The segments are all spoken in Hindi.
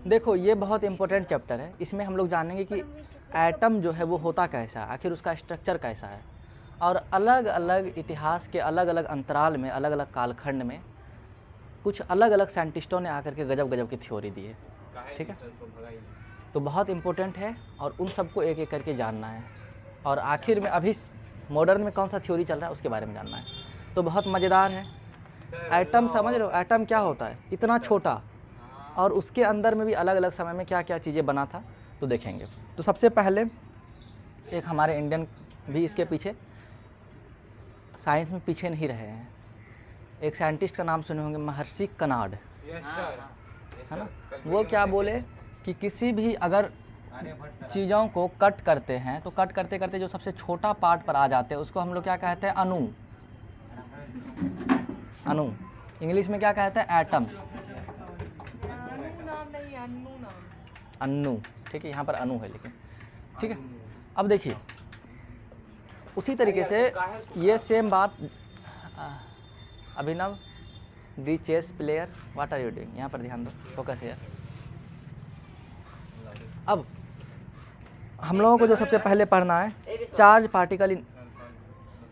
देखो ये बहुत इंपॉर्टेंट चैप्टर है, इसमें हम लोग जानेंगे कि एटम जो है वो होता कैसा है, आखिर उसका स्ट्रक्चर कैसा है, और अलग अलग इतिहास के अलग अलग अंतराल में, अलग अलग कालखंड में कुछ अलग अलग साइंटिस्टों ने आकर के गजब गजब की थ्योरी दी है। ठीक है, तो बहुत इम्पोर्टेंट है और उन सबको एक एक करके जानना है, और आखिर में अभी मॉडर्न में कौन सा थ्योरी चल रहा है उसके बारे में जानना है। तो बहुत मज़ेदार है। एटम समझ रहे हो, एटम क्या होता है, इतना छोटा, और उसके अंदर में भी अलग अलग समय में क्या क्या चीज़ें बना था, तो देखेंगे। तो सबसे पहले एक हमारे इंडियन भी इसके पीछे साइंस में पीछे नहीं रहे हैं। एक साइंटिस्ट का नाम सुने होंगे, महर्षि कनाड, है ना। वो क्या बोले कि किसी भी अगर चीज़ों को कट करते हैं तो कट करते करते जो सबसे छोटा पार्ट पर आ जाते हैं उसको हम लोग क्या कहते हैं, अणु। अणु इंग्लिश में क्या कहते हैं, एटम्स। अनु, ठीक है, यहाँ पर अणु है लेकिन, ठीक है। अब देखिए उसी तरीके से ये सेम बात, Abhinav the chess player, what are you doing, यहाँ पर ध्यान दो, फोकस है। अब हम लोगों को जो सबसे पहले पढ़ना है चार्ज पार्टिकल।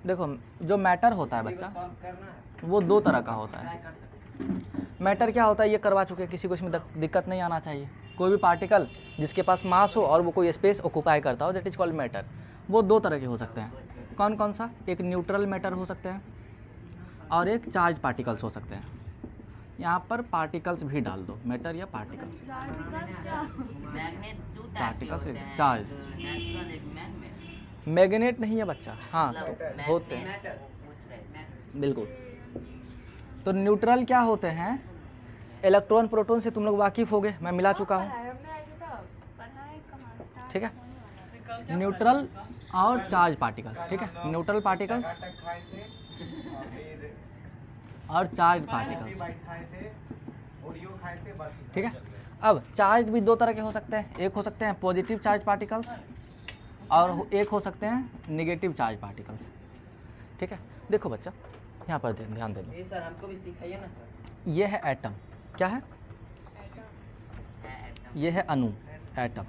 देखो जो मैटर होता है बच्चा, वो दो तरह का होता है। मैटर क्या होता है ये करवा चुके हैं, किसी को इसमें दिक्कत नहीं आना चाहिए। कोई भी पार्टिकल जिसके पास मास हो और वो कोई स्पेस ऑक्यूपाई करता हो, दैट इज कॉल्ड मैटर। वो दो तरह के हो सकते हैं। कौन कौन सा, एक न्यूट्रल मैटर हो सकते हैं और एक चार्ज पार्टिकल्स हो सकते हैं। यहाँ पर पार्टिकल्स भी डाल दो, मैटर या पार्टिकल्स। पार्टिकल्स चार्ज, मैग्नेट नहीं है बच्चा, हाँ तो होते हैं बिल्कुल। तो न्यूट्रल क्या होते हैं, इलेक्ट्रॉन प्रोटॉन से तुम लोग वाकिफ हो गए, मैं मिला चुका हूँ, ठीक है। न्यूट्रल और चार्ज पार्टिकल, ठीक है, न्यूट्रल पार्टिकल्स और चार्ज पार्टिकल्स, ठीक है। अब चार्ज भी दो तरह के हो सकते हैं, एक हो सकते हैं पॉजिटिव चार्ज पार्टिकल्स और एक हो सकते हैं नेगेटिव चार्ज पार्टिकल्स, ठीक है। देखो बच्चा यहाँ पर ध्यान दे लो, सर हमको भी सिखाइए ना सर। ये है एटम, क्या है, ये है अणु, एटम।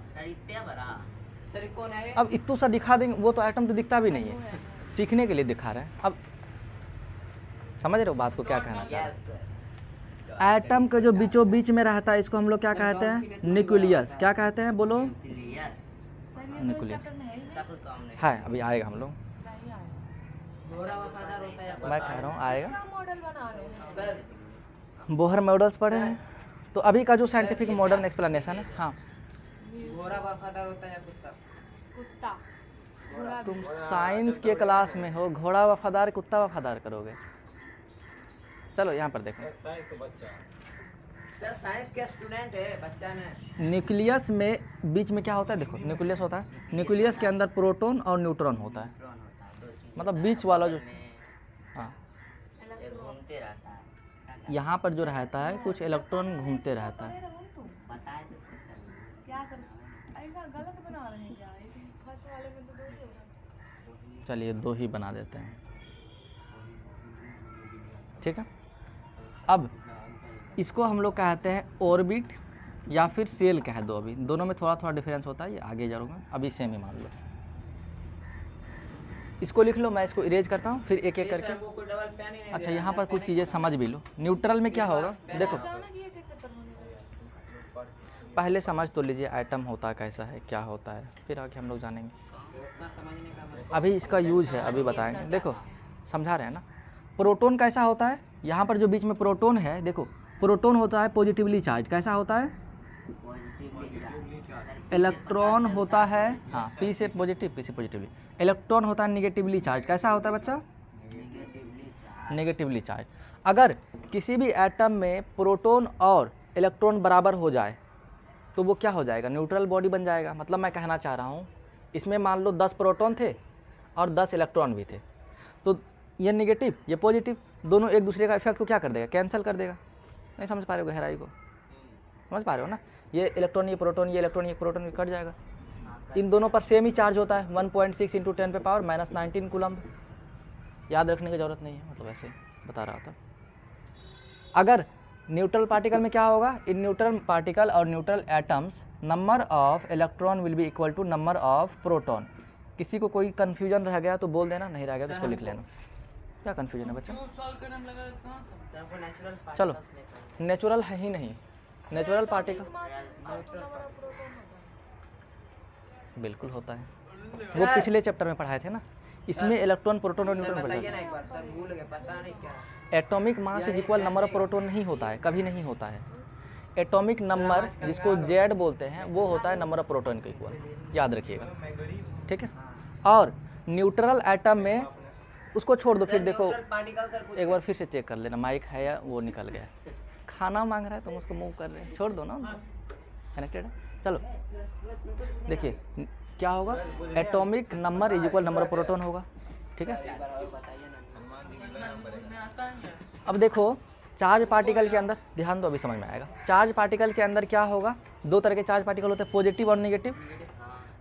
सर कौन है? अब इतना सा दिखा देंगे, वो तो एटम तो दिखता भी नहीं है, सीखने के लिए दिखा रहे हैं। अब समझ रहे हो बात को, क्या कहना चाह रहे हैं। एटम के जो बीचों बीच में रहता है इसको हम लोग क्या कहते हैं, न्यूक्लियस। क्या कहते हैं बोलो, न्यूक्लियस है, अभी आएगा हम लोग, मैं कह रहा हूँ आएगा। बोहर मॉडल्स पढ़े हैं, तो अभी का जो साइंटिफिक मॉडर्न एक्सप्लेनेशन है, हाँ। घोड़ा वफादार होता है या कुत्ता? कुत्ता। तुम साइंस के क्लास में हो, घोड़ा वफादार कुत्ता वफादार करोगे। चलो यहाँ पर देखो, सर साइंस के स्टूडेंट है, बच्चा ने। न्यूक्लियस में बीच में क्या होता है, देखो न्यूक्लियस होता है, न्यूक्लियस के अंदर प्रोटॉन और न्यूट्रॉन होता है, मतलब बीच वाला जो, हाँ घूमते रहता है। यहाँ पर जो रहता है कुछ इलेक्ट्रॉन घूमते रहता है। क्या सर ऐसा गलत बना रहे हैं क्या? फर्स्ट वाले में तो दो ही होगा। चलिए दो ही बना देते हैं, ठीक है। अब इसको हम लोग कहते हैं ऑर्बिट या फिर सेल कह दो। अभी दोनों में थोड़ा थोड़ा डिफरेंस होता है, ये आगे जरूर, अभी सेम ही मान लो। इसको लिख लो, मैं इसको इरेज करता हूँ, फिर एक एक करके। अच्छा यहाँ पर कुछ चीज़ें समझ भी लो। न्यूट्रल में क्या होगा, देखो अचानक ये कैसे पढ़ाने लगे? पहले समझ तो लीजिए एटम होता कैसा है, क्या होता है, फिर आगे हम लोग जानेंगे। अभी इसका यूज है, अभी बताएंगे। देखो समझा रहे हैं ना। प्रोटॉन कैसा होता है, यहाँ पर जो बीच में प्रोटॉन है, देखो प्रोटॉन होता है पॉजिटिवली चार्ज। कैसा होता है, इलेक्ट्रॉन होता है, हाँ पी से पॉजिटिव, पी से पॉजिटिवली। इलेक्ट्रॉन होता है निगेटिवली चार्ज। कैसा होता है बच्चा, नेगेटिवली चार्ज। अगर किसी भी एटम में प्रोटॉन और इलेक्ट्रॉन बराबर हो जाए तो वो क्या हो जाएगा, न्यूट्रल बॉडी बन जाएगा। मतलब मैं कहना चाह रहा हूँ, इसमें मान लो 10 प्रोटॉन थे और 10 इलेक्ट्रॉन भी थे, तो ये नेगेटिव ये पॉजिटिव दोनों एक दूसरे का इफेक्ट को क्या कर देगा, कैंसिल कर देगा। नहीं समझ पा रहे हो गहराई को, समझ पा रहे हो ना। ये इलेक्ट्रॉन ये प्रोटॉन, ये इलेक्ट्रॉन ये प्रोटॉन कट जाएगा। इन दोनों पर सेम ही चार्ज होता है, 1.6 × 10⁻⁻19 कूलम्ब। याद रखने की ज़रूरत नहीं है, मतलब ऐसे बता रहा था। अगर न्यूट्रल पार्टिकल में क्या होगा, इन न्यूट्रल पार्टिकल और neutral atoms number of electron will be equal to number of proton. किसी को कोई कन्फ्यूजन रह गया तो बोल देना, नहीं रह गया तो उसको लिख लेना। क्या कन्फ्यूजन है बच्चा? चलो, नेचुरल है ही नहीं, नेचुरल पार्टिकल बिल्कुल होता है, वो पिछले चैप्टर में पढ़ाए थे ना, इसमें इलेक्ट्रॉन प्रोटॉन और न्यूट्रॉन बताइए ना एक बार सर, भूल गए, पता नहीं क्या। Atomic mass is equal number of proton नहीं होता है, कभी नहीं होता है। एटॉमिक नंबर जिसको जेड बोलते हैं वो होता है नंबर ऑफ प्रोटॉन के इक्वल, याद रखिएगा, ठीक है। और न्यूट्रल एटम में उसको छोड़ दो, फिर देखो पार्टिकल सर कुछ एक बार फिर से चेक कर लेना, माइक है या वो निकल गया। खाना मांग रहा है तुम उसको मूव कर रहे हैं, छोड़ दो ना, कनेक्टेड है। चलो देखिए क्या होगा, atomic number is equal number of proton होगा, ठीक है। अब देखो चार्ज पार्टिकल के अंदर, ध्यान दो अभी समझ में आएगा। चार्ज पार्टिकल के अंदर क्या होगा, दो तरह के चार्ज पार्टिकल होते हैं, पॉजिटिव और नेगेटिव।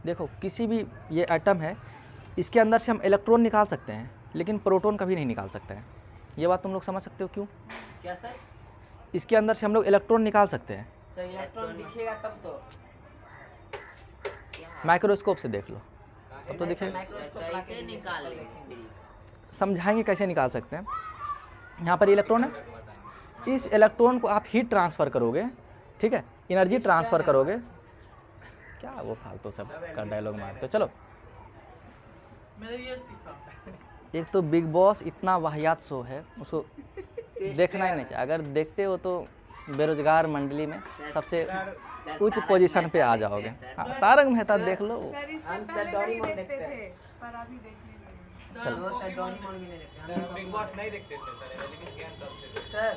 देखो किसी भी ये एटम है, इसके अंदर से हम इलेक्ट्रॉन निकाल सकते हैं लेकिन प्रोटॉन कभी नहीं निकाल सकते हैं। ये बात तुम लोग समझ सकते हो क्यों? क्या सर? इसके अंदर से हम लोग इलेक्ट्रॉन निकाल सकते हैं, सर इलेक्ट्रॉन दिखेगा तब तो, माइक्रोस्कोप से देख लो तब तो दिखेगा। माइक्रोस्कोप कैसे निकालेंगे? समझाएंगे कैसे निकाल सकते हैं। यहाँ पर इलेक्ट्रॉन है, इस इलेक्ट्रॉन को आप हीट ट्रांसफ़र करोगे, ठीक है, एनर्जी ट्रांसफ़र करोगे। क्या वो फालतू सब का डायलॉग मारते हो। चलो, एक तो बिग बॉस इतना वाहियात शो है, उसको देखना ही नहीं चाहिए। अगर देखते हो तो बेरोजगार मंडली में सबसे उच्च पोजीशन पे आ जाओगे। हाँ, तारक मेहता देख लो। सर इससे हम पहले डोरी भी मोन देखते देखते थे पर अभी देखने नहीं। चलो। सर डोरेमोन भी नहीं देखते हम, बिग बॉस नहीं देखते थे सर, लेकिन ज्ञान तब से देखते सर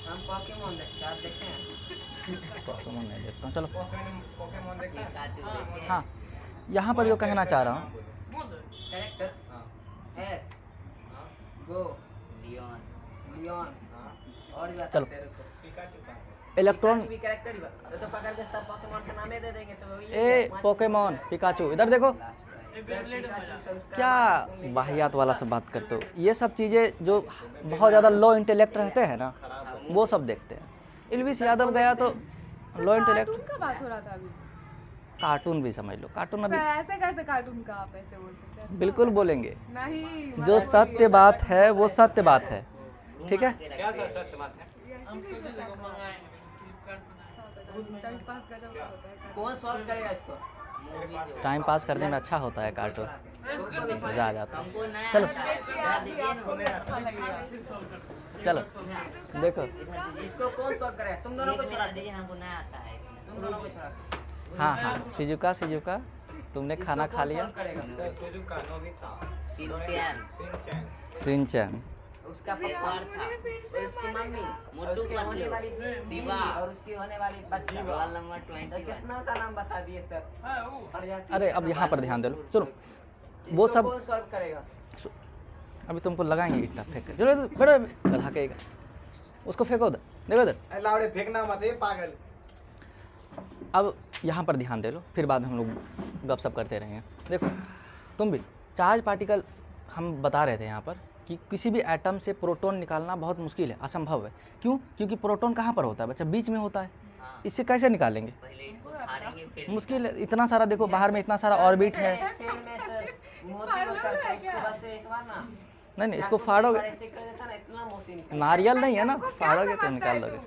हम पोकेमोन देखते हैं, आप देखते हैं? पोकेमोन नहीं देखता हूँ। चलो पोकेमोन देखते हैं। पिकाचू देखे हैं? हाँ, यहाँ पर जो कहना चाह रहा हूँ, कैरेक्टर एस गो लियोन। लियोन और भी बता चलो। तेरे को पिकाचू का इलेक्ट्रॉन भी कैरेक्टर ही बता तो पकड़ के सब पोकेमोन का नाम ही दे देंगे तो वही ए पोकेमोन पिकाचू, इधर देखो क्या क्या वाहियात वाला सब बात करते हो। ये सब चीज़ें जो बहुत ज़्यादा लो इंटेलेक्ट रहते हैं ना, वो सब देखते हैं। इल्विस यादव गया तो लो इंटेलेक्ट, कार्टून का बात हो रहा था अभी। कार्टून भी समझ लो, कार्टून अभी सर ऐसे कैसे कार्टून का आप ऐसे बोल सकते हैं? बिल्कुल बोलेंगे। नहीं जो सत्य बात है वो सत्य बात है, ठीक है। क्या सर सत्य बात है? टाइम पास कर रहा होता है। कौन सॉल्व करेगा इसको? टाइम पास करने में अच्छा होता है कार्टून, मज़ा आ जाता है। हमको नया चलो। आता है, जरा दीजिए ना। आपको भी अच्छा लगेगा। चलो देखो, इसको कौन सॉल्व करेगा? तुम दोनों को एक छोड़ा मिनट दीजिए, हमको नया आता है। तुम दोनों को छोड़ा हाँ हाँ, सिजुका सिजुका तुमने खाना खा लिया। करेगा sir Shizuka, Nobita, Shinchan, Shinchan, Shinchan, उसका पप्पा और था और उसकी मम्मी और मोटू उसके होने पतलू, वाली बीवी शिवा। और उसकी होने वाली बच्चा। रोल नंबर तो 21। कितना का नाम बता दिए सर? और जाती अरे है अब ना यहाँ पर बात। ध्यान दे लो। चलो इसको वो सब कौन सॉल्व करेगा? अभी तुमको लगाएंगे इतना फेंक कर। चलो बड़े गधा कहेगा, उसको फेंको उधर, देखो उधर। लावड़े फेंकना मत ये पागल। अब यहाँ पर ध्यान दे लो, फिर बाद में हम लोग गपशप करते रहेंगे। देखो तुम भी चार्ज पार्टिकल हम बता रहे थे यहाँ पर कि किसी भी एटम से प्रोटॉन निकालना बहुत मुश्किल है, असंभव है। क्यों? क्योंकि प्रोटॉन कहाँ पर होता है बच्चा? बीच में होता है। हाँ, इससे कैसे निकालेंगे? पहले इसको फाड़ेंगे फिर मुश्किल है, इतना सारा देखो बाहर में इतना सारा ऑर्बिट है। सेल में सर मोती होता है, तो उसको बस एक बार ना नहीं इसको फाड़ोगे, ऐसे कर देता ना, इतना मोती निकल। नारियल नहीं है ना, फाड़ोगे तो निकाल लोगे।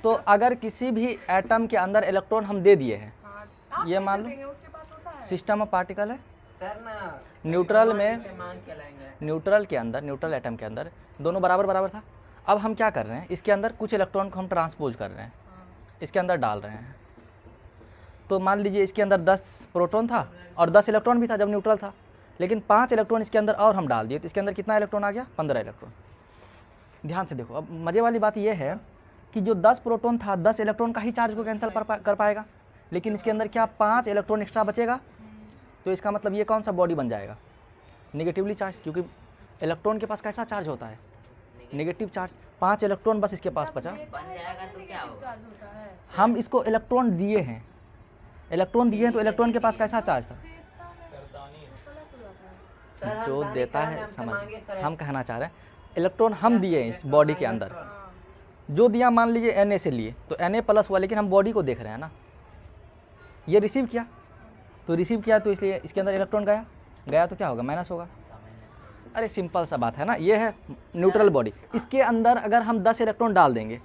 तो अगर किसी भी एटम के अंदर इलेक्ट्रॉन हम दे दिए हैं, ये मान लो उसके पास होता है। सिस्टम ऑफ पार्टिकल है, सर ना न्यूट्रल में, से मांग के लाएंगे। न्यूट्रल के अंदर, न्यूट्रल एटम के अंदर दोनों बराबर बराबर था। अब हम क्या कर रहे हैं, इसके अंदर कुछ इलेक्ट्रॉन को हम ट्रांसपोज कर रहे हैं, इसके अंदर डाल रहे हैं। तो मान लीजिए इसके अंदर 10 प्रोटॉन था और 10 इलेक्ट्रॉन भी था जब न्यूट्रल था, लेकिन 5 इलेक्ट्रॉन इसके अंदर और हम डाल दिए, तो इसके अंदर कितना इलेक्ट्रॉन आ गया? 15 इलेक्ट्रॉन। ध्यान से देखो, अब मज़े वाली बात यह है कि जो 10 प्रोटॉन था 10 इलेक्ट्रॉन का ही चार्ज को कैंसिल कर पाएगा, लेकिन इसके अंदर क्या 5 इलेक्ट्रॉन एक्स्ट्रा बचेगा। तो इसका मतलब ये कौन सा बॉडी बन जाएगा? नेगेटिवली चार्ज, क्योंकि इलेक्ट्रॉन के पास कैसा चार्ज होता है? Negative charge. 5 इलेक्ट्रॉन बस इसके पास बचा। बन जाएगा तो क्या होगा? चार्ज होता है। हम इसको इलेक्ट्रॉन दिए हैं, इलेक्ट्रॉन दिए हैं, तो इलेक्ट्रॉन के पास कैसा चार्ज था? सर हम जो दाने देता कारण है हमसे मांगे समझ, सर। हम कहना चाह रहे हैं इलेक्ट्रॉन हम दिए हैं इस बॉडी के अंदर, जो दिया मान लीजिए Na से लिए, तो Na+ हुआ, लेकिन हम बॉडी को देख रहे हैं ना, ये रिसीव किया, तो रिसीव किया तो इसलिए इसके अंदर इलेक्ट्रॉन गया तो क्या होगा, माइनस होगा। अरे सिंपल सा बात है ना, ये है न्यूट्रल बॉडी। इसके अंदर अगर हम 10 इलेक्ट्रॉन डाल देंगे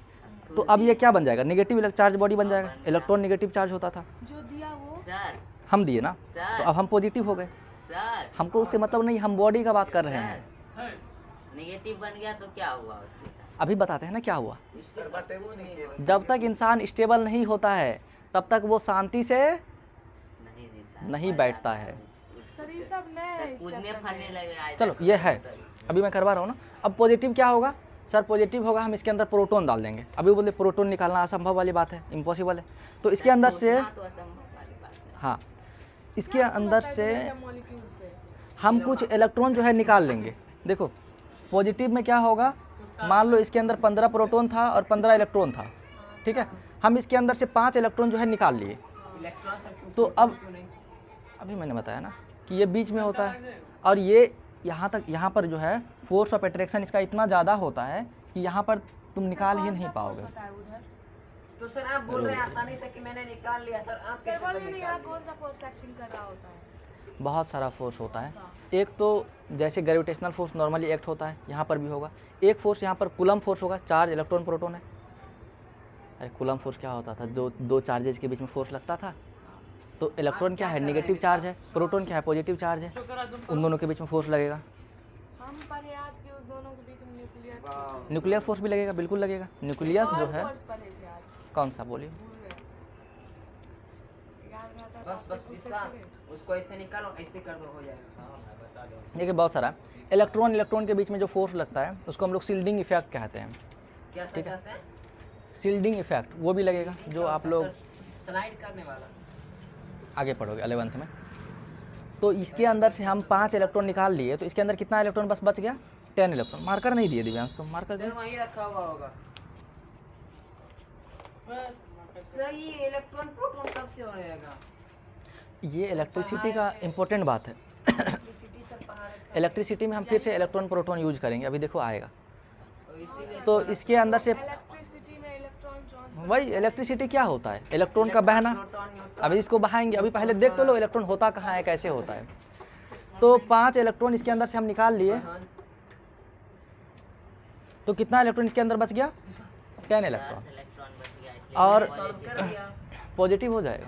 तो अब ये क्या बन जाएगा, नेगेटिव चार्ज बॉडी बन जाएगा। इलेक्ट्रॉन नेगेटिव चार्ज होता था, जो दिया वो सर हम दिए ना, सर तो अब हम पॉजिटिव हो गए। सर हमको उससे मतलब नहीं, हम बॉडी का बात कर रहे हैं। नेगेटिव बन गया तो क्या हुआ उसके साथ? अभी बताते हैं ना क्या हुआ। सर बातें वो नहीं किए। जब तक इंसान स्टेबल नहीं होता है तब तक वो शांति से नहीं देता, नहीं बैठता है। सर ये सब नए हैं इस कूदने chapter फरने में। लगे आए चलो ये है, अभी मैं करवा रहा हूँ ना। अब पॉजिटिव क्या होगा सर, पॉजिटिव होगा हम इसके अंदर प्रोटॉन डाल देंगे। अभी बोले प्रोटॉन निकालना असंभव वाली बात है, इम्पॉसिबल है। तो इसके अंदर से, तो असंभव वाली बात है। हाँ, इसके अंदर से मॉलिक्यूल से हम कुछ इलेक्ट्रॉन जो है निकाल लेंगे। देखो पॉजिटिव में क्या होगा, मान लो इसके अंदर 15 प्रोटॉन था और 15 इलेक्ट्रॉन था, ठीक है। हम इसके अंदर से 5 इलेक्ट्रॉन जो है निकाल लिए। इलेक्ट्रॉन सब तो अब अभी मैंने बताया ना कि ये बीच में होता है, और ये यहाँ तक, यहाँ पर जो है फोर्स ऑफ अट्रैक्शन इसका इतना ज़्यादा होता है कि यहाँ पर तुम निकाल ही नहीं पाओगे। होता है उधर। तो सर आप बोल रहे हैं आसानी से कि मैंने निकाल लिया, सर आप सर कैसे बोलिए नहीं, यहाँ निकाल कौन सा फोर्स एक्टिंग कर रहा होता है? बहुत सारा फोर्स होता है। एक तो जैसे ग्रेविटेशनल फोर्स नॉर्मली एक्ट होता है, यहाँ पर भी होगा। एक फोर्स यहाँ पर कूलम फोर्स होगा, चार्ज इलेक्ट्रॉन प्रोटॉन है। अरे कूलम फोर्स क्या होता था, जो दो चार्जेस के बीच में फोर्स लगता था। तो इलेक्ट्रॉन क्या है, नेगेटिव चार्ज है, प्रोटॉन क्या है, पॉजिटिव चार्ज है, उन दोनों के बीच में फोर्स लगेगा। हम पढ़े आज के उस दोनों के बीच में न्यूक्लियर न्यूक्लियर फोर्स भी लगेगा, बिल्कुल लगेगा। न्यूक्लियस जो है, पढ़े थे आज, कौन सा बोलिए। भूल गए। याद रहता तो बस आपसे बस पूछ विश्वास, सकते थे। उसको ऐसे निकालो, ऐसे कर दो, हो जाएगा। हाँ मैं बता दो। देखिए बहुत सारा इलेक्ट्रॉन के बीच में जो फोर्स लगता है उसको हम लोग शील्डिंग इफेक्ट कहते हैं। क्या ठीक है। कहते हैं? शील्डिंग इफेक्ट वो भी लगेगा, जो आप लोग स्लाइड करने वाला। आगे पढ़ोगे 11th में। तो इसके अंदर से हम 5 इलेक्ट्रॉन निकाल लिए, तो इसके अंदर कितना इलेक्ट्रॉन बस बच गया, 10 इलेक्ट्रॉन। मार्कर नहीं दिए दिव्यांश, तुम मार्कर सर दो। वहीं रखा हुआ होगा। सर ये इलेक्ट्रॉन प्रोटॉन कब से हो रहेगा? ये इलेक्ट्रिसिटी का इम्पोर्टेंट बात है। इलेक्ट्रिसिटी सर कहाँ रखा? इलेक्ट्रिसिटी में हम फिर से इलेक्ट्रॉन प्रोटॉन यूज करेंगे, अभी देखो आएगा। और इसीलिए तो इसके अंदर से इलेक्ट्रिसिटी में इलेक्ट्रॉन ट्रांसफर वही इलेक्ट्रिसिटी क्या होता है, इलेक्ट्रॉन का बहना। Proton neutron. अभी इसको बहाएंगे, अभी पहले देख तो लो इलेक्ट्रॉन होता कहाँ है, कैसे होता है। तो 5 इलेक्ट्रॉन इसके अंदर से हम निकाल लिए, हाँ, तो कितना इलेक्ट्रॉन इसके अंदर बच गया, 10 10 इलेक्ट्रॉन। इलेक्ट्रॉन बच गया, इसलिए और मैंने सॉल्व positive कर दिया। पॉजिटिव हो जाएगा।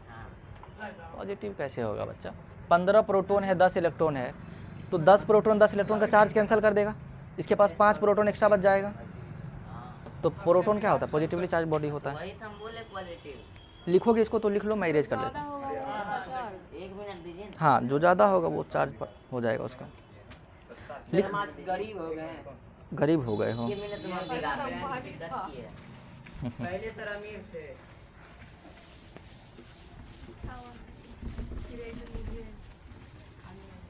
हाँ। पॉजिटिव कैसे होगा बच्चा, 15 प्रोटॉन है, 10 इलेक्ट्रॉन है, तो 10 प्रोटॉन 10 इलेक्ट्रॉन का चार्ज कैंसिल कर देगा, इसके पास 5 प्रोटॉन एक्स्ट्रा बच जाएगा। हाँ। तो प्रोटॉन क्या होता है, पॉजिटिवली चार्ज बॉडी होता है। वही तो हम बोले पॉजिटिव। लिखोगे इसको तो लिख लो, मैं इरेज कर ज़्यादा देता हूँ। होगा वो उसका चार्ज। 1 मिनट दीजिए ना। हाँ, जो ज़्यादा होगा वो चार्ज हो जाएगा उसका। सर हम आज गरीब हो गए हैं। गरीब हो गए हो। ये मिनट तुम्हारे बिगाड़ रहे हैं, दिक्कत की है। पहले सर अमीर थे।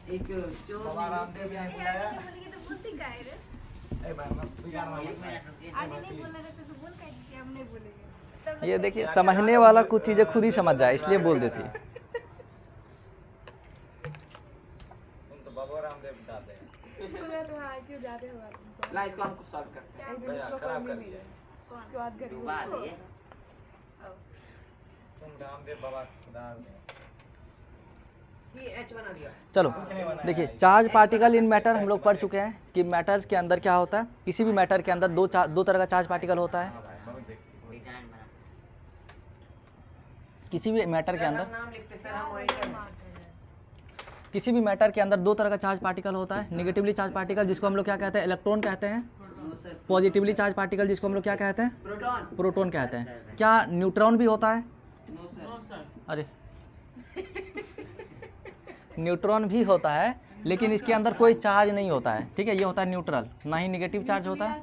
एक चोर बाबा रामदेव ने बुलाया। ए भाई मैं बिगाड़ रहा 1 मिनट रुकिए। ये देखिए, समझने वाला कुछ चीज़ें खुद ही समझ जाए, इसलिए बोल देती है। तुम तो बाबा रामदेव डालते हैं। तो IQ ज़्यादा होगा तुमको। ला इसको हमको सॉल्व करते हैं। एक दिन भैया, इसको खराब कोई कर नहीं दिया। मिले। उसके बाद गरीब डुबा हो दिए। जाएगा। तुम रामदेव बाबा डाल दो। ये एच बना दिया। चलो देखिए, चार्ज पार्टिकल इन मैटर हम लोग पढ़ चुके हैं कि मैटर्स के अंदर क्या होता है। किसी भी मैटर के अंदर दो तरह का चार्ज पार्टिकल होता है। डिजाइन बना। किसी भी मैटर के सर अंदर हम नाम लिखते सर, हम मॉनिटर में। किसी भी मैटर के अंदर 2 तरह का चार्ज पार्टिकल होता है। नेगेटिवली चार्ज पार्टिकल जिसको हम लोग क्या कहते हैं, इलेक्ट्रॉन कहते हैं। पॉजिटिवली चार्ज पार्टिकल जिसको हम लोग क्या कहते हैं, प्रोटॉन। प्रोटॉन कहते हैं। क्या न्यूट्रॉन भी होता है? No sir. अरे न्यूट्रॉन भी होता है, लेकिन इसके अंदर कोई चार्ज नहीं होता है, ठीक है। ये होता है न्यूट्रल, ना ही नेगेटिव चार्ज होता है,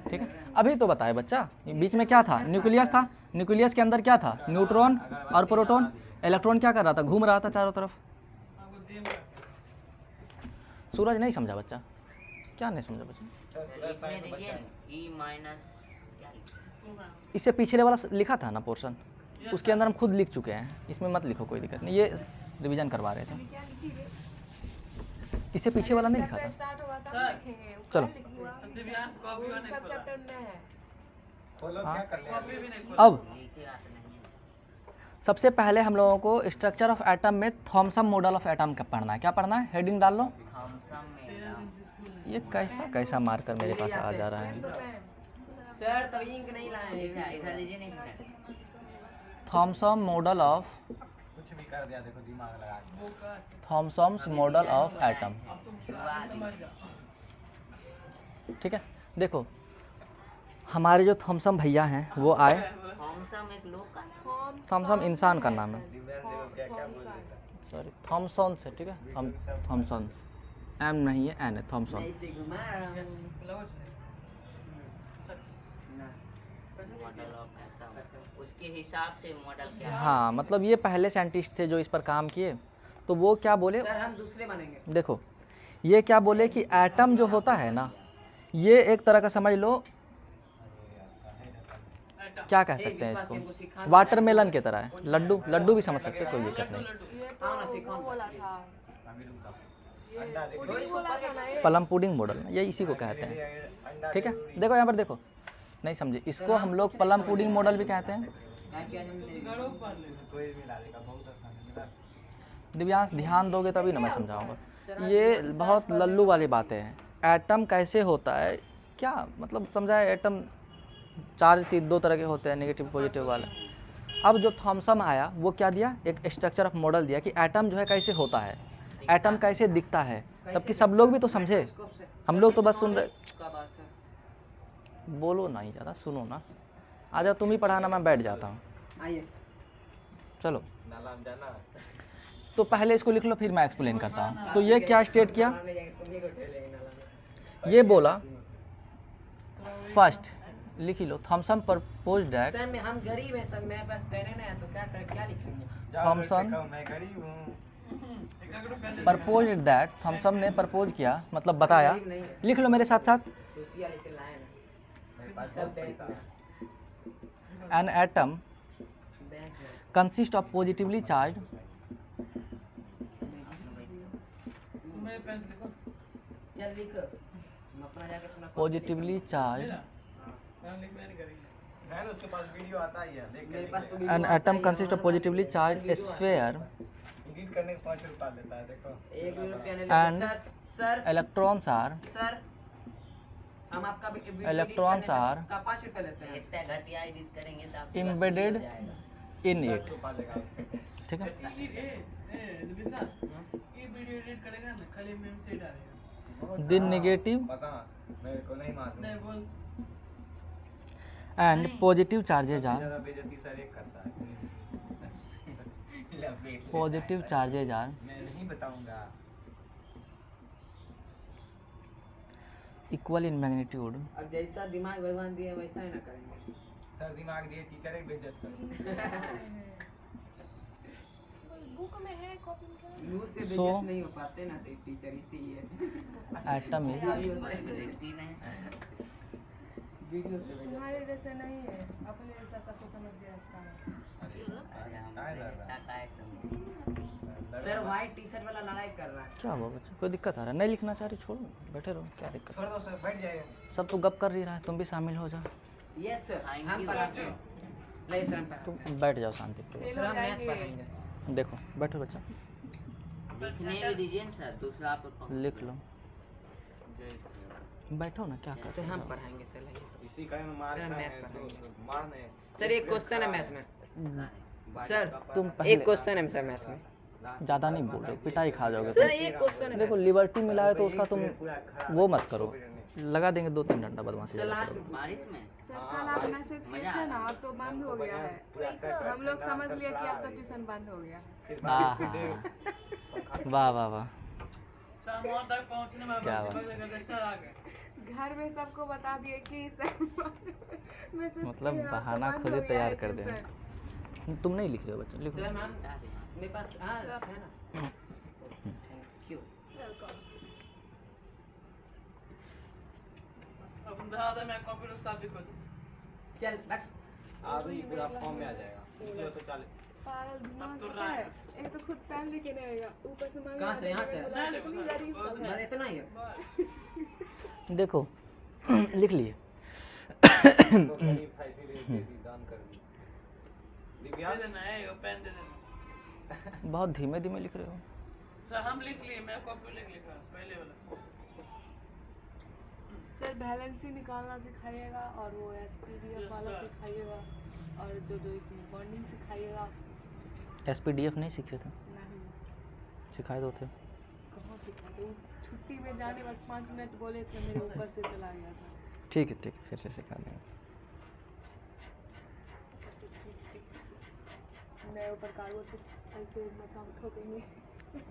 ठीक है। अभी तो बताए बच्चा, बीच में क्या था, न्यूक्लियस था। न्यूक्लियस के अंदर क्या था, न्यूट्रॉन और प्रोटॉन। इलेक्ट्रॉन क्या कर रहा था, घूम रहा था चारों तरफ। सूरज नहीं समझा बच्चा, क्या नहीं समझा बच्चा। इसमें देखिए E माइनस क्या लिखा है? इससे पिछले वाला लिखा था ना पोर्शन, उसके अंदर हम खुद लिख चुके हैं, इसमें मत लिखो, कोई दिक्कत नहीं, ये रिवीजन करवा रहे थे। इसे पीछे वाला नहीं लिखा चैप्टर था? स्टार्ट होगा तब सर, लिखेंगे। वो चलो। कल लिखूंगा। दिव्यांश कॉपी वो और नहीं सब खोला चैप्टर में है। खोलो हाँ। क्या कर लिया कॉपी भी नहीं खोला अब लिखेगा तो नहीं है। सबसे पहले हम लोगों को स्ट्रक्चर ऑफ एटम में थॉमसन मॉडल ऑफ एटम का पढ़ना है। क्या पढ़ना है? हेडिंग डाल लो। थॉमसन में ये कैसा कैसा मार्कर मेरे पास आ जा रहा है। पेन तो पेन। सर तभी इंक नहीं लाए इधर लीजिए नहीं मिनट। थॉमसन मॉडल ऑफ कुछ भी कर दिया देखो दिमाग लगा के। Thomson's model of atom. समझ जाओ ठीक है, देखो हमारे जो थॉमसन भैया हैं वो आए। थॉमसन एक लोग का थॉमसन इंसान का नाम है, दिव्यांश देखो क्या क्या बोल देता है। सॉरी थॉमसन से, ठीक है, थॉमसन्स, एम नहीं है, एन है, थॉमसन। नहीं से घुमा रहा हूँ मॉडल ऑफ एटम उसके हिसाब से मॉडल क्या है? हाँ, मतलब ये पहले साइंटिस्ट थे जो इस पर काम किए। तो वो क्या बोले, सर हम दूसरे बनेंगे देखो ये क्या बोले कि एटम जो होता है ना, ये एक तरह का समझ लो, क्या कह सकते हैं इसको, वाटरमेलन की तरह है। लड्डू, लड्डू भी समझ सकते हैं, कोई दिक्कत नहीं। ये तो हाँ ना, सिखाओ वो ना। बोला था। अभी रुक जाओ। ये अंडा देखो। पुडिंग बोला था ना ये। प्लम पुडिंग मॉडल, ये इसी को कहते हैं। अंडा ठीक है, देखो यहाँ पर देखो, नहीं समझे, इसको हम लोग प्लम पुडिंग मॉडल भी कहते हैं। क्या हमने कोई भी ला देगा, बहुत आसान है ना। दिव्यांश ध्यान दोगे तभी ना मैं समझाऊंगा। ये बहुत लल्लू वाली बातें हैं। एटम कैसे होता है, क्या मतलब समझा है? एटम चार्ज दो तरह के होते हैं, नेगेटिव पॉजिटिव वाले। अब जो थॉमसन आया वो क्या दिया, एक स्ट्रक्चर ऑफ मॉडल दिया कि एटम जो है कैसे होता है, एटम कैसे दिखता है, तब कि सब लोग भी तो समझे। हम लोग तो बस सुन रहे, का बात है बोलो नहीं ज़्यादा, सुनो ना। आ जाओ, तुम ही पढ़ाना, मैं बैठ जाता हूँ। आइए चलो, नाला में जाना। तो पहले इसको लिख लो, फिर मैं एक्सप्लेन करता हूँ। तो ये क्या स्टेट किया, तुम ही को ठेलेंगे नाला में। ये बोला फर्स्ट लिख ही लो, थॉमसन प्रपोज दैट, सर मैं हम गरीब हैं सर, मेरे पास पेन नहीं है तो क्या कर क्या लिखेंगे? जाओ, थॉमसन देखो, मैं गरीब हूँ। प्रपोज दैट, थॉमसन ने प्रपोज किया, मतलब बताया। गरीब नहीं है, लिख लो मेरे साथ साथ, रुपया लेके लाए ना, मेरे पास सब बहुत बैंक पैसा में है। एन एटम बैंक में कंसिस्ट ऑफ पॉजिटिवली चार्ज, मेरे पेन लिखो चल लिख हम अपना जाके अपना पॉजिटिवली चार्ज, मैं लिख मैंने करेंगे है ना, उसके पास वीडियो आता ही है, देख के मेरे पास तो an atom consist of positively charge sphere edit करने के 5 रुपया लेता है, देखो। 1 रुपया नहीं And- लेते सर इलेक्ट्रॉन्स आर, सर हम आपका वीडियो Electrons are का 5 रुपया लेते हैं। इतना घटिया एडिट करेंगे तो आपके Embedded पास हो जाएगा। इन 10 इट, रुपया लेगा उससे। ठीक है। विश्वास ये वीडियो एडिट करेगा ना, खाली मेम से डालेगा। दिन नेगेटिव पता मेरे को नहीं मालूम। नहीं बोल एंड पॉजिटिव चार्जेज आर, ज़्यादा बेइज्जती सर एक करता है। लपेट पॉजिटिव चार्जेज आर मैं नहीं बताऊंगा। इक्वल इन मैग्नीट्यूड, अब जैसा दिमाग भगवान दिए वैसा ही ना करेंगे। सर दिमाग दिए, टीचर एक बेइज्जत करो। बुक में है, कॉपी में क्या है? मुंह से So- बेइज्जत नहीं हो पाते ना तो टीचर इसीलिए एटम इज वीडियो से देखती नहीं वीडियो से बेइज्जत। तुम्हारे जैसे नहीं है, अपने जैसा सबको समझ के रखता है। अरे हम काय लड़ रहा ऐसा काहे समझे? सर व्हाइट टी शर्ट वाला लड़ाई कर रहा है। क्या हुआ बच्चा, कोई दिक्कत आ रहा है? नहीं लिखना चाह रही, छोड़ो, बैठे रहो, क्या दिक्कत। छोड़ दो सर, बैठ जाइए। सब तो गप कर ही रहा है, तुम भी शामिल हो जाओ। यस सर Thank हम you. पढ़ाते हैं। नहीं सर हम पढ़ाते तुम हैं। बैठ जाओ शांति ये से। सर लोग हम मैथ जाएंगे। पढ़ाएंगे। देखो बैठो बच्चा, लिखने भी दीजिए ना सर, दूसरा पर लिख लो, बैठो ना, क्या कर सर रहे हम हो? पढ़ाएंगे सर लगे। इसी कारण मारना सर, है मैथ तो पढ़ाएंगे। मारना है। सर एक क्वेश्चन है मैथ में। सर तुम एक पहले क्वेश्चन है सर मैथ में। ज़्यादा नहीं बोल रहे, पिटाई खा जाओगे सर तुम। एक क्वेश्चन है। देखो लिबर्टी मिला है तो उसका तुम पूरा खराब वो मत करो, लगा देंगे 2-3 डंडा बदमाशी सर ज़्यादा लास्ट करोगे। बारिश में सर कल आप मैसेज किए थे ना, अब तो बंद हो गया है। हम लोग समझ लिए कि अब तो ट्यूशन बंद हो गया। आहा, वाह वाह वाह, सर हम वहाँ तक पहुँचने में क्या बस बात। दिमाग सर आ गए। घर में सबको बता दिए कि सर मैसेज मतलब किए, अब तो बहाना बंद खुद हो ही गया तैयार है कर देना। ट्यूशन। तुम नहीं लिख रहे हो बच्चा, लिखो। सर मैम क्या दिमाग? मेरे पास हाँ है ना। Thank you. वेलकम। अब अंदर मैं कॉपी साफ भी कर दूँ। चल बैक। अभी पूरा फॉर्म में आ जाएगा। निकलो तो चल। पागल दिमाग तो पता है, एक तो खुद पेन लेके नहीं आएगा, ऊपर से मांगेगा। कहाँ से? यहाँ से? इतनी गरीब सब है। बस इतना ही है। देखो लिख लिए। तो गरीब था इसीलिए दे दी, दान कर दी। दिव्या दे देना है, वो पेन दे देना। बहुत धीमे धीमे लिख रहे हो। सर हम लिख लिए, मैं कॉपी लिखा पहले वाला। सर बैलेंस ही निकालना सिखाइएगा और वो SPDF वाला सिखाइएगा और जो जो इसमें बॉन्डिंग सिखाइएगा। SPDF नहीं सीखे थे, नहीं सिखाए दो थे। कहाँ सिखाते, वो छुट्टी में जाने वक्त 5 मिनट बोले थे, मेरे ऊपर से चला गया था। ठीक है फिर से सिखा देंगे। मैं ऊपर कार्बोर्ड पे ऐसे मतलब ठोकेंगे,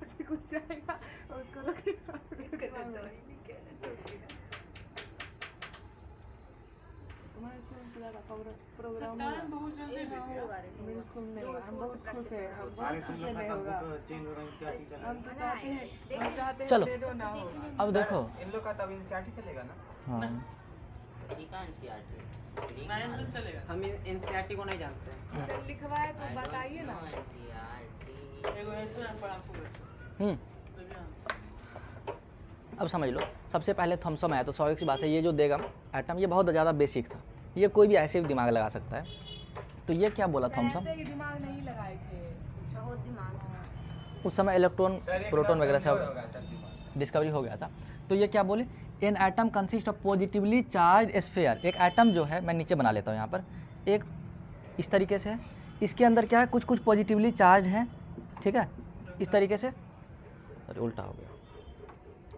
ऐसे कुछ जाएगा और उसको रोकेगा। हमारे स्कूल से ज़्यादा प्रोग्राम टाइम बहुत जल्दी बीत गया। मेरे स्कूल में होगा। हम बहुत खुश हैं, हम अरे बहुत तुम खुश लोग हैं का होगा। तब चेंज हो रहा है, एनसीईआरटी चल रहा हम तो चाहते हैं चलो। डेडो ना हो। अब देखो है। इन लोग का तब एनसीईआरटी चलेगा ना? हाँ ठीक है एनसीईआरटी। नाइन तक चलेगा। हम एनसीईआरटी को नहीं जानते। जब लिखवाए तो बताइए ना। एनसीईआरटी। एगो ऐसा है पर आपको बैठो। हम्म तभी हम अब समझ लो। सबसे पहले थॉमसन आया तो स्वाभाविक सी बात है, ये जो देगा एटम ये बहुत ज़्यादा बेसिक था, ये कोई भी ऐसे भी दिमाग लगा सकता है। तो ये क्या बोला थॉमसन, ऐसे ही दिमाग नहीं लगाए थे, बहुत दिमाग। उस समय इलेक्ट्रॉन सर, एक प्रोटॉन क्लास वगैरह कमजोर सब होगा सर दिमाग। डिस्कवरी हो गया था। तो ये क्या बोले, an atom consist of positively charge sphere. एक एटम जो है, मैं नीचे बना लेता हूँ यहाँ पर, एक इस तरीके से है, इसके अंदर क्या है, कुछ कुछ पॉजिटिवली चार्ज हैं, ठीक है, इस तरीके से। अरे उल्टा हो गया।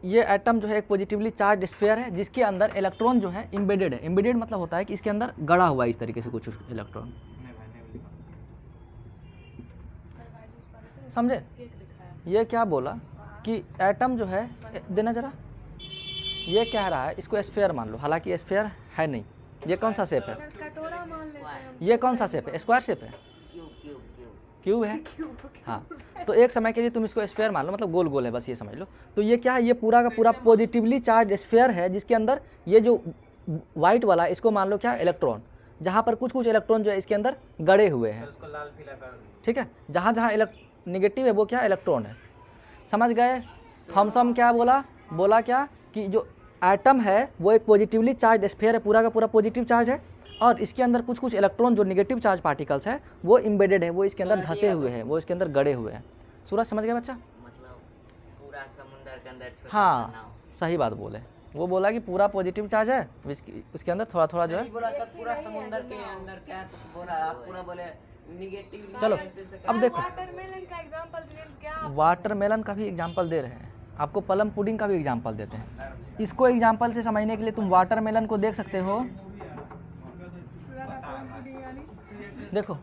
ये एटम जो है एक पॉजिटिवली चार्ज स्फीयर है जिसके अंदर इलेक्ट्रॉन जो है इम्बेडेड है। इम्बेडेड मतलब होता है कि इसके अंदर गड़ा हुआ है इस तरीके से कुछ इलेक्ट्रॉन, नहीं भाई, नहीं लिखा। समझे। केक दिखाया। ये क्या बोला कि एटम जो है, देना जरा, ये कह रहा है इसको स्फीयर मान लो, हालांकि स्फीयर है नहीं। ये कौन सा शेप है, सर कटोरा मान लेते हैं हम। ये कौन सा शेप है, स्क्वायर शेप है, क्यूब क्यूब क्यूब। क्यूब है। हाँ, तो एक समय के लिए तुम इसको स्फीयर मान लो, मतलब गोल गोल है, बस ये समझ लो। तो ये क्या है, ये पूरा का पूरा पॉजिटिवली चार्ज स्फीयर है जिसके अंदर ये जो वाइट वाला, इसको मान लो क्या, इलेक्ट्रॉन, जहाँ पर कुछ कुछ इलेक्ट्रॉन जो है इसके अंदर गड़े हुए हैं, सर उसको लाल पीला कर दो। ठीक है। जहाँ जहाँ निगेटिव है वो क्या, इलेक्ट्रॉन है। समझ गए। थॉमसन क्या बोला, बोला क्या कि जो एटम है वो एक पॉजिटिवली चार्ज स्फीयर है, पूरा का पूरा पॉजिटिव चार्ज है, और इसके अंदर कुछ कुछ इलेक्ट्रॉन जो नेगेटिव चार्ज पार्टिकल्स है वो इम्बेडेड है, वो इसके अंदर धंसे हुए हैं, वो इसके अंदर गड़े हुए हैं। सूरज समझ गया बच्चा। मतलब पूरा समुंदर के अंदर छोटा सा हाँ नाव। सही बात बोले, वो बोला कि पूरा पॉजिटिव चार्ज है, उसके अंदर थोड़ा थोड़ा जो है। बोला सर पूरा समुंदर के अंदर क्या बोला आप, पूरा बोले निगेटिव। चलो, अब देखो। वाटरमेलन का एग्जांपल दिए क्या आप? वाटरमेलन का भी एग्जाम्पल दे रहे हैं आपको, प्लम पुडिंग का भी एग्जाम्पल देते हैं। इसको एग्जाम्पल से समझने के लिए तुम वाटरमेलन को देख सकते हो। पूरा का पूरा पुडिंग यानी देखो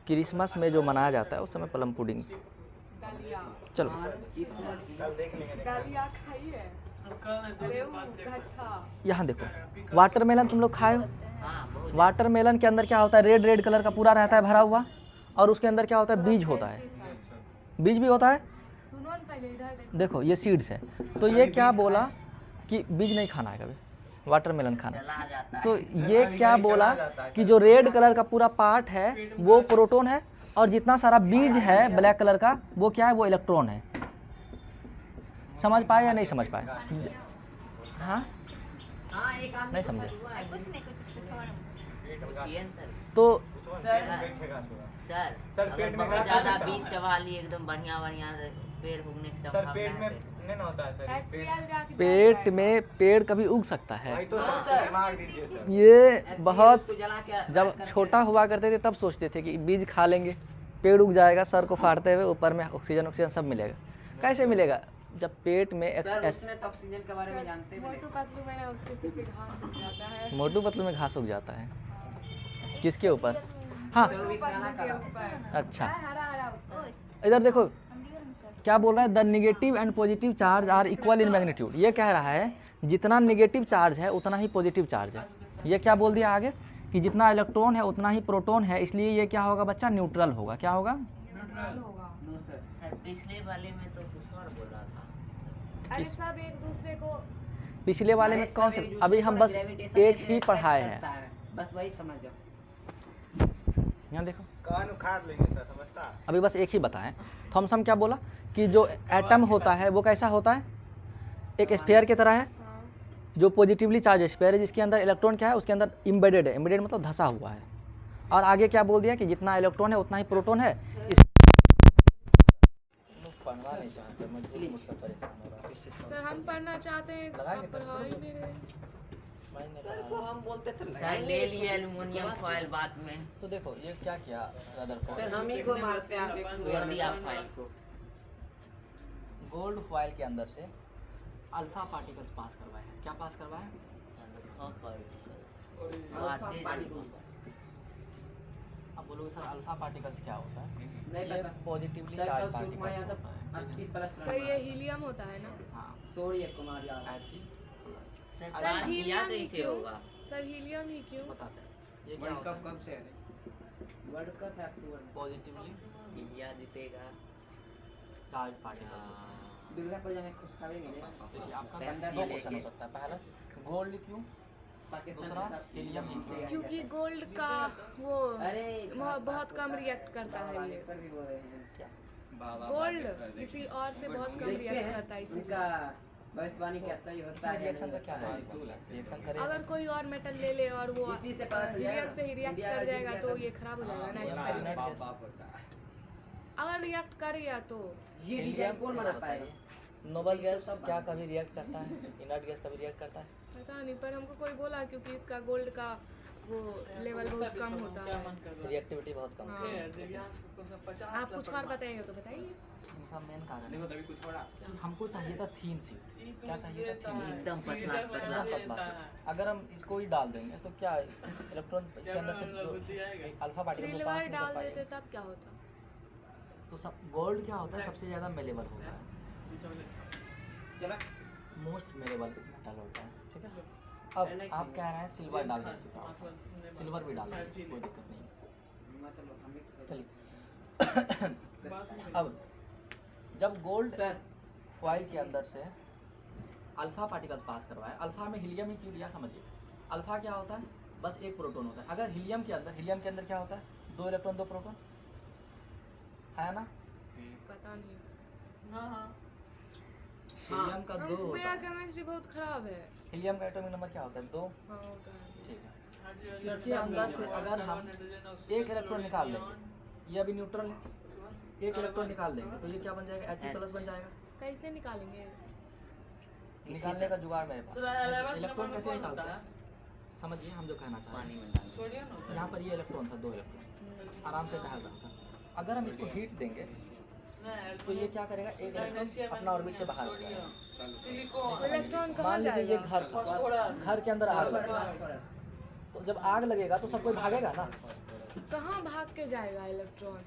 क्रिसमस में जो मनाया जाता है उस समय प्लम पुडिंग। डालिया। चलो कल देख लेंगे। डालिया खाई है। अब कल नहीं, दो दिन रेऊ बाद देख सकते घट्टा। यहाँ देखो, वाटरमेलन तुम लोग खाए हो। हाँ बहुत। वाटरमेलन के अंदर क्या होता है, रेड रेड कलर का पूरा रहता है भरा हुआ, और उसके अंदर क्या होता है, बीज होता है, बीज भी होता है। सुनो ना पहले इधर देखो ये सीड्स है। तो ये क्या बोला कि बीज नहीं खाना है कभी, वाटरमेलन खाना है। चला जाता है। तो ये क्या बोला कि जो रेड कलर का पूरा पार्ट है वो प्रोटॉन है, और जितना सारा बीज है ब्लैक कलर का वो क्या है, वो इलेक्ट्रॉन है। समझ पाए या नहीं समझ पाए। हाँ हाँ एक आदमी नहीं को समझे। सर हुआ है। पूछिए न सर। तो सर सर, अगर पेट में बहुत घास ज्यादा होता है। बीज चबा लिए एकदम बढ़िया बढ़िया पेड़ उगने की सर संभावना पेट में है। नहीं ना होता है सर, पेट HCl जाके पेट में पेड़ कभी उग सकता भाई है। तो सर मार दीजिए सर। ये बहुत, उसको जला के जब छोटा हुआ करते थे तब सोचते थे कि बीज खा लेंगे, पेड़ उग जाएगा, सर को फाड़ते हुए ऊपर में ऑक्सीजन सब मिलेगा। कैसे मिलेगा, जब पेट में सर उसने तो ऑक्सीजन के बारे में जानते भी मोटू पतलू में ना उसके सिर पे घास उग जाता है। मोटू पतलू में घास उग जाता है। किसके ऊपर? हाँ सर भी खाना के खा ऊपर अच्छा, हरा हरा इधर देखो क्या बोल रहा है, the negative and positive charge are equal in magnitude. ये कह रहा है जितना निगेटिव चार्ज है उतना ही पॉजिटिव चार्ज है। ये क्या बोल दिया आगे कि जितना इलेक्ट्रॉन है उतना ही प्रोटॉन है, इसलिए ये क्या होगा बच्चा, न्यूट्रल होगा। क्या होगा, न्यूट्रल होगा। सर पिछले वाले में तो कुछ और बोल रहा था। अरे सब एक दूसरे को पिछले वाले में कौन से, अभी हम बस एक ही पढ़ाए हैं। बस वही समझ जाओ। यहाँ देखो, कान उखाड़ लेंगे सर, समझता। अभी बस एक ही बताएं। थॉमसन क्या बोला कि जो एटम होता है वो कैसा होता है, एक स्फीयर की तरह है, हाँ जो पॉजिटिवली चार्ज स्फीयर है, जिसके अंदर इलेक्ट्रॉन क्या है, उसके अंदर इम्बेडेड है, इम्बेडेड मतलब धंसा हुआ है। और आगे क्या बोल दिया कि जितना इलेक्ट्रॉन है उतना ही प्रोटॉन है। पढ़ना नहीं चाहते, मजबूरी मुझसे परेशान हो रहा है। सर हम पढ़ना चाहते हैं, लगाएंगे आप पढ़ा ही नहीं रहे। सर को हम बोलते थे सर ले लिए एल्युमिनियम फॉइल बाद में, तो देखो ये क्या किया रदरफोर्ड, सर हम ही को मारते हैं आप एक तोड़ दिया फाइल को। गोल्ड फॉइल के अंदर से अल्फा पार्टिकल्स पास करवाए हैं। क्या पास करवाए हैं? अब बोलोगे सर अल्फा पार्टिकल्स क्या होता है? नहीं ये पता। पॉजिटिवली सर चार्ज कल सुषमा पार्टिकल्स यादव होता है। 80+ सर ये हीलियम होता है ना? हाँ, Surya Kumar Yadav. Ag plus sir sir बात किया हीलियम तो ही इसे क्यों? होगा। सर हीलियम ही क्यों? बताते हैं ये क्या वर्ल्ड होता कप है। कब से है? वर्ल्ड कप है अक्टूबर में। पॉजिटिवली इंडिया जीतेगा। Charge particles. दुर्गा पूजा में खुशखबरी मिलेगा। देखिए आपका पंद्रह दो दिन क्वेश्चन हो सकता है। पहला गोल्ड क्यों, पाकिस्तान दूसरा के साथ हीलियम ही क्यों? क्योंकि गोल्ड का वो अरे बहुत कम रिएक्ट करता है ये। सर भी बोल रहे हैं क्या गोल्ड किसी और से बहुत कम देखते रिएक्ट हैं करता है उनका इसलिए। भविष्यवाणी कैसा ही होता इसमें है। रिएक्शन का क्या है? रिएक्शन करेगा अगर कोई और मेटल ले ले और वो इसी से पता चल जाएगा हीलियम से ही रिएक्ट इंडिया कर जीत जाएगा गया तो तो- ये खराब हो जाएगा ना हाँ, एक्सपेरिमेंट। बाप बाप होता है। अगर रिएक्ट कर गया तो ये डिजाइन कौन बना पाएगा? नोबल गैस क्या कभी रिएक्ट करता है? इनर्ट गैस कभी रिएक्ट करता है? पता नहीं, पर हमको कोई बोला क्योंकि इसका गोल्ड का वो लेवल बहुत कम होता क्या है। मन कर रहा रिएक्टिविटी बहुत कम हाँ। है। है? दिव्यांश को 50 आप कुछ और बताइए तो बताइए। इनका मेन कारण देखो है तभी कुछ छोड़ा। कि हमको चाहिए था थीन सीट। क्या चाहिए था? थीन सीट। एकदम पतला इतना पतला सा। अगर हम इसको ही डाल देंगे तो क्या इलेक्ट्रॉन इसके अंदर से जो अल्फा पार्टिकल को पास सिल्वर नहीं डाल कर देते पाएगा। तब क्या होता? तो सब गोल्ड क्या होता है, सबसे ज़्यादा मेलेबल होता है, चलो मोस्ट मेलेबल मेटल होता है। ठीक है, अब आप कह रहे हैं सिल्वर डाल दीजिए, सिल्वर भी डाल दीजिए, कोई दिक्कत नहीं। मतलब हम भी चलिए अब जब गोल्ड सर फॉइल के अंदर से अल्फा पार्टिकल्स पास करवाए, अल्फा में हीलियम ही क्यों लिया समझिए। अल्फा क्या होता है, बस एक प्रोटॉन होता है। अगर हीलियम के अंदर क्या होता है, 2 इलेक्ट्रॉन 2 प्रोटॉन है ना। पता नहीं। हाँ हाँ हीलियम का 2 होता मेरा है। केमिस्ट्री बहुत खराब है। हीलियम का एटॉमिक नंबर क्या होता है, 2। हाँ होता है। ठीक है, इसके अंदर से अगर हम एक इलेक्ट्रॉन निकाल लेंगे, ये अभी न्यूट्रल है, एक इलेक्ट्रॉन निकाल देंगे तो ये क्या बन जाएगा, He+ बन जाएगा। कैसे निकालेंगे? निकालने का जुगाड़ मेरे पास। इलेक्ट्रॉन कैसे कौन निकालते होता है? हैं समझिए, हम जो कहना चाह पानी रहे में डाल दो। सोडियम होता हैं, यहाँ पर ये इलेक्ट्रॉन था, 2 इलेक्ट्रॉन आराम से टहल रहा था। अगर हम इसको हीट देंगे है। तो ये क्या करेगा, एक इलेक्ट्रॉन अपना ऑर्बिट से बाहर हो जाएगा। सिलिकॉन इलेक्ट्रॉन कहाँ मान लीजिए ये जाएगा? घर था, फास्फोरस। घर के अंदर आग लगा, तो जब आग लगेगा तो सब कोई भागेगा ना, कहाँ भाग के जाएगा इलेक्ट्रॉन?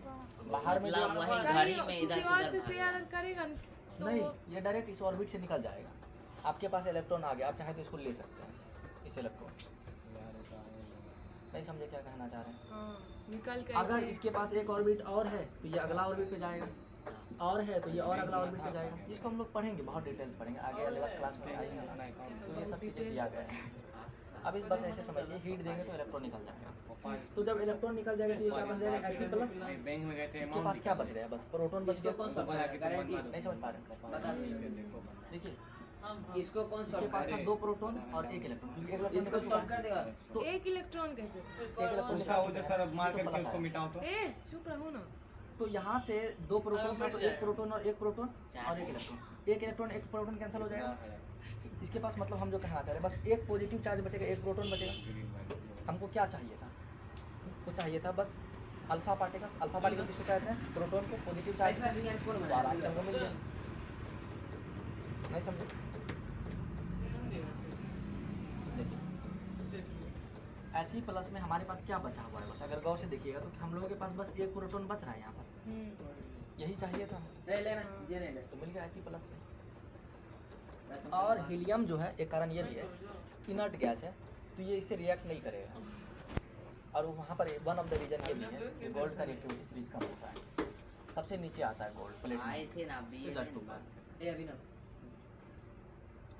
बाहर में मतलब जो- वही घर ही में कहीं इधर किसी और से उधर शेयर करेगा तो नहीं, ये डायरेक्ट इस ऑर्बिट से निकल जाएगा। आपके पास इलेक्ट्रॉन आ गया, आप चाहे तो इसको ले सकते हैं, इस इलेक्ट्रॉन। नहीं समझे क्या कहना चाह रहे हैं? हाँ, निकल के अगर ऐसे- इसके पास एक ऑर्बिट और है तो ये अगला ऑर्बिट पे जाएगा, और है तो ये और अगला ऑर्बिट पे जाएगा। जिसको हम लोग पढ़ेंगे, बहुत डिटेल्स पढ़ेंगे आगे 11th क्लास में आएंगे ना, तो ये सब चीज़ें दिया गया है। अब इस बस ऐसे समझिए, हीट देंगे तो इलेक्ट्रॉन निकल जाएगा। तो जब इलेक्ट्रॉन निकल जाएगा तो ये क्या बन जाएगा, He+। बैंक में गए थे, इसके पास क्या बच गया, बस प्रोटॉन बच इसको गया। कौन सा गारंटी नहीं समझ पा रहे, बता दीजिए। देखिए इसको कौन इसके सॉल्व पास था कर 2 प्रोटॉन और 1 इलेक्ट्रॉन, क्योंकि 1 इलेक्ट्रॉन इसको निकल चुका सॉल्व है। कर देगा। तो एक इलेक्ट्रॉन कैसे? एक इलेक्ट्रॉन उसका वो जो निकल सर चुका मार है, करके इसको उसको प्लस मिटाओ तो ए चुप रहो ना। तो यहाँ से 2 प्रोटॉन था तो 1 प्रोटॉन और 1 प्रोटॉन और 1 इलेक्ट्रॉन, 1 इलेक्ट्रॉन 1 प्रोटॉन कैंसिल हो जाएगा। इसके पास मतलब हम जो कहना चाह रहे हैं, बस एक पॉजिटिव चार्ज बचेगा, 1 प्रोटॉन बचेगा। हमको क्या चाहिए था, हमको चाहिए था बस अल्फा पार्टिकल। अल्फा पार्टिकल किसको कहते हैं, प्रोटॉन को पॉजिटिव चार्ज ऐसा लिनियर कौन तो आराम से बनाया? हमको मिल गया। नहीं समझे, देखिए He+ में हमारे पास क्या बचा हुआ है, बस अगर गौर से देखिएगा तो हम लोगों के पास बस 1 प्रोटॉन बच रहा है यहाँ पर, यही चाहिए था ले लेना, ये ले ले। तो मिल गया He+ से। और हीलियम जो है, एक कारण ये भी है, इनर्ट गैस है तो ये इससे रिएक्ट नहीं करेगा। और वहाँ पर वन ऑफ द रीजन ये भी है कि गोल्ड का रिएक्टिविटी सीरीज कम होता है, सबसे नीचे आता है गोल्ड प्लेट आए थे ना बी से जस्ट ऊपर। ए अभी ना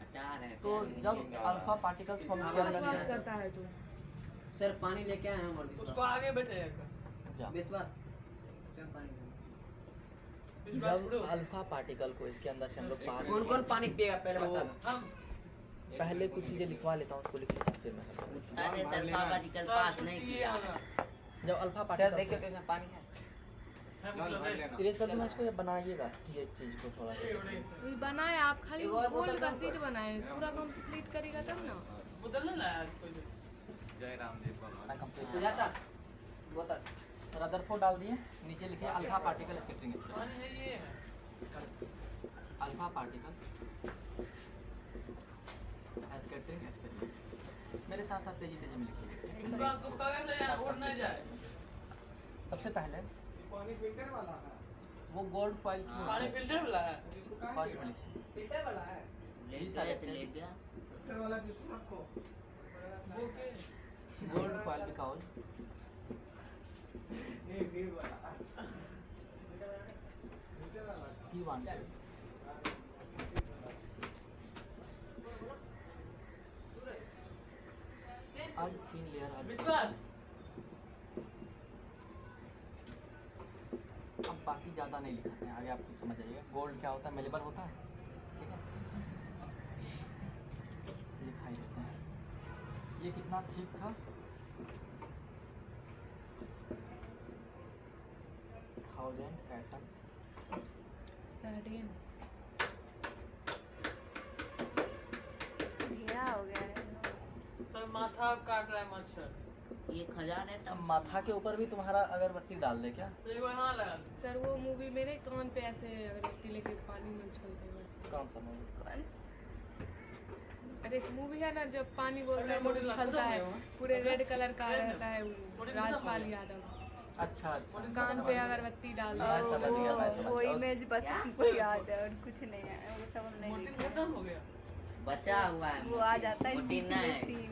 हटा रहे तो जब अल्फा पार्टिकल्स फॉर्म कितना किया बकवास जाता है, करता है तू? सर पानी लेके आए हम और उसको आगे बैठेगा जा। विश्वास चल पानी दे। विश्वास जब करो। अल्फा पार्टिकल को इसके अंदर से हम लोग पास कौन कौन पानी पिएगा पहले तो बता। हम पहले कुछ चीज़ें लिखवा लेता हूँ, उसको लिख लेता हूँ, फिर मैं समझाऊंगा। अरे सल्फा पार्टिकल पास नहीं किया। जब अल्फा सर पार्टिकल देख के तो इसमें पानी है। इरेज कर दूँ मैं इसको, या बनाइएगा ये चीज़ को थोड़ा सा। अभी बनाए आप खाली एक और गोल्ड बोतल का कम सीट कर। बनाए, पूरा कंप्लीट करेगा तब ना। बोतल ना लाया कोई से। मैं कंप्लीट हो जाता बोतल। रदरफोर्ड डाल दिए, नीचे लिखिए अल्फा पार्टिकल स्कैटरिंग एक्सपेरिमेंट। पानी है ये है। Alpha particle scattering experiment. मेरे साथ साथ तेजी तेजी में लिखिए। विश्वास को कागज ले जाए, उड़ ना जाए। सबसे पहले पानी फिल्टर वाला है वो गोल्ड फॉइल की पानी फिल्टर वाला है। जिसको कहाँ फर्स्ट में लिखिए। फिल्टर वाला है। ले ये गया सारे तो ले गया। फिल्टर वाला जिसको रखो वो के गोल्ड फॉइल बिकाउल नहीं फिर वाला फिल्टर वाला की वन आज थीन लेयर आज विश्वास अब बाकी ज़्यादा नहीं लिखते हैं, आगे आप खुद समझ जाइएगा। गोल्ड क्या होता है, मेलेबल होता है, ठीक है, लिखाई देते हैं। ये कितना ठीक था, 1000 एटम। घेरा हो गया है। सर माथा काट रहा है मच्छर। 1000 है अब टम। माथा के ऊपर भी तुम्हारा अगरबत्ती डाल दे क्या? तो एगो यहाँ लगा दे। सर वो मूवी में नहीं कान पे ऐसे अगरबत्ती लेके पानी में उछलते हैं बस। कौन सा मूवी? अरे एक मूवी है ना जब पानी बोलता है तो उछलता है, पूरे रेड कलर का रहता है वो, राजपाल यादव। अच्छा अच्छा, कान पे अगरबत्ती डाल हाँ, दो। समझ गया, मैं समझ वो गया। इमेज बस हमको याद है और कुछ नहीं है, वो सब हम नहीं मोटिन देखा। खत्म हो गया। बचा हुआ है। वो आ जाता है मोटिन बीच ना में है। सीन।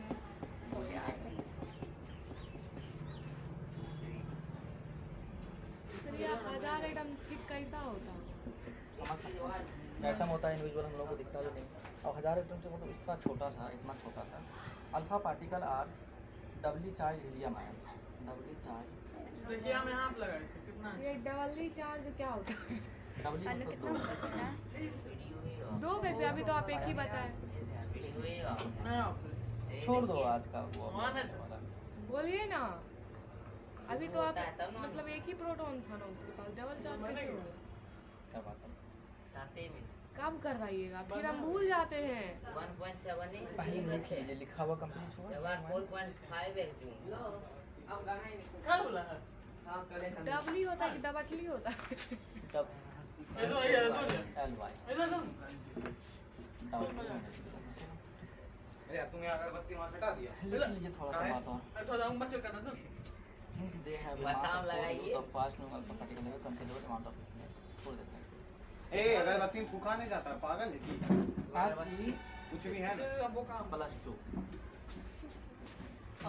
सर ये 1000 एटम ठीक कैसा होता? समझ सकते हो। एटम होता है इंडिविजुअल, हम लोग को दिखता भी नहीं। और 1000 एटम से मतलब इतना छोटा सा, इतना छोटा सा। Alpha particle are doubly charge helium ions. Doubly charge देखिए हम यहाँ पे लगा इसे कितना है। ये डबली चार्ज क्या होता है? डबली अनु मतलब कितना दो। होता है? वीडियो ही हो। दो कैसे? अभी तो आप एक ही बताए। वीडियो ही हो। नहीं आपने। छोड़ दो आज का वो वहाँ नहीं था। वाला। बोलिए ना, अभी तो आप होता है तब ना। मतलब एक ही प्रोटॉन था ना उसके पास, डबल चार्ज कैसे हो गया? क्या बात है? साथे में कब करवाइएगा, फिर हम भूल जाते हैं। 1.7 ही। पहले लिख लीजिए, लिखा हुआ कंप्लीट हुआ। जवाब 4.5 है जूम। लो अब गाना ही नहीं। क्या बोला है? हाँ करे हम। डबली होता है कि डबटली होता है? तब इधर ये इधर एल वाई इधर तुम। अरे यार तुमने अगरबत्ती वहाँ हटा दिया लिख लीजिए थोड़ा सा बात और। अरे थोड़ा ऊपर मच्छर काटना तुम। Since they have a बताओ mass of 4 लगाइए। root of fast moving alpha particle have a considerable amount of छोड़ देते हैं इसको। ए अगरबत्ती में फूका नहीं जाता, पागल है की आज ही कुछ भी है इससे ना। अब वो काम। +2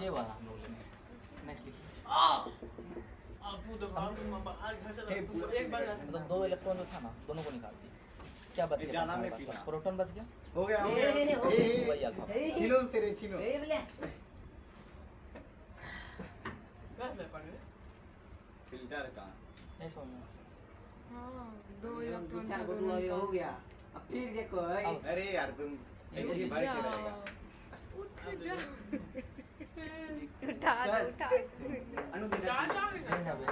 ये वाला हम लोग लेंगे। नेक्स्ट अब तू तो भाग तुम आज घर से तुम एक बार जाते मतलब 2 इलेक्ट्रॉन जो था ना, दोनों को निकाल दिया। क्या बच ये गया? ज्यादा हमारे में पास? पीना। प्रोटॉन बच गया, हो गया हो ए, गया ए, ए, ए, वही अल्फा। छीनो उसे रे छीनो। ए बोले क्या ले पाएंगे। फिल्टर का नहीं समझ में। हाँ, दो दो इलेक्ट्रॉन चार का को दोनों अभी हो निकाल। गया। अब फिर जे कोई अब अरे यार तुम एक ही उठ बार जाओ, करेगा। उठ जाओ। उठा दो उठा अनु दे क्या दे। ये है बे।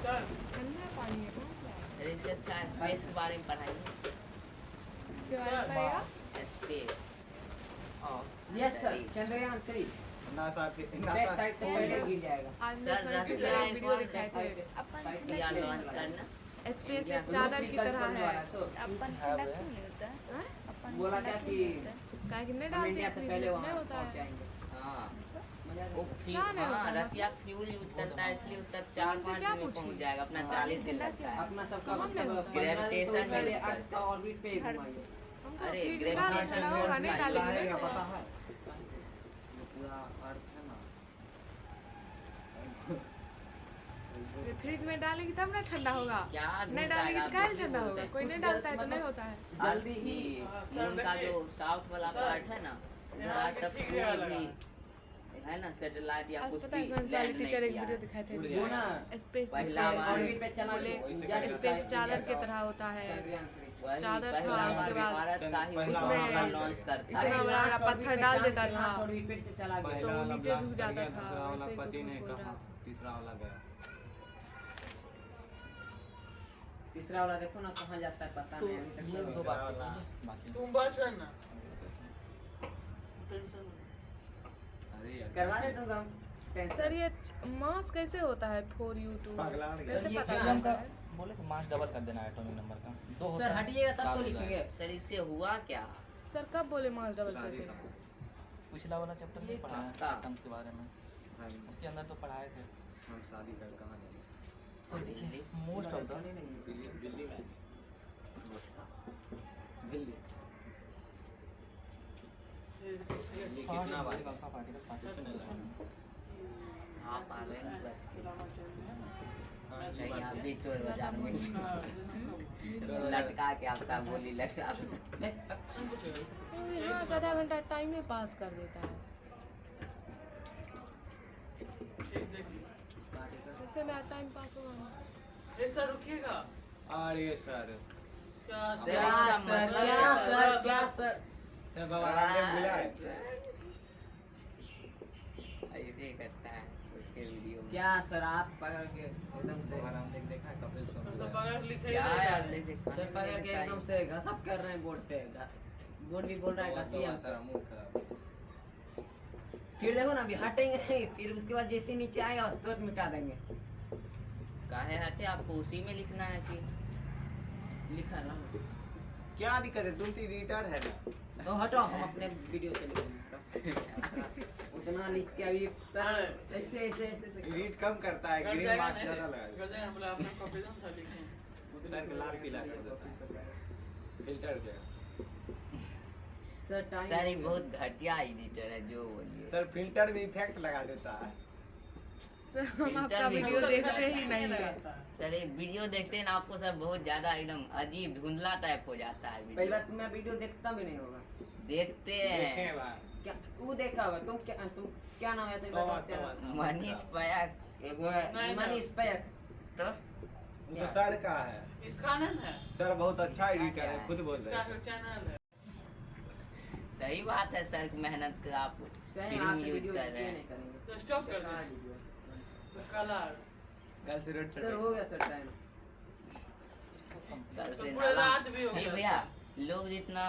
सर ठंडा पानी है कौन सा? अरे इससे अच्छा स्पेस के बारे में पढ़ाइए। इसके बारे में बताइएगा। स्पेस। और यस सर चंद्रयान 3 नासा के नेक्स्ट नासा टाइट से पहले गिर जाएगा। आज सर, मैं साइंस रसिया के एक वीडियो बार दिखाए थे। अपन या लॉन्च करना। स्पेस इंडिया एक चादर की तरह है। अपन है ठंडा वे। क्यों नहीं होता है? हाँ? अपन बोला ठंडा क्या क्यों कि नहीं होता है? काहे कि नहीं हम डालते इंडिया हैं से फ्रिज पहले में, वहाँ नहीं होता पहुंच है। जाएंगे। हाँ। मजा वो आएगा। फ्यूल, क्या नहीं हाँ होता? रसिया फ्यूल यूज करता है, इसलिए उसका हमसे 4-5 क्या दिन में पूछी? पहुंच जाएगा। अपना हाँ। 40 दिन ठंडा लगता क्या है। अपना सबका हम नहीं मतलब होता। 15 दिन तो Gravitation पहले use अर्थ का ऑर्बिट पे घुमाइए। हमको अरे, फ्रिज में डालना gravitation चला होगा, नहीं force डालेंगे है नहीं पता होगा। है पूरा अर्थ है ना। ये फ्रिज में डालेंगे तब ना ठंडा होगा। क्या नहीं डालेंगे तो कैसे ठंडा होगा? कोई नहीं डालता है तो नहीं होता है। जल्दी ही मून का जो साउथ वाला सर, पार्ट है ना, यहाँ वहाँ के तक ठीक फ्यूल जगह भी लगा। है ना सैटेलाइट या आज कुछ पता भी है कौन लैंड वाली नहीं टीचर एक किया वीडियो है। दिखाए थे वो ना स्पेस पहला बार ऑर्बिट पे चला बोले गया स्पेस चादर की तरह होता है वही चादर था, पहला उसके बार बाद भारत का ही पहला उसमें उपग्रह लॉन्च करता इतना है। बड़ा बड़ा पत्थर डाल देता था ऑर्बिट से चला गया तो पहला वाला नीचे blast झुक कर जाता गया, था, दूसरा वाला वैसे ही पति कुछ नहीं बोल रहा कहा, था। तीसरा वाला गया। तीसरा वाला देखो ना कहाँ जाता है पता तो नहीं अभी तक ये तो दो बातें बाकी तुम बस करना टेंशन अरे यार करवा दे दूंगा हम टेंशन सर ये मास कैसे होता है फॉर यू टू पगला गया। कैसे ये पता एटम चलता का है? बोले तो मास डबल कर देना है एटॉमिक नंबर का दो होता सर है, हटिएगा तब चार तो हो जाएगा। लिखेंगे सर इससे हुआ क्या? सर कब बोले मास डबल शादी करके सब पिछला वाला चैप्टर में ये पढ़ा है था। एटम्स के बारे में हम उसके अंदर तो पढ़ाए थे शादी कर कहाँ जाएंगे? तो देखिए मोस्ट ऑफ द दिल्ली में दिल्ली कितना बार? अल्फा पार्टिकल पासिस नहीं लगा आप आ गए ना बस। हाँ, ये नहीं बात आप है। भी चोर बाजार में लटका के आपका बोली लगा तो यहाँ आधा घंटा टाइम में पास कर देता है इससे मेरा टाइम पास होगा ना। सर रुकिएगा अरे सर क्या सर, क्या इसका सर मतलब क्या क्या? सर क्या सर सर बाबा रामदेव बुलाए। ऐसे ही करता है उसके वीडियो में। क्या सर आप पकड़ के एकदम से बाबा रामदेव देखा है कपिल शो में? सब पकड़ लिखे क्या ही यार नहीं ऐसे सर पकड़ के एकदम से घसप कर रहे हैं बोर्ड पे बोर्ड भी बोल रहा है घसी हम सर मूड खराब। फिर देखो ना अभी हटेंगे नहीं फिर उसके बाद जैसे ही नीचे आएगा बस तुरंत मिटा देंगे काहे हटे आपको उसी में लिखना है कि लिखा ना क्या दिक्कत है? तुम तो एडिटर है ना। तो हटो हम अपने वीडियो से लिखेंगे उतना लिख के अभी सर ऐसे ऐसे ऐसे ऐसे एडिट कम करता है, कर ग्रीन जाएगा मार्क्स नहीं ज्यादा लगा कर जाएगा बोला आपने कॉपी दम था लिखे सर के लाल पीला कर देता है। फिल्टर क्या? सर टाइम सर ये बहुत घटिया एडिटर है जो बोलिए। सर फिल्टर में इफेक्ट लगा देता है। सर हम Filter आपका भी वीडियो हो देखते ही नहीं है सर ये वीडियो देखते हैं ना आपको सर बहुत ज्यादा एकदम अजीब धुंधला टाइप हो जाता है पहली वीडियो। बात तुम्हें वीडियो देखता भी नहीं होगा देखते देखे हैं बात। क्या वो देखा होगा तुम क्या नाम है तुम्हारा तोमर, चैनल? तोमर। मनीष पयाग एगो है नहीं, मनीष पैक तो वो तो सर का है। इसका नाम है सर बहुत अच्छा इसका एडिटर क्या है, है? खुद बोल रहे इसका हैं। चैनल है सही बात है सर की मेहनत का आप सही फिल्म आपसे यूज वीडियो कर रहे नहीं हैं। करेंगे तो स्टॉप कर कहाँ दे वीडियो? कलर कल से रेड सर हो गया सर टाइम कल तो से पूरे नाला रात भी हो नहीं गया भैया लोग जितना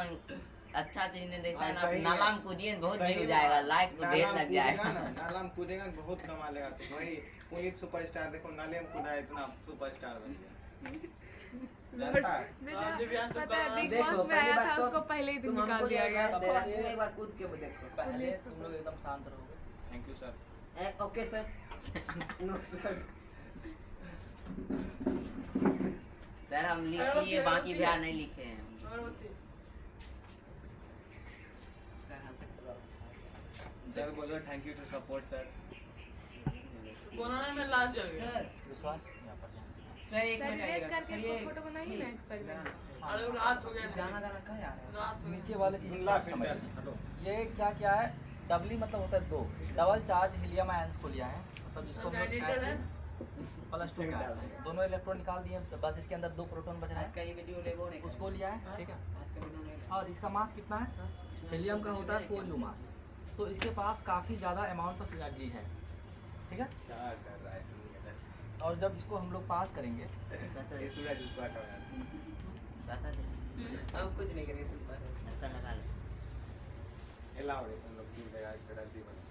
अच्छा चीज नहीं देखता है हाँ, ना सही नाला है। में कूदिए बहुत सही व्यू बात। जाएगा लाइक को ढेर नाला में लग जाएगा कूदेगा ना, नाला में कूदेगा ना, बहुत कमा लेगा। तो वही पुनीत सुपरस्टार देखो नाले में कूदा है, इतना सुपरस्टार बन गया। जानता है? बेचारा दिव्यांश तो पता है कल- बिग देखो, बॉस में पहली आया बात था तो उसको पहले ही दिन तुम निकाल हमको दिया जो गया दे रहा है, तुम एक बार कूद के देखो पहले तुम लोग एकदम शांत रहोगे thank you sir. Okay sir no sir sir हम लिखिए बाकी भैया नहीं लिखे हैं अगरबत्ती सर बोलो thank you to support sir. बनाने में लाज जगह सर विश्वास यहाँ पर जाना। सर एक सर मिनट इरेज आइएगा करके सर इसको ये फोटो बनाइए ना एक्सपेरिमेंट अरे वो रात हो गया जाना जाना कहाँ जा रहा है रात हो नीचे गया वाले चीज धुंधला को समझिए। फिल्टर हटो। ये क्या क्या है डबली मतलब होता है दो डबल चार्ज हीलियम आयंस को लिया है मतलब जिसको हम लोग एडिटर है प्लस 2 का है। दोनों इलेक्ट्रॉन निकाल दिए तो बस इसके अंदर 2 प्रोटॉन बच रहा आज का है ये वीडियो लेबो नहीं उसको लिया है ठीक है आज का वीडियो नहीं और इसका मास कितना है हीलियम का होता है 4 u मास तो इसके पास काफ़ी ज़्यादा अमाउंट ऑफ एनर्जी है ठीक है क्या कर रहा है तुम? और जब इसको हम लोग पास करेंगे बता ये दे सूरज उसको हटाओ। बता दे हम कुछ नहीं करेंगे तुम पर ऐसा लगा लो एलाबोरेशन लोग की जगह एनर्जी बना।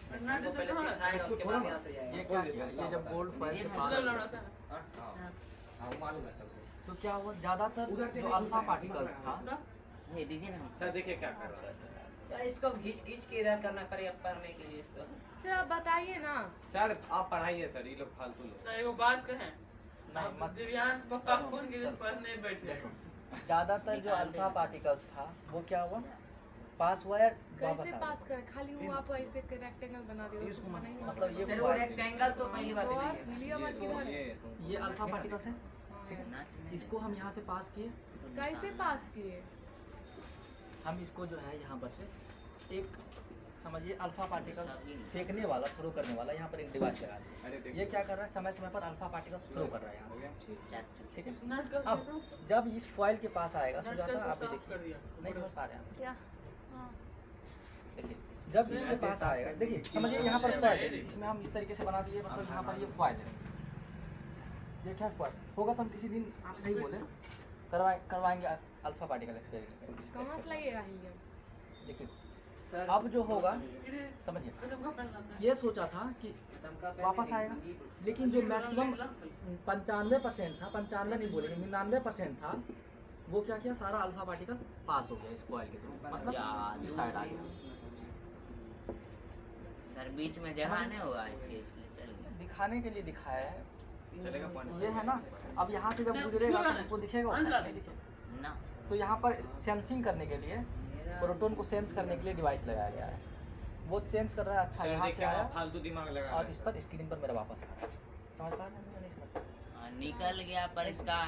कर्नाटक से पहले कहाँ सिखाएगा उसके बाद यहाँ से ये जाएगा क्या किया ये जब गोल्ड फॉइल से पास चलो किया, लड़ाता है हाँ हाँ हाँ मालूम है सबको। तो क्या हुआ ज़्यादातर जो अल्फा पार्टिकल्स था ना? ये दीजिए ना सर देखिए क्या कर रहा है। यार इसको खींच खींच के इधर करना पड़ेगा पढ़ने के लिए इसको फिर आप बताइए ना सर आप पढ़ाइए सर, ये लोग फालतू लोग। सर एगो बात कहें नहीं, आप मत- दिव्यांश पापा फोन के दिन पढ़ने बैठे ज़्यादातर जो अल्फा पार्टिकल्स था वो क्या हुआ पास हुआ या वापस कैसे आ पास करें खाली वो आप ऐसे रेक्टेंगल बना दिए उसको नहीं मतलब ये सर वो रेक्टेंगल तो पहली बात तो और नहीं है हीलियम और तो किधर है ये तो ये अल्फा पार्टिकल्स हैं ठीक है नाट में इसको हम यहाँ से पास किए कैसे पास किए हम इसको जो है यहाँ पर से एक समझिए अल्फा पार्टिकल सभी नहीं। फेंकने वाला, थ्रो करने वाला, यहाँ पर एक डिवाइस लगा दिया। अरे देखो ये क्या कर रहा है, समय समय पर अल्फा पार्टिकल्स थ्रो कर रहा है यहाँ हो से। गया ठीक है। नट कर अब जब इस फॉइल के पास आएगा नट सुजाता, कर आप भी साफ कर देखिए, दिया नहीं समझ पा रहे हैं आप? क्या हाँ देखिए जब इसके पास आएगा, देखिए समझिए यहाँ पर फॉइल है, इसमें हम इस तरीके से बना दिए, मतलब यहाँ पर ये फॉइल है, ये क्या फॉइल होगा तो हम किसी दिन आप सही बोले करवाएंगे अल्फा पार्टिकल एक्सपेरिमेंट। कहाँ से लगेगा ये? देखिए सर अब जो होगा समझिए, तुमका पहला था ये सोचा था कि वापस आएगा, लेकिन जो मैक्सिमम 95% था, 95 नहीं बोलेंगे 99% था, वो क्या किया, सारा अल्फा पार्टिकल पास हो गया इस कॉइल के थ्रू, मतलब इस साइड आ गया। सर बीच में जगह नहीं हुआ इसके, इसलिए चल गया। दिखाने के लिए दिखाया है, चलेगा पॉइंट ये है ना। अब यहाँ से जब गुजरेगा तो आपको दिखेगा उस side, नहीं दिखेगा। ना तो यहाँ पर सेंसिंग करने के लिए, प्रोटॉन को सेंस करने के लिए डिवाइस लगाया गया है, वो सेंस कर रहा है। अच्छा यहाँ से आया फालतू दिमाग लगा और इस पर स्क्रीन पर मेरा वापस आ रहा है, समझ पा रहे हैं? नहीं समझ पा रहे? निकल गया पर इसका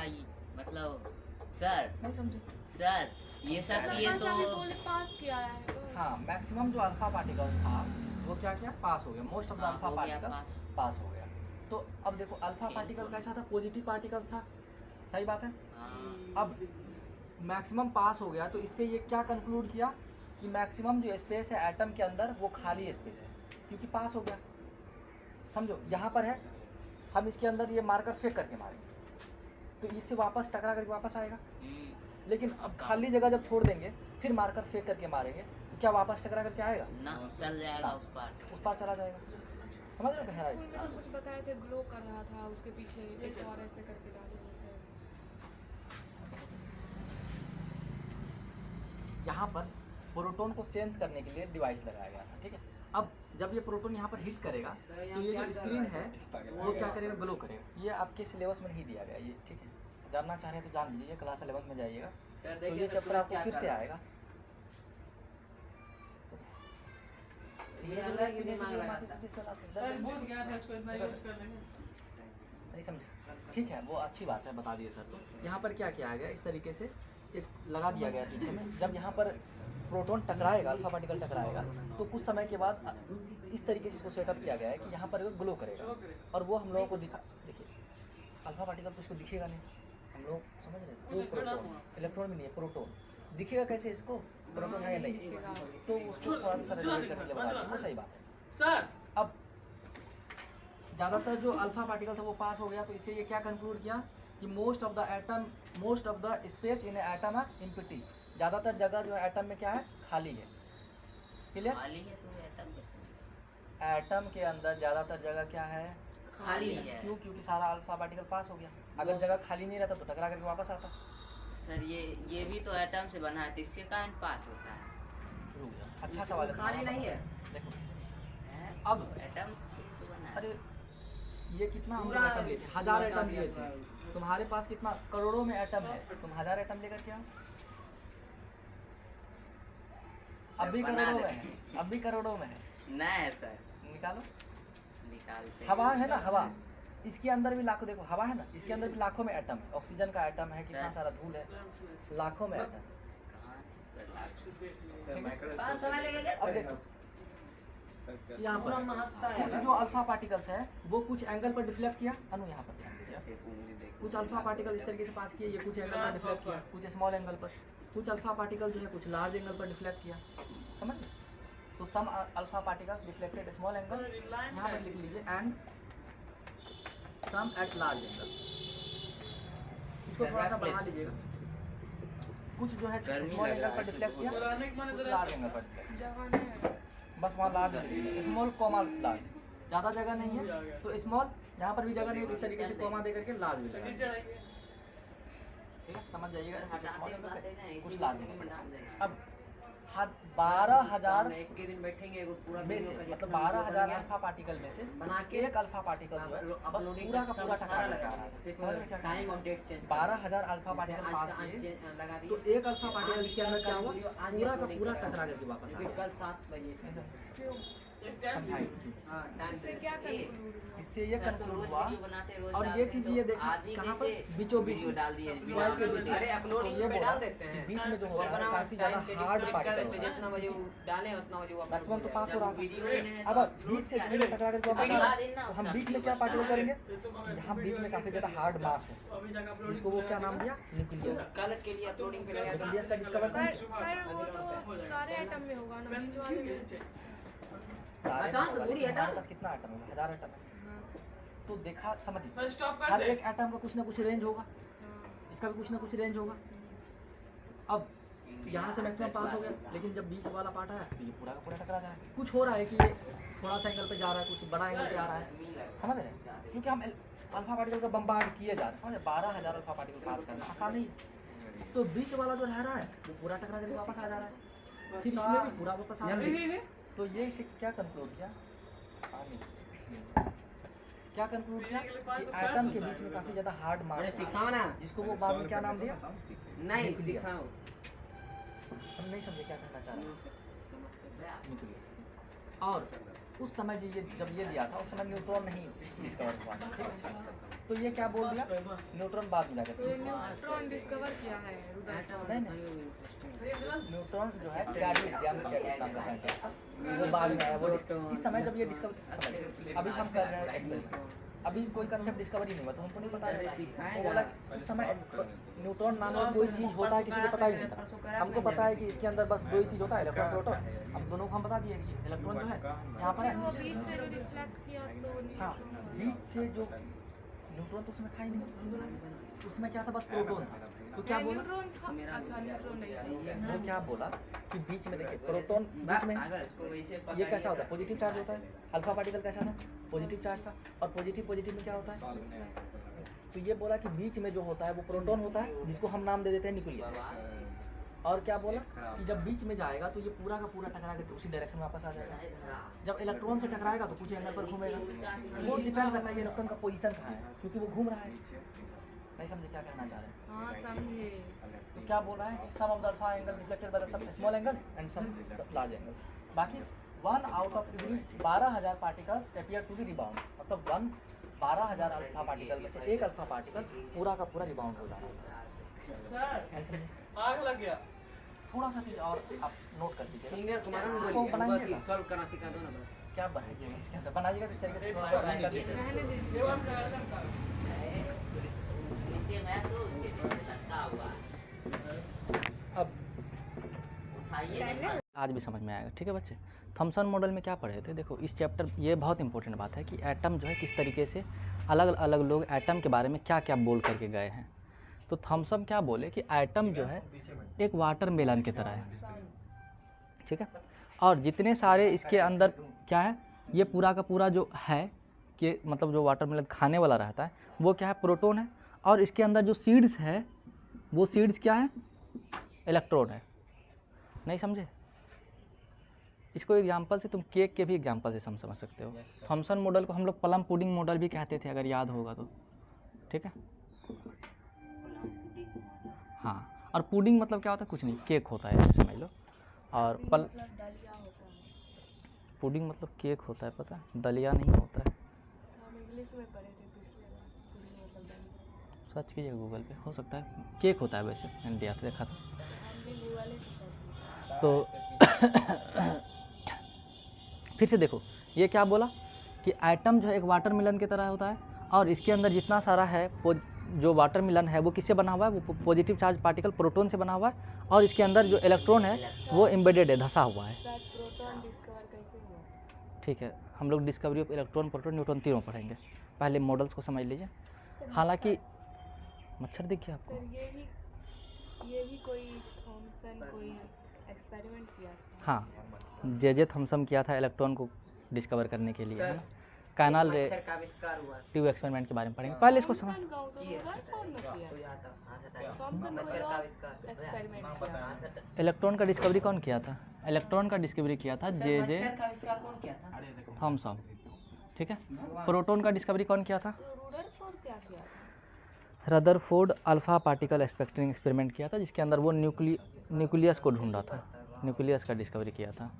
मतलब सर नहीं समझे? सर ये सब ये बस अभी तो बोले पास किया है तो हाँ, मैक्सिमम जो अल्फा पार्टिकल्स था वो क्या किया, पास हो गया, मोस्ट ऑफ द हाँ, अल्फा हो गया पार्टिकल्स पास हो गया। तो अब देखो अल्फा पार्टिकल कैसा था, पॉजिटिव पार्टिकल्स था, सही बात है। हाँ, अब मैक्सिमम पास हो गया, तो इससे ये क्या कंक्लूड किया कि मैक्सिमम जो स्पेस है एटम के अंदर वो खाली स्पेस है, क्योंकि पास हो गया। समझो यहाँ पर है, हम इसके अंदर ये मार्कर फेंक करके मारेंगे तो इससे वापस टकरा करके वापस आएगा, लेकिन अब खाली जगह जब छोड़ देंगे फिर मार्कर फेंक करके मारेंगे तो क्या वापस टकरा करके आएगा, ना चल जाएगा उस पार। उस पार चला जाएगा। समझ रहे हो क्या स्कूल में है? तो कुछ बताए थे, ग्लो कर रहा था, उसके पीछे एक और ऐसे करके डाले हुए थे। यहाँ पर प्रोटॉन को सेंस करने के लिए डिवाइस लगाया गया था, ठीक है। अब जब ये प्रोटॉन यहाँ पर हिट करेगा तो ये जो स्क्रीन है वो क्या करेगा, ग्लो करेगा। ये आपके सिलेबस में नहीं दिया गया ये, ठीक है। जानना चाह रहे हैं तो जान लीजिए, क्लास 11 में जाइएगा सर तो ये चैप्टर आपको फिर से आएगा। ये अलग ही दिमाग लगाता है। सर बहुत गया था, इसको इतना यूज कर लेंगे। नहीं समझे, ठीक है, वो अच्छी बात है, बता दिए सर। तो यहाँ पर क्या किया गया, इस तरीके से एक लगा दिया गया पीछे में। जब यहाँ पर प्रोटॉन टकराएगा, अल्फा पार्टिकल टकराएगा, तो कुछ समय के बाद इस तरीके से इसको सेटअप किया गया है कि यहाँ पर वो ग्लो करेगा और वो हम लोगों को दिखा। देखिए अल्फा पार्टिकल तो इसको दिखेगा नहीं, हम लोग समझ रहे हैं, वो प्रोटॉन, इलेक्ट्रॉन भी नहीं है, प्रोटॉन दिखेगा कैसे इसको, प्रोटॉन है या नहीं, तो उसको थोड़ा सा रिलेट करके बता दें, वो सही बात है। सर अब ज़्यादातर जो अल्फा पार्टिकल था वो पास हो गया, तो इससे ये क्या कंक्लूड किया कि most of the space in atom है एम्प्टी। ज़्यादातर जगह जो है एटम में क्या है, खाली है। क्लियर? खाली है तो एटम एटम के अंदर ज़्यादातर जगह क्या है, खाली है। क्यों? क्योंकि सारा अल्फा पार्टिकल पास हो गया। अगर जगह खाली नहीं रहता तो टकरा करके वापस आता। सर ये भी तो एटम से बना है, तो इससे कारण पास होता है। रुक जाओ, अच्छा सवाल है। खाली नहीं है। देखो हैं? अब एटम तो बना है। अरे ये कितना हम पूरा लोग एटम लिए थे, 1000 बता एटम दिया लिए था। थे। तुम्हारे पास कितना, करोड़ों में एटम है, तुम 1000 एटम लेकर के आओ। अब भी बना करोड़ों में देते है, अब भी करोड़ों में है, नहीं है सर, निकालो। निकालते हैं। हवा है ना, हवा, इसके अंदर भी लाखों, देखो हवा है ना, इसके अंदर भी लाखों में एटम है। ऑक्सीजन का एटम है, कितना सर। सारा धूल है, लाखों में एटम। कहाँ से सर लाख? सर माइक्रोस्कोप पाँच सवाल लेके अब देखो सर चश्मा यहाँ पूरा पर महसता है। कुछ जो अल्फा पार्टिकल्स है वो कुछ एंगल पर डिफ्लेक्ट किया। अनु यहाँ पर ध्यान दीजिए। ऐसे उंगली देखो। कुछ अल्फा पार्टिकल इस तरीके से पास किए, ये कुछ एंगल पर डिफ्लेक्ट किया, कुछ स्मॉल एंगल पर। कुछ अल्फा पार्टिकल जो है कुछ लार्ज एंगल पर डिफ्लेक्ट किया, समझ गए? तो some alpha particles deflected small angle, यहाँ पर लिख लीजिए, and some at large angle. इसको थोड़ा सा बढ़ा लीजिएगा। कुछ जो है गर्मी स्मॉल लग रहा एंगल है पर ऐसे डिफ्लेक्ट किया, पुराने के माने कुछ तो लार्ज एंगल पर डिफ्लेक्ट, जगह नहीं है। बस वहाँ लार्ज, स्मॉल कॉमा लार्ज, ज़्यादा जगह नहीं है तो स्मॉल, यहाँ पर भी जगह नहीं है तो इस तरीके से कॉमा दे करके लार्ज भी लगा दीजिए। ठीक है, समझ जाइएगा। कुछ स्मॉल एंगल पे, कुछ लार्ज एंगल पे। अब 12,000 एक के दिन बैठेंगे एगो पूरा में वीडियो से, का मतलब जितना 12,000 गया, अल्फा पार्टिकल में से बना के एक अल्फा पार्टिकल जो है बस पूरा का पूरा टकरा लगा रहा है। समझ रहे क्या टाइम और डेट चेंज 12,000 अल्फा पार्टिकल पास किए, लगा तो दिए। एक अल्फा पार्टिकल इसके अंदर क्या हुआ, पूरा का पूरा टकरा करके वापस आ क्योंकि गया। कल 7 बजे क्यों? समझाएं। हाँ टाइम इससे क्या कंक्लूड हुआ? इससे ये सर, तो कंक्लूड रोज हुआ वीडियो बनाते रोज और ये डालते चीज़ तो ये देखिए आज ही कहाँ कैसे पर बीचों बीच वीडियो डाल दिए मोबाइल के बीच में। अरे अपलोडिंग तो ये पे बोला डाल देते कि हैं बीच में जो हो रहा है अपना काफ़ी ज़्यादा टाइम हार्ड सेट पार्टिकल कर हो लेते रहा है। जितना बजे वो डालें उतना बजे वो upload मैक्सिमम तो हो पास हो जाएगा। रहा वीडियो है। ही नहीं अब बीच से जमीन में टकरा करके वापस आ रहा है, तो हम बीच में क्या पार्टिकल करेंगे, यहाँ बीच में काफ़ी ज़्यादा हार्ड मास है, अभी जाकर अपलोड जिसको वो क्या नाम दिया, न्यूक्लियस। कल के लिए अपलोडिंग पे लगाया था। न्यूक्लियस का डिस्कवर पर वो तो सारे आइटम में होगा ना, बीच वाले में। सारे हटा तो पूरी हटा। हमारे पास कितना आइटम होगा, 1000 आइटम है। तो देखा समझिए, मैं स्टॉप कर हर दे एक आइटम का कुछ ना कुछ रेंज होगा, इसका भी कुछ ना कुछ रेंज होगा। अब यहाँ से मैक्सिमम पास हो गया, लेकिन जब बीच वाला पार्ट है तो ये पूरा का पूरा टकरा जाए। कुछ हो रहा है कि ये थोड़ा सा एंगल पे जा रहा है, कुछ बड़ा एंगल पे आ रहा है, समझ रहे हैं? क्योंकि हम अल्फा पार्टिकल का बम्बार्ड किए जा रहे हैं, समझे? 12,000 अल्फा पार्टिकल पास करना आसान नहीं है। तो बीच वाला जो रह रहा है वो पूरा टकरा करके वापस आ जा रहा है, फिर इसमें भी पूरा वापस आ रहा है। तो ये इसे क्या कंक्लूड किया, क्या कंक्लूड किया कि एटम के बीच में काफ़ी ज़्यादा हार्ड अरे मास सिखाओ ना। जिसको वो बाद में क्या नाम दिया, नहीं Nucleus। सिखाओ। हम नहीं समझे क्या कहना चाह रहे हैं, न्यूक्लियस। और उस समय जब ये दिया था उस समय न्यूट्रॉन नहीं डिस्कवर हुआ था, ठीक है? तो ये क्या बोल दिया, न्यूट्रॉन बाद में तो ये जाकर, न्यूट्रॉन डिस्कवर किया है रुदर। नहीं न्यूट्रॉन जो है गैरी जेम्स नाम का साइंटिस्ट था, वो बाद में आया। वो इस समय जब ये डिस्कवर, अभी हम कर रहे हैं एक्सपेरिमेंट, अभी कोई कंसेप्ट डिस्कवर ही नहीं हुआ, तो हमको नहीं पता है। वो बोला उस समय न्यूट्रॉन नाम का कोई चीज़ होता है किसी को पता ही नहीं था। हमको पता है कि इसके अंदर बस दो ही चीज़ होता है, इलेक्ट्रॉन प्रोटॉन। हम दोनों को हम बता दिए कि इलेक्ट्रॉन जो है यहाँ पर वो है, बीच से जो रिफ्लेक्ट किया तो हाँ न्यूट्रॉन बीच से जो न्यूट्रॉन तो उसमें था ही नहीं, उसमें क्या था, बस प्रोटॉन था। तो क्या बोला, न्यूट्रॉन था। अच्छा न्यूट्रॉन नहीं था। वो क्या बोला कि बीच में देखिए प्रोटॉन बीच में है। ये कैसा होता है, पॉजिटिव चार्ज होता है। अल्फा पार्टिकल कैसा था, पॉजिटिव चार्ज था। और पॉजिटिव में क्या होता है, तो ये बोला कि बीच में जो होता है वो प्रोटॉन होता है, जिसको हम नाम दे देते हैं न्यूक्लियस। और क्या बोला कि जब बीच में जाएगा तो ये पूरा का पूरा टकरा के उसी डायरेक्शन में वापस आ जाएगा। जब इलेक्ट्रॉन से टकराएगा तो कुछ एंगल पर घूमेगा, वो डिपेंड करता है इलेक्ट्रॉन का पोजीशन कहाँ है, क्योंकि वो घूम रहा है। नहीं समझे क्या कहना चाह रहे हैं? हाँ समझे। तो क्या बोल रहा है कि some of the alpha angle reflected by the some small angle and some large angle. बाकी 1 out of every 12,000 particles appear to be rebound, मतलब 12,000 अल्फा पार्टिकल में से एक अल्फा पार्टिकल पूरा का पूरा रिबाउंड हो जा रहा है। सर आग लग गया। थोड़ा सा चीज़ और आप नोट कर लीजिए, फिंगर तुम्हारा में इसको बनाइएगा, सॉल्व करना सिखा दो ना बस। क्या बनाइएगा इसके अंदर, बनाइएगा तो इस तरीके से थोड़ा सा कर लीजिए। रहने दीजिए। देवान का आइटम का नीचे मैं तो उसके नीचे लटका हुआ अब उठाइए आज भी समझ में आएगा, ठीक है बच्चे? थॉमसन मॉडल में क्या पढ़े थे, देखो इस चैप्टर, ये बहुत इंपॉर्टेंट बात है कि एटम जो है किस तरीके से अलग अलग लोग एटम के बारे में क्या क्या बोल करके गए हैं। तो थॉमसन क्या बोले कि एटम जो है एक वाटरमेलन की तरह है, ठीक है? और जितने सारे इसके अंदर क्या है, ये पूरा का पूरा जो है कि मतलब जो वाटरमेलन खाने वाला रहता है वो क्या है, प्रोटॉन है। और इसके अंदर जो सीड्स है वो सीड्स क्या है, इलेक्ट्रॉन है। नहीं समझे? इसको एग्जांपल से तुम केक के भी एग्जांपल से समझ सकते हो। थॉमसन मॉडल को हम लोग प्लम पुडिंग मॉडल भी कहते थे, अगर याद होगा तो, ठीक है? हाँ, और पुडिंग मतलब क्या होता है, कुछ नहीं, केक होता है ऐसे समझ लो। और मतलब दलिया होता है। पुडिंग मतलब केक होता है, पता है, दलिया नहीं होता है। हम इंग्लिश में पढ़े थे पिछले बार, पुडिंग मतलब दलिया। सर्च कीजिए गूगल पे, हो सकता है केक होता है, वैसे मैंने दिया था, देखा था। हम भी गूगल ही सर्च तो फिर से देखो ये क्या बोला कि एटम जो है एक वाटरमेलन की तरह होता है, और इसके अंदर जितना सारा है जो वाटरमेलन है वो किससे बना हुआ है, वो पॉजिटिव चार्ज पार्टिकल प्रोटॉन से बना हुआ है। और इसके अंदर जो इलेक्ट्रॉन है वो एम्बेडेड है, धंसा हुआ है, शायद प्रोटॉन डिस्कवर कैसे हुआ। ठीक है? हम लोग discovery of electron, proton, neutron तीनों पढ़ेंगे, पहले मॉडल्स को समझ लीजिए। हालांकि मच्छर दिख गया आपको? सर ये भी कोई थॉमसन कोई एक्सपेरिमेंट किया था। हाँ, जे थॉमसन किया था इलेक्ट्रॉन को डिस्कवर करने के लिए, है ना? कैनाल रे मच्छर का आविष्कार हुआ। ट्यूब एक्सपेरिमेंट के बारे में पढ़ेंगे, पहले इसको समझ। थॉमसन का तो रुदर कौन ने किया? थॉमसन मच्छर कोई का और आविष्कार। एक्सपेरिमेंट किया। इलेक्ट्रॉन का डिस्कवरी कौन किया था? इलेक्ट्रॉन का डिस्कवरी किया था जे मच्छर का आविष्कार कौन किया था? थॉमसन, ठीक है? प्रोटॉन का डिस्कवरी कौन किया था? तो रुदरफोर्ड क्या किया था? रदरफोर्ड अल्फा पार्टिकल स्पेक्ट्रिंग एक्सपेरिमेंट किया था, जिसके अंदर वो न्यूक्लियस को ढूंढा था, न्यूक्लियस का डिस्कवरी किया था,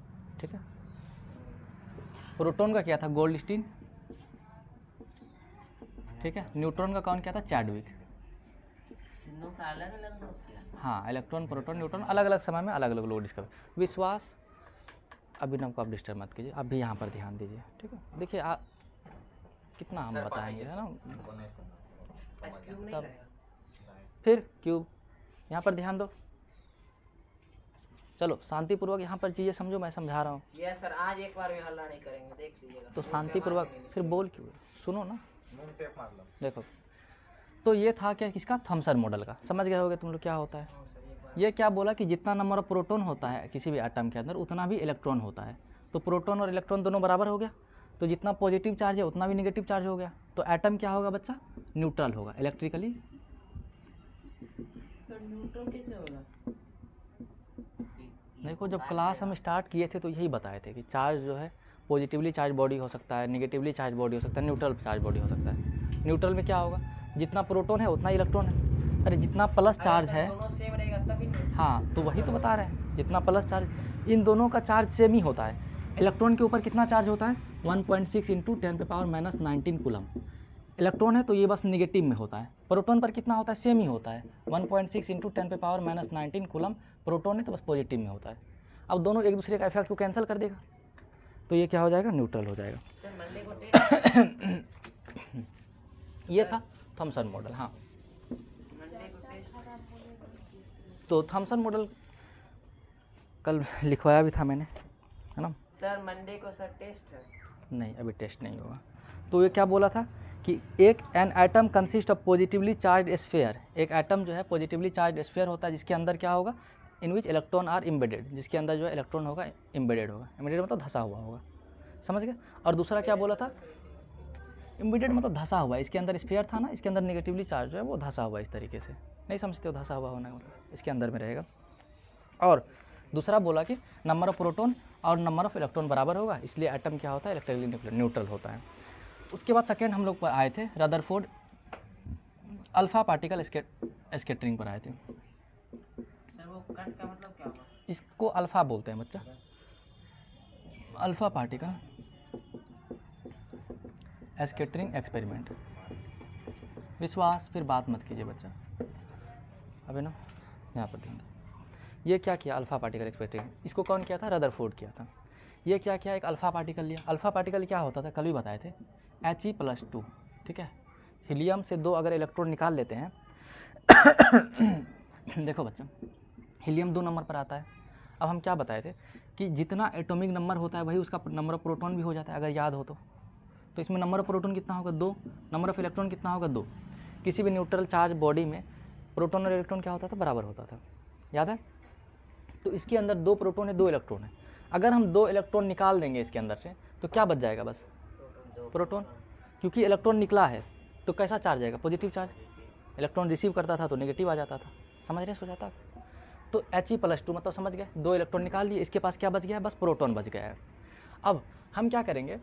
ठीक है? प्रोटॉन का क्या था? गोल्डस्टीन, ठीक है। न्यूट्रॉन का कौन क्या था? चैडविक। तीनों का अलग अलग लोग किया। हाँ, इलेक्ट्रॉन, प्रोटॉन, न्यूट्रॉन अलग अलग समय में अलग अलग लोग डिस्कवर। विश्वास अभिनव को आप डिस्टर्ब मत कीजिए, आप भी यहाँ पर ध्यान दीजिए, ठीक है। देखिए आप कितना हम बताएंगे, है ना। क्यों नहीं तब रहेगा? फिर क्यूब, यहाँ पर ध्यान दो। चलो शांतिपूर्वक यहाँ पर चीज़ें समझो, मैं समझा रहा हूँ। यस सर, आज एक बार भी हल्ला नहीं करेंगे, देख लीजिएगा। तो उसके शांतिपूर्वक बाद नहीं फिर बोल क्यों, सुनो ना। मुंह टेप मार लो। देखो, तो ये था क्या, किसका? थॉमसन मॉडल का। समझ गए होगे तुम लोग क्या होता है। ये क्या बोला कि जितना नंबर ऑफ प्रोटॉन होता है किसी भी एटम के अंदर, उतना भी इलेक्ट्रॉन होता है। तो प्रोटॉन और इलेक्ट्रॉन दोनों बराबर हो गया, तो जितना पॉजिटिव चार्ज है उतना भी नेगेटिव चार्ज हो गया। तो एटम क्या होगा बच्चा? न्यूट्रल होगा, इलेक्ट्रिकली। तो न्यूट्रॉन कैसे होगा? देखो, जब क्लास हम स्टार्ट किए थे तो यही बताए थे कि चार्ज जो है पॉजिटिवली चार्ज बॉडी हो सकता है, नेगेटिवली चार्ज बॉडी हो सकता है, न्यूट्रल चार्ज बॉडी हो सकता है। न्यूट्रल में क्या होगा? जितना प्रोटॉन है उतना इलेक्ट्रॉन है। अरे जितना प्लस चार्ज है, दोनों सेम रहेगा तभी नहीं। हाँ तो वही तो बता रहे हैं, जितना प्लस चार्ज, इन दोनों का चार्ज सेम ही होता है। इलेक्ट्रॉन के ऊपर कितना चार्ज होता है? 1.6 × 10⁻⁻19 कूलम। इलेक्ट्रॉन है तो ये बस निगेटिव में होता है। प्रोटॉन पर कितना होता है? सेम ही होता है, 1.6 × 10⁻⁻19 कूलम। प्रोटॉन है तो बस पॉजिटिव में होता है। अब दोनों एक दूसरे का इफेक्ट को कैंसिल कर देगा, तो ये क्या हो जाएगा? न्यूट्रल हो जाएगा। सर मंडे को टेस्ट, ये था थॉमसन मॉडल। हाँ, मंडे को टेस्ट। तो थॉमसन मॉडल कल लिखवाया भी था मैंने, है ना। सर मंडे को सर टेस्ट है। नहीं, अभी टेस्ट नहीं होगा। तो ये क्या बोला था कि एक an atom consist of positively charge sphere. एक एटम जो है पॉजिटिवली चार्ज स्फीयर होता है, जिसके अंदर क्या होगा? इन विच इलेक्ट्रॉन आर इम्बेडेड, जिसके अंदर जो है इलेक्ट्रॉन होगा इम्बेडेड होगा। इम्बेडेड मतलब धंसा हुआ होगा, समझ गए। और दूसरा क्या बोला था? इम्बेडेड मतलब धंसा हुआ है। इसके अंदर स्फीयर था ना, इसके अंदर नेगेटिवली चार्ज जो है वो धंसा हुआ है इस तरीके से। नहीं समझते हो धंसा हुआ होना मतलब इसके अंदर में रहेगा। और दूसरा बोला कि नंबर ऑफ प्रोटॉन और नंबर ऑफ इलेक्ट्रॉन बराबर होगा, इसलिए एटम क्या होता है? इलेक्ट्रिकली न्यूट्रल होता है। उसके बाद सेकेंड हम लोग पर आए थे रदरफोर्ड अल्फ़ा पार्टिकल स्कैटरिंग पर आए थे। सर वो कट का मतलब क्या होगा? इसको अल्फ़ा बोलते हैं बच्चा, अल्फ़ा पार्टिकल स्कैटरिंग एक्सपेरिमेंट। विश्वास फिर बात मत कीजिए बच्चा। अभी ना यहाँ पर ध्यान दो। ये क्या किया? Alpha particle experiment. इसको कौन किया था? रदरफोर्ड किया था। ये क्या किया? एक अल्फ़ा पार्टिकल लिया। अल्फ़ा पार्टिकल क्या होता था? कल भी बताए थे, He+2, ठीक है। हीलियम से 2 अगर इलेक्ट्रॉन निकाल लेते हैं देखो बच्चा, हीलियम 2 नंबर पर आता है। अब हम क्या बताए थे कि जितना एटॉमिक नंबर होता है वही उसका नंबर ऑफ प्रोटॉन भी हो जाता है, अगर याद हो तो इसमें नंबर ऑफ प्रोटॉन कितना होगा? 2। नंबर ऑफ इलेक्ट्रॉन कितना होगा? 2। किसी भी न्यूट्रल चार्ज बॉडी में प्रोटॉन और इलेक्ट्रॉन क्या होता था? बराबर होता था, याद है। तो इसके अंदर 2 प्रोटॉन है, 2 इलेक्ट्रॉन है। अगर हम 2 इलेक्ट्रॉन निकाल देंगे इसके अंदर से तो क्या बच जाएगा? बस प्रोटॉन, क्योंकि इलेक्ट्रॉन निकला है तो कैसा चार्ज आएगा? Positive charge. इलेक्ट्रॉन रिसीव करता था तो नेगेटिव आ जाता था, समझ रहे हो जाता। तो He+2 मतलब समझ गए, 2 इलेक्ट्रॉन निकाल लिए, इसके पास क्या बच गया है? बस प्रोटॉन बच गया है। अब हम क्या करेंगे,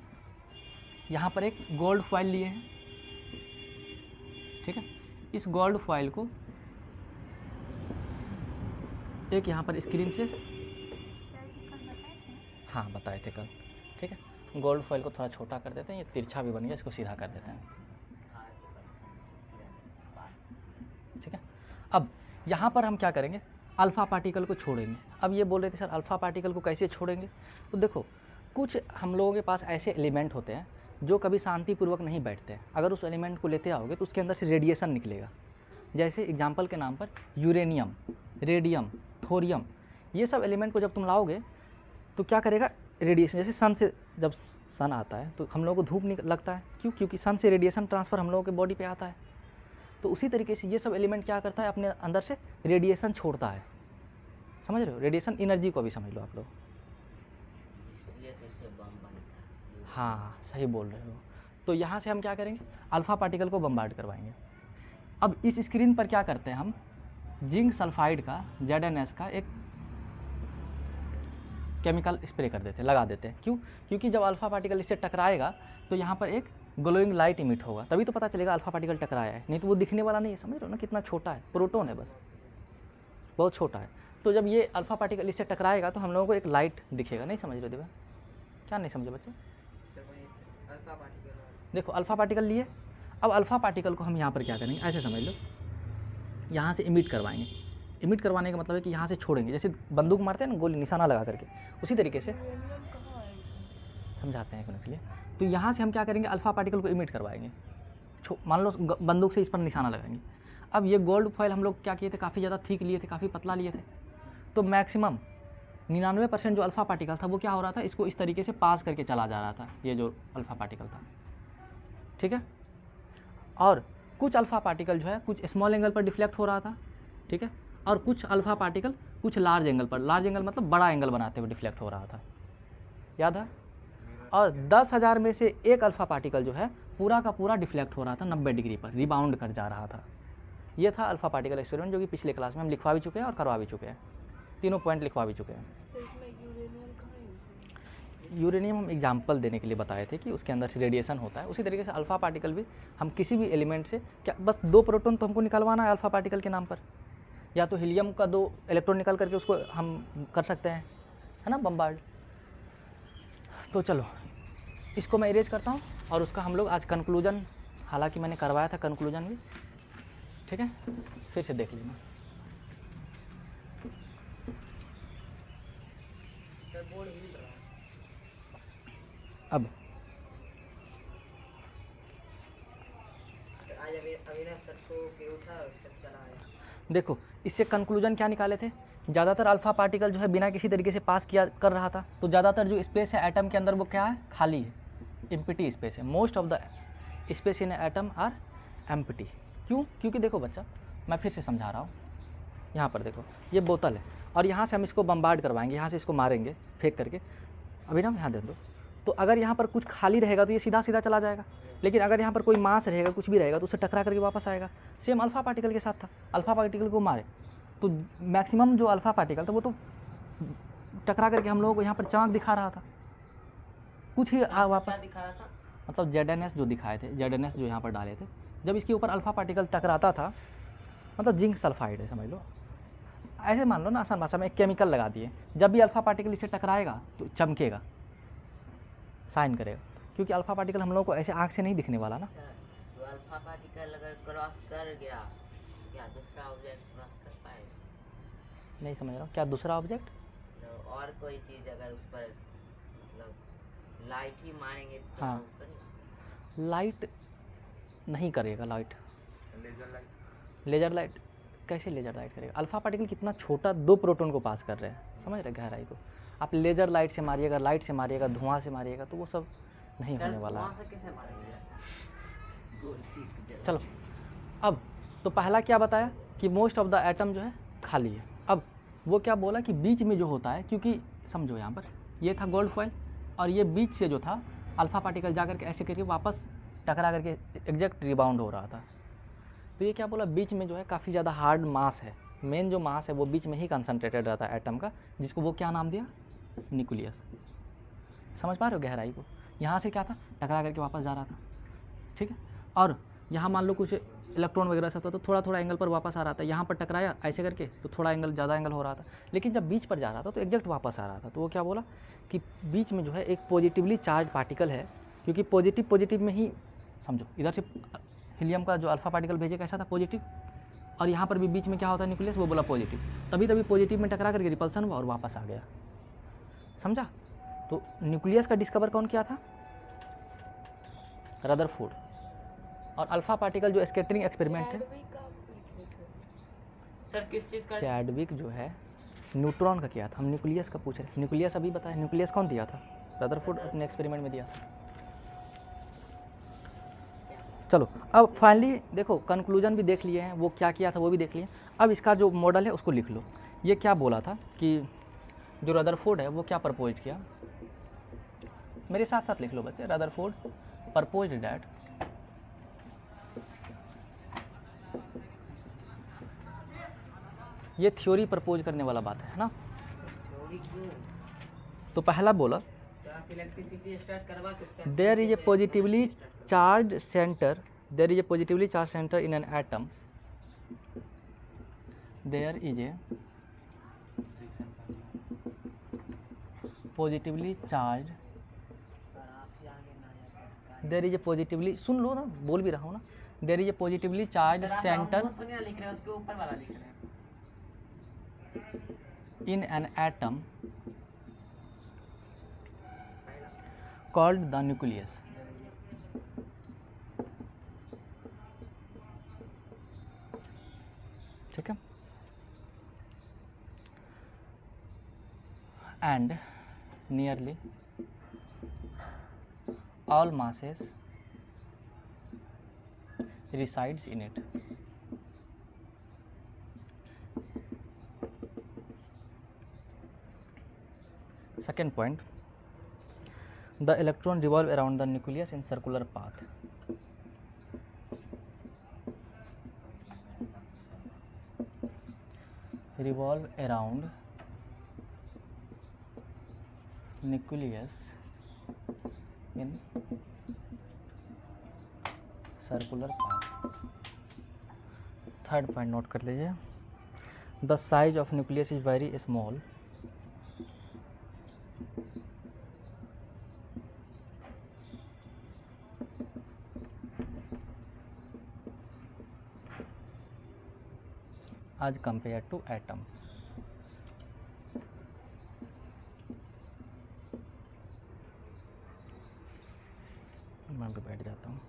यहाँ पर एक गोल्ड फॉइल लिए हैं, ठीक है। इस गोल्ड फॉइल को एक यहाँ पर स्क्रीन से, हाँ बताए थे कल, ठीक है। गोल्ड फॉइल को थोड़ा छोटा कर देते हैं, ये तिरछा भी बन गया, इसको सीधा कर देते हैं, ठीक है। अब यहाँ पर हम क्या करेंगे? अल्फ़ा पार्टिकल को छोड़ेंगे। अब ये बोल रहे थे सर अल्फ़ा पार्टिकल को कैसे छोड़ेंगे? तो देखो, कुछ हम लोगों के पास ऐसे एलिमेंट होते हैं जो कभी शांतिपूर्वक नहीं बैठते हैं। अगर उस एलिमेंट को लेते आओगे तो उसके अंदर से रेडिएशन निकलेगा। जैसे एग्जाम्पल के नाम पर यूरेनियम, रेडियम, थोरियम, ये सब एलिमेंट को जब तुम लाओगे तो क्या करेगा? रेडिएशन। जैसे सन से जब सन आता है तो हम लोगों को धूप लगता है, क्यों? क्योंकि सन से रेडिएशन ट्रांसफ़र हम लोगों के बॉडी पे आता है। तो उसी तरीके से ये सब एलिमेंट क्या करता है? अपने अंदर से रेडिएशन छोड़ता है, समझ रहे हो। रेडिएशन एनर्जी को भी समझ लो आप लोग। इसलिए तो इससे बम बनता है। हाँ सही बोल रहे हो। तो यहाँ से हम क्या करेंगे? अल्फ़ा पार्टिकल को बम्बार्ड करवाएंगे। अब इस स्क्रीन पर क्या करते हैं हम? जिंक सल्फाइड का, ZnS का एक केमिकल स्प्रे कर देते हैं, लगा देते हैं। क्यों? क्योंकि जब अल्फ़ा पार्टिकल इससे टकराएगा तो यहाँ पर एक ग्लोइंग लाइट इमिट होगा, तभी तो पता चलेगा अल्फ़ा पार्टिकल टकराया है, नहीं तो वो दिखने वाला नहीं है। समझ रहे हो ना कितना छोटा है, प्रोटॉन है बस, बहुत छोटा है। तो जब ये अल्फ़ा पार्टिकल इससे टकराएगा तो हम लोगों को एक लाइट दिखेगा। नहीं समझ रहे हो दिव्या? क्या नहीं समझे बच्चे? देखो अल्फ़ा पार्टिकल लिए, अब अल्फ़ा पार्टिकल को हम यहाँ पर क्या करेंगे, ऐसे समझ लो, यहाँ से इमिट करवाएंगे। इमिट करवाने का मतलब है कि यहाँ से छोड़ेंगे, जैसे बंदूक मारते हैं ना गोली निशाना लगा करके, उसी तरीके से यूरेनियम कहाँ है इसमें? समझाते हैं के लिए। तो यहाँ से हम क्या करेंगे, अल्फ़ा पार्टिकल को इमिट करवाएंगे, मान लो बंदूक से इस पर निशाना लगाएंगे। अब ये गोल्ड फॉइल हम लोग क्या किए थे, काफ़ी ज़्यादा थिक लिए थे, काफ़ी पतला लिए थे, तो मैक्सिमम 99% जो अल्फ़ा पार्टिकल था वो क्या हो रहा था, इसको इस तरीके से पास करके चला जा रहा था, ये जो अल्फ़ा पार्टिकल था, ठीक है। और कुछ अल्फ़ा पार्टिकल जो है कुछ स्मॉल एंगल पर डिफ्लेक्ट हो रहा था, ठीक है, और कुछ अल्फ़ा पार्टिकल कुछ लार्ज एंगल पर, लार्ज एंगल मतलब बड़ा एंगल बनाते हुए डिफ्लेक्ट हो रहा था, याद है। और 10,000 में से एक अल्फ़ा पार्टिकल जो है पूरा का पूरा डिफ्लेक्ट हो रहा था 90 डिग्री पर, रिबाउंड कर जा रहा था। ये था अल्फ़ा पार्टिकल एक्सपेरिमेंट, जो कि पिछले क्लास में हम लिखवा भी चुके हैं और करवा भी चुके हैं, तीनों पॉइंट लिखवा भी चुके हैं। तो इसमें यूरेनियम कहाँ यूज है? यूरेनियम हम एग्जाम्पल देने के लिए बताए थे कि उसके अंदर से रेडिएशन होता है, उसी तरीके से अल्फ़ा पार्टिकल भी हम किसी भी एलिमेंट से क्या बस 2 प्रोटॉन तो हमको निकलवाना है अल्फ़ा पार्टिकल के नाम पर, या तो हीलियम का 2 इलेक्ट्रॉन निकाल करके उसको हम कर सकते हैं, है ना, बम्बार्ड। तो चलो इसको मैं इरेज करता हूँ और उसका हम लोग आज कंक्लूजन, हालांकि मैंने करवाया था कंक्लूजन भी, ठीक है, फिर से देख लेना। अब आज अविनाश सर को के उठा और सर चला आया। देखो इससे कंक्लूजन क्या निकाले थे, ज़्यादातर अल्फ़ा पार्टिकल जो है बिना किसी तरीके से पास किया कर रहा था, तो ज़्यादातर जो स्पेस है एटम के अंदर वो क्या है, खाली है, एम्प्टी स्पेस है। Most of the space in atom are empty. क्यों? क्योंकि देखो बच्चा, मैं फिर से समझा रहा हूँ, यहाँ पर देखो ये बोतल है और यहाँ से हम इसको बम्बार्ड करवाएंगे, यहाँ से इसको मारेंगे फेंक करके, अभी ना यहाँ दे दो, तो अगर यहाँ पर कुछ खाली रहेगा तो ये सीधा सीधा चला जाएगा, लेकिन अगर यहाँ पर कोई मास रहेगा, कुछ भी रहेगा तो उससे टकरा करके वापस आएगा। सेम अल्फ़ा पार्टिकल के साथ था, अल्फ़ा पार्टिकल को मारे तो मैक्सिमम जो अल्फ़ा पार्टिकल था वो तो टकरा करके हम लोगों को यहाँ पर चमक दिखा रहा था, कुछ ही वापस दिखा रहा था। मतलब ZNS जो दिखाए थे, ZNS जो यहाँ पर डाले थे, जब इसके ऊपर अल्फ़ा पार्टिकल टकराता था, मतलब जिंक सल्फाइड है समझ लो, ऐसे मान लो ना आसान भाषा में, एक केमिकल लगा दिए, जब भी अल्फ़ा पार्टिकल इससे टकराएगा तो चमकेगा, साइन करेगा, क्योंकि अल्फ़ा पार्टिकल हम लोगों को ऐसे आँख से नहीं दिखने वाला ना। सर तो अल्फा पार्टिकल अगर क्रॉस कर गया, क्या दूसरा ऑब्जेक्ट क्रॉस कर पाएगा? नहीं समझ रहा हूँ, क्या दूसरा ऑब्जेक्ट? तो और कोई चीज़ अगर उस पर मतलब लाइट ही मारेंगे तो हाँ। वो करेगा? लाइट नहीं करेगा, light laser light, laser light कैसे लेजर लाइट करेगा? अल्फ़ा पार्टिकल कितना छोटा 2 प्रोटॉन को पास कर रहे हैं, समझ रहे गहराई को। आप लेजर लाइट से मारिएगा, लाइट से मारिएगा, धुआं से मारिएगा, तो वो सब नहीं होने वाला है। वहाँ से कैसे मारेंगे? चलो अब तो पहला क्या बताया कि मोस्ट ऑफ द एटम जो है खाली है। अब वो क्या बोला कि बीच में जो होता है, क्योंकि समझो यहाँ पर ये था गोल्ड फॉइल और ये बीच से जो था अल्फ़ा पार्टिकल जा करके ऐसे करके वापस टकरा करके एग्जैक्ट रिबाउंड हो रहा था। तो ये क्या बोला, बीच में जो है काफ़ी ज़्यादा हार्ड मास है, मेन जो मास है वो बीच में ही कंसनट्रेटेड रहता है एटम का, जिसको वो क्या नाम दिया, न्यूक्लियस। समझ पा रहे हो गहराई को? यहाँ से क्या था, टकरा करके वापस जा रहा था, ठीक है। और यहाँ मान लो कुछ इलेक्ट्रॉन वगैरह से होता तो थोड़ा थोड़ा एंगल पर वापस आ रहा था, यहाँ पर टकराया ऐसे करके तो थोड़ा एंगल ज़्यादा एंगल हो रहा था, लेकिन जब बीच पर जा रहा था तो एग्जैक्ट वापस आ रहा था। तो वो क्या बोला कि बीच में जो है एक पॉजिटिवली चार्ज पार्टिकल है, क्योंकि पॉजिटिव में ही समझो, इधर से हीलियम का जो अल्फ़ा पार्टिकल भेजे कैसा था, पॉजिटिव, और यहाँ पर भी बीच में क्या होता है न्यूक्लियस, वो बोला पॉजिटिव, तभी पॉजिटिव में टकरा करके रिपल्सन हुआ और वापस आ गया, समझा। तो न्यूक्लियस का डिस्कवर कौन किया था, रदरफोर्ड। और अल्फ़ा पार्टिकल जो स्कैटरिंग एक्सपेरिमेंट है, चैडविक का पूछ रहे थे। सर किस चीज़ का? चैडविक जो है न्यूट्रॉन का किया था, हम न्यूक्लियस का पूछ रहे हैं। न्यूक्लियस अभी बताया, न्यूक्लियस कौन दिया था, रदरफोर्ड अपने एक्सपेरिमेंट में दिया था। चलो अब फाइनली देखो कंक्लूजन भी देख लिए हैं, वो क्या किया था वो भी देख लिए। अब इसका जो मॉडल है उसको लिख लो। ये क्या बोला था कि जो रदरफोर्ड है वो क्या प्रपोज किया, मेरे साथ साथ लिख लो बच्चे। रदरफोर्ड प्रपोज्ड दैट ये थ्योरी प्रपोज करने वाला बात है ना। थ्योरी क्यों? तो पहला बोला तो आप इलेक्ट्रिसिटी स्टार्ट करवा के उसका there is a positively charged center, there is a positively charged center in an atom, there is a positively charged और आपसे आगे ना जाए देयर इज ए पॉजिटिवली, सुन लो ना, बोल भी रहा हूँ ना, there is a positively charge centre तो नहीं लिख रहे हैं, उसके ऊपर वाला लिख रहे हैं। in an atom called the nucleus. ठीक है, and nearly all masses resides in it. Second point, the electron revolve around the nucleus in circular path. Revolve around nucleus in circular path. Third point note कर लीजिए, the size of nucleus is very small. as compared to atom. मैं भी बैठ जाता हूँ।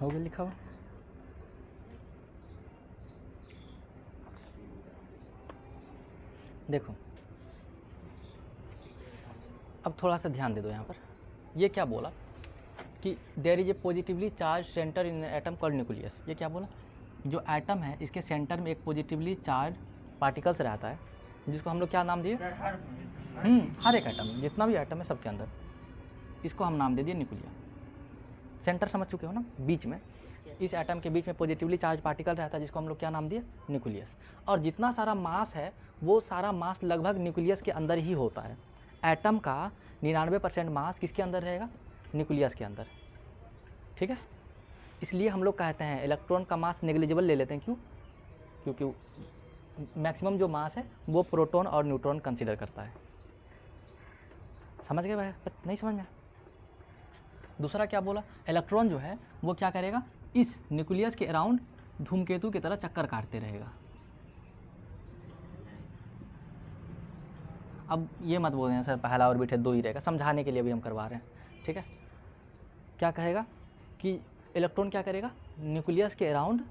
हो गया लिखा हुआ। देखो अब थोड़ा सा ध्यान दे दो यहाँ पर, ये क्या बोला कि there is a positively charge centre in atom called nucleus. ये क्या बोला, जो एटम है इसके सेंटर में एक पॉजिटिवली चार्ज पार्टिकल्स रहता है, जिसको हम लोग क्या नाम दिए, हर एक एटम, जितना भी एटम है सबके अंदर, इसको हम नाम दे दिए न्यूक्लियस। सेंटर समझ चुके हो ना, बीच में, इस एटम के बीच में पॉजिटिवली चार्ज पार्टिकल रहता है, जिसको हम लोग क्या नाम दिए, न्यूक्लियस। और जितना सारा मास है वो सारा मास लगभग न्यूक्लियस के अंदर ही होता है। एटम का 99% मास किसके अंदर रहेगा, न्यूक्लियस के अंदर। ठीक है, इसलिए हम लोग कहते हैं इलेक्ट्रॉन का मास नेग्लिजिबल ले लेते हैं। क्यों? क्योंकि मैक्सिमम जो मास है वो प्रोटॉन और न्यूट्रॉन कंसीडर करता है। समझ गए भाई? नहीं समझ में? दूसरा क्या बोला, इलेक्ट्रॉन जो है वो क्या करेगा, इस न्यूक्लियस के अराउंड धूमकेतु की तरह चक्कर काटते रहेगा। अब ये मत बोल दें सर पहला और बीठे दो ही रहेगा, समझाने के लिए भी हम करवा रहे हैं। ठीक है, क्या कहेगा कि इलेक्ट्रॉन क्या करेगा, न्यूक्लियस के अराउंड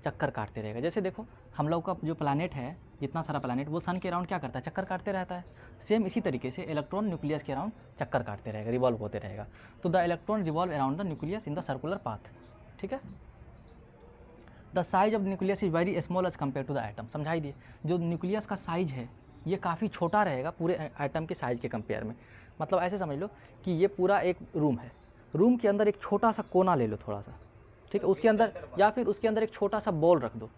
चक्कर काटते रहेगा। जैसे देखो हम लोग का जो प्लानेट है, जितना सारा प्लानेट, वो सन के अराउंड क्या करता है, चक्कर काटते रहता है। सेम इसी तरीके से इलेक्ट्रॉन न्यूक्लियस के अराउंड चक्कर काटते रहेगा, रिवॉल्व होते रहेगा। तो the electron revolve around the nucleus in the circular path. ठीक है, the size of nucleus is very small as compare to the atom. समझाई दिए, जो न्यूक्लियस का साइज है ये काफ़ी छोटा रहेगा पूरे एटम के साइज के कंपेयर में। मतलब ऐसे समझ लो कि ये पूरा एक रूम है, रूम के अंदर एक छोटा सा कोना ले लो थोड़ा सा, ठीक है, उसके अंदर या फिर उसके अंदर एक छोटा सा बॉल रख दो,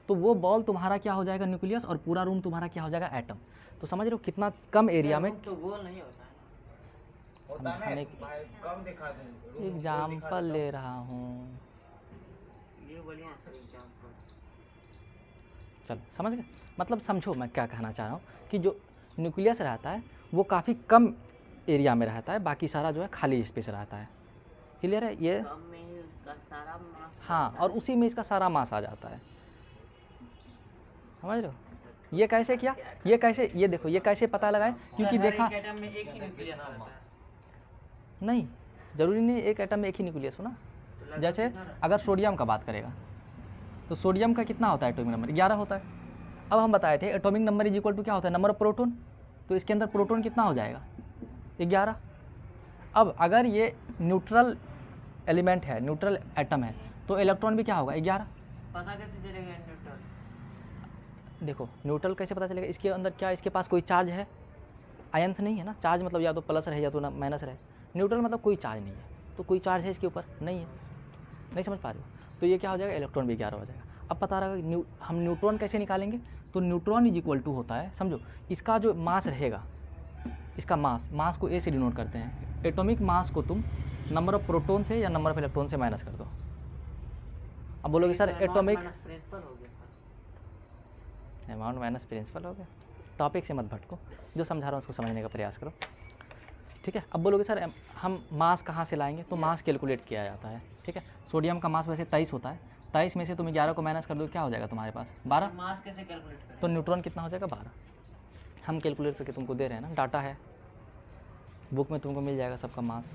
तो वो बॉल तुम्हारा क्या हो जाएगा, न्यूक्लियस, और पूरा रूम तुम्हारा क्या हो जाएगा, एटम। तो समझ रहे हो कितना कम एरिया में। तो गोल नहीं होता है ना, समझाने भाई कब दिखा दूं, एग्जाम्पल ले रहा हूँ, ये बढ़िया सर एग्जांपल। चलो समझ गए। मतलब समझो मैं क्या कहना चाह रहा हूँ कि जो न्यूक्लियस रहता है वो काफ़ी कम एरिया में रहता है, बाकी सारा जो है खाली स्पेस रहता है। क्लियर है ये? कम में ही उसका सारा मास हाँ, और उसी में इसका सारा मास आ जाता है। समझ रहे हो ये कैसे किया, ये कैसे, ये देखो ये कैसे पता लगाए, क्योंकि देखा एटम में एक ही न्यूक्लियस रहता है। नहीं, ज़रूरी नहीं एक एटम में एक ही न्यूक्लियस हो ना। जैसे अगर सोडियम का बात करेगा तो सोडियम का कितना होता है एटॉमिक नंबर? 11 होता है। अब हम बताए थे atomic number is equal to क्या होता है? Number of proton. तो इसके अंदर प्रोटॉन कितना हो जाएगा? 11। अब अगर ये न्यूट्रल एलिमेंट है, न्यूट्रल एटम है, तो इलेक्ट्रॉन भी क्या होगा? 11। पता कैसे चलेगा न्यूट्रल? देखो न्यूट्रल कैसे पता चलेगा? इसके अंदर क्या इसके पास कोई चार्ज है? आयंस नहीं है ना। चार्ज मतलब या तो प्लस रहे या तो माइनस रहे। न्यूट्रल मतलब कोई चार्ज नहीं है, तो कोई चार्ज है इसके ऊपर? नहीं है। नहीं समझ पा रहे हो? तो ये क्या हो जाएगा? इलेक्ट्रॉन भी 11 हो जाएगा। अब पता रहा हम न्यूट्रॉन कैसे निकालेंगे? तो न्यूट्रॉन इज इक्वल टू होता है, समझो, इसका जो मास रहेगा, इसका मास को ए से डिनोट करते हैं। एटॉमिक मास को तुम नंबर ऑफ प्रोटॉन से या नंबर ऑफ इलेक्ट्रॉन से माइनस कर दो। अब बोलोगे सर एटॉमिक प्रिंसिपल हो गया सर। अमाउंट माइनस प्रिंसिपल हो गया। टॉपिक से मत भटको, जो समझा रहा हूँ उसको समझने का प्रयास करो, ठीक है। अब बोलोगे सर हम मास कहाँ से लाएंगे? तो मास कैलकुलेट किया जाता है, ठीक है। सोडियम का मास वैसे 23 होता है, 23 में से तुम 11 को माइनस कर दो, क्या हो जाएगा तुम्हारे पास? 12। मास कैसे कैलकुलेट करें? तो न्यूट्रॉन कितना हो जाएगा? 12। हम कैलकुलेट करके तुमको दे रहे हैं ना, डाटा है, बुक में तुमको मिल जाएगा सबका मास।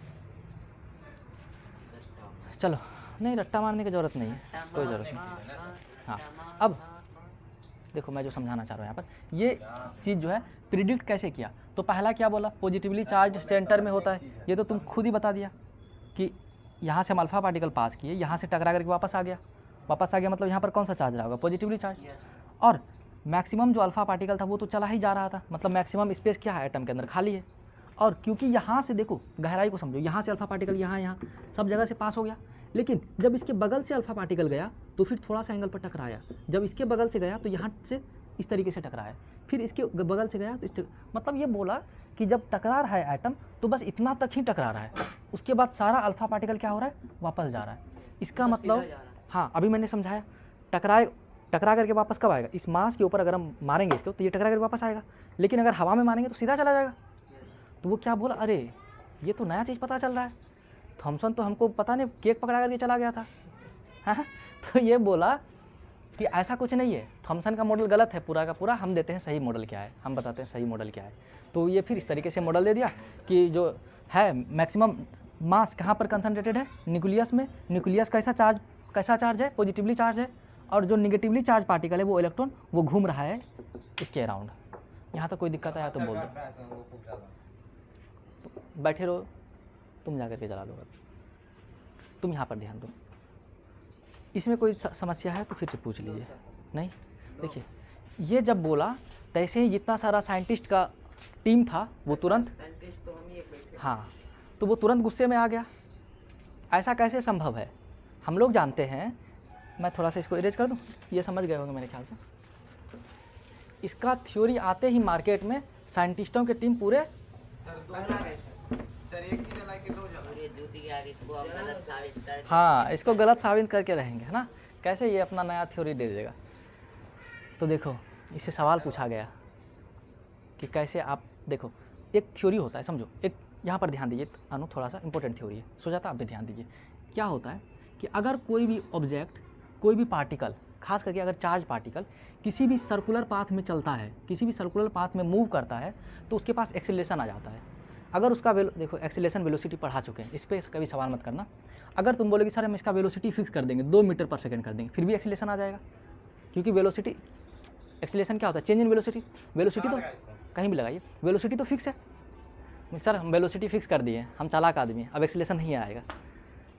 चलो, नहीं रट्टा मारने की ज़रूरत नहीं है, कोई ज़रूरत नहीं। हाँ, अब देखो मैं जो समझाना चाह रहा हूँ यहाँ पर, ये चीज़ जो है प्रिडिक्ट कैसे किया। तो पहला क्या बोला? पॉजिटिवली चार्ज सेंटर में होता है। ये तो तुम खुद ही बता दिया कि यहाँ से हम अल्फा पार्टिकल पास किए, यहाँ से टकरा करके वापस आ गया मतलब यहाँ पर कौन सा चार्ज रहा होगा? Positively charge. और मैक्सिमम जो अल्फा पार्टिकल था वो तो चला ही जा रहा था, मतलब मैक्सिमम स्पेस क्या है एटम के अंदर? खाली है। और क्योंकि यहाँ से देखो गहराई को समझो, यहाँ से अल्फा पार्टिकल यहाँ सब जगह से पास हो गया, लेकिन जब इसके बगल से अल्फा पार्टिकल गया तो फिर थोड़ा सा एंगल पर टकराया। जब इसके बगल से गया तो यहाँ से इस तरीके से टकराया, फिर इसके बगल से गया तो मतलब ये बोला कि जब टकरा रहा है एटम तो बस इतना तक ही टकरा रहा है, उसके बाद सारा अल्फा पार्टिकल क्या हो रहा है? वापस जा रहा है। इसका मतलब हाँ, अभी मैंने समझाया, टकरा करके वापस कब आएगा? इस मास के ऊपर अगर हम मारेंगे इसको तो ये टकरा करके वापस आएगा, लेकिन अगर हवा में मारेंगे तो सीधा चला जाएगा। तो वो क्या बोला? अरे ये तो नया चीज़ पता चल रहा है, थॉमसन तो हमको पता नहीं केक पकड़ा करके चला गया था। हाँ, तो ये बोला कि ऐसा कुछ नहीं है, थॉमसन का मॉडल गलत है पूरा का पूरा, हम देते हैं सही मॉडल क्या है, हम बताते हैं सही मॉडल क्या है। तो ये फिर इस तरीके से मॉडल दे दिया कि जो है मैक्सिमम मास कहाँ पर कंसनट्रेटेड है? न्यूक्लियस में। न्यूक्लियस कैसा चार्ज है? पॉजिटिवली चार्ज है। और जो निगेटिवली चार्ज पार्टिकल है वो इलेक्ट्रॉन, वो घूम रहा है इसके अराउंड। यहाँ तक कोई दिक्कत आया तो बोल दो, बैठे रहो, तुम जा करके जला लो। तुम यहाँ पर ध्यान दो, इसमें कोई समस्या है तो फिर से पूछ लीजिए। नहीं, देखिए ये जब बोला तैसे ही जितना सारा साइंटिस्ट का टीम था वो तुरंत, साइंटिस्ट तो हम ही एक बैठे। हाँ, तो वो तुरंत गुस्से में आ गया। ऐसा कैसे संभव है? हम लोग जानते हैं, मैं थोड़ा सा इसको इरेज कर दूँ, ये समझ गए होंगे मेरे ख्याल से। इसका थ्योरी आते ही मार्केट में साइंटिस्टों की टीम पूरे सर एक ही जला के 2 जला। पूरे जूती के आगे इसको आप गलत साबित कर हाँ, इसको गलत साबित करके रहेंगे, है ना। कैसे? ये अपना नया थ्योरी दे देगा। तो देखो इससे सवाल पूछा गया कि कैसे आप देखो, एक थ्योरी होता है, समझो, एक यहाँ पर ध्यान दीजिए अनु, थोड़ा सा इंपॉर्टेंट थ्योरी है, सोचा था आप भी ध्यान दीजिए। क्या होता है कि अगर कोई भी ऑब्जेक्ट, कोई भी पार्टिकल, खास करके अगर चार्ज पार्टिकल किसी भी सर्कुलर पाथ में चलता है, किसी भी सर्कुलर पाथ में मूव करता है, तो उसके पास एक्सेलरेशन आ जाता है। अगर उसका देखो एक्सेलरेशन वेलोसिटी पढ़ा चुके हैं, इस पर कभी सवाल मत करना। अगर तुम बोलोगे सर हम इसका वेलोसिटी फिक्स कर देंगे, 2 मीटर पर सेकंड कर देंगे, फिर भी एक्सेलरेशन आ जाएगा, क्योंकि वेलोसिटी, एक्सेलरेशन क्या होता है? Change in velocity. वेलोसिटी तो कहीं भी लगाइए, वेलोसिटी तो फिक्स है। सर हम वेलोसिटी फिक्स कर दिए, हम चालाक आदमी हैं, अब एक्सेलरेशन नहीं आएगा।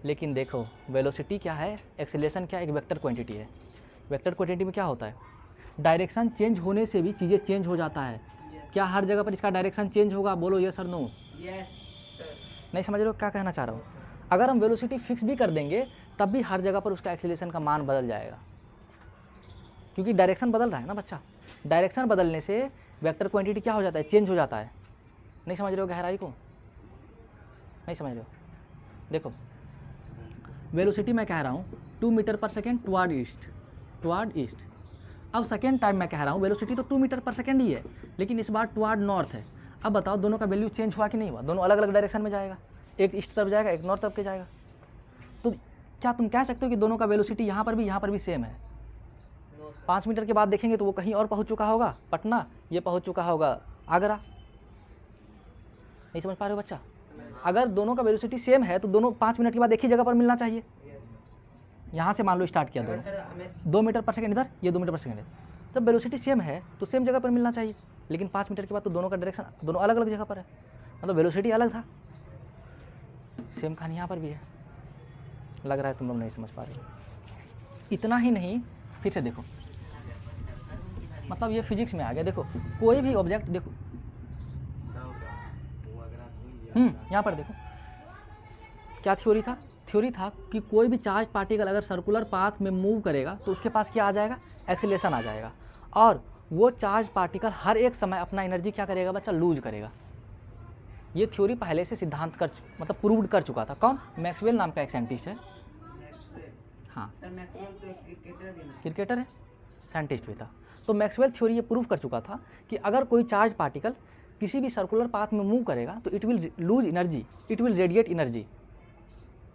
लेकिन देखो वेलोसिटी क्या है, एक्सेलरेशन क्या, एक वेक्टर क्वांटिटी है। वेक्टर क्वांटिटी में क्या होता है? डायरेक्शन चेंज होने से भी चीज़ें चेंज हो जाता है। क्या हर जगह पर इसका डायरेक्शन चेंज होगा? बोलो यस और नो। नहीं समझ रहे हो क्या कहना चाह रहा हूँ? अगर हम वेलोसिटी फिक्स भी कर देंगे तब भी हर जगह पर उसका एक्सेलरेशन का मान बदल जाएगा, क्योंकि डायरेक्शन बदल रहा है ना बच्चा। डायरेक्शन बदलने से वेक्टर क्वांटिटी क्या हो जाता है? चेंज हो जाता है। नहीं समझ रहे हो गहराई को? नहीं समझ रहे हो? देखो वेलोसिटी मैं कह रहा हूँ 2 मीटर पर सेकेंड टुवार्ड ईस्ट। अब सेकेंड टाइम मैं कह रहा हूँ वेलोसिटी तो 2 मीटर पर सेकेंड ही है, लेकिन इस बार टुवार्ड नॉर्थ है। अब बताओ दोनों का वैल्यू चेंज हुआ कि नहीं हुआ? दोनों अलग अलग डायरेक्शन में जाएगा, एक ईस्ट तरफ जाएगा, एक नॉर्थ तरफ के जाएगा। तो क्या तुम कह सकते हो कि दोनों का वेलोसिटी यहाँ पर भी सेम है? 5 मीटर के बाद देखेंगे तो वो कहीं और पहुँच चुका होगा पटना, ये पहुँच चुका होगा आगरा। नहीं समझ पा रहे हो बच्चा? अगर दोनों का वेलोसिटी सेम है तो दोनों 5 मिनट के बाद एक ही जगह पर मिलना चाहिए। यहाँ से मान लो स्टार्ट किया अगर दोनों, सर हमें 2 मीटर पर सेकंड इधर, ये 2 मीटर पर सेकंड है, तब वेलोसिटी सेम है तो सेम जगह पर मिलना चाहिए। लेकिन 5 मीटर के बाद तो दोनों का डायरेक्शन दोनों अलग अलग जगह पर है, मतलब वेलोसिटी अलग था। सेम कहानी यहाँ पर भी है। लग रहा है तुम लोग नहीं समझ पा रहे हो। इतना ही नहीं, फिर से देखो, मतलब ये फिजिक्स में आ गया। देखो कोई भी ऑब्जेक्ट देखो, यहाँ पर देखो क्या थ्योरी था। थ्योरी था कि कोई भी चार्ज पार्टिकल अगर सर्कुलर पाथ में मूव करेगा तो उसके पास क्या आ जाएगा, एक्सीलरेशन आ जाएगा, और वो चार्ज पार्टिकल हर एक समय अपना एनर्जी क्या करेगा बच्चा, लूज करेगा। ये थ्योरी पहले से सिद्धांत कर मतलब प्रूव्ड कर चुका था। कौन, मैक्सवेल नाम का एक साइंटिस्ट है। हाँ सर मैक्सवेल तो एक क्रिकेटर भी ना। क्रिकेटर है, साइंटिस्ट भी था। तो मैक्सवेल थ्योरी ये प्रूव कर चुका था कि अगर कोई चार्ज पार्टिकल किसी भी सर्कुलर पाथ में मूव करेगा तो it will lose energy, it will radiate energy.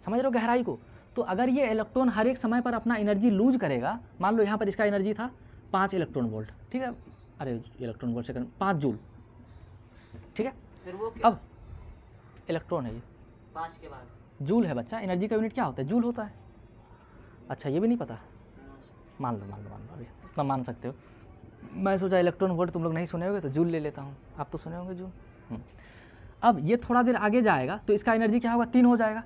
समझ रहे हो गहराई को। तो अगर ये इलेक्ट्रॉन हर एक समय पर अपना एनर्जी लूज करेगा, मान लो यहाँ पर इसका एनर्जी था 5 इलेक्ट्रॉन वोल्ट, ठीक है, अरे इलेक्ट्रॉन वोल्ट सेकंड 5 जूल, ठीक है। फिर वो क्या अब इलेक्ट्रॉन है ये, 5 के बाद जूल है बच्चा। एनर्जी का यूनिट क्या होता है, जूल होता है। अच्छा ये भी नहीं पता, मान लो अभी इतना मान सकते हो। मैं सोचा इलेक्ट्रॉन वोल्ट तुम लोग नहीं सुने होगे तो जूल ले लेता हूँ, आप तो सुने होंगे जूल। अब ये थोड़ा देर आगे जाएगा तो इसका एनर्जी क्या होगा, 3 हो जाएगा।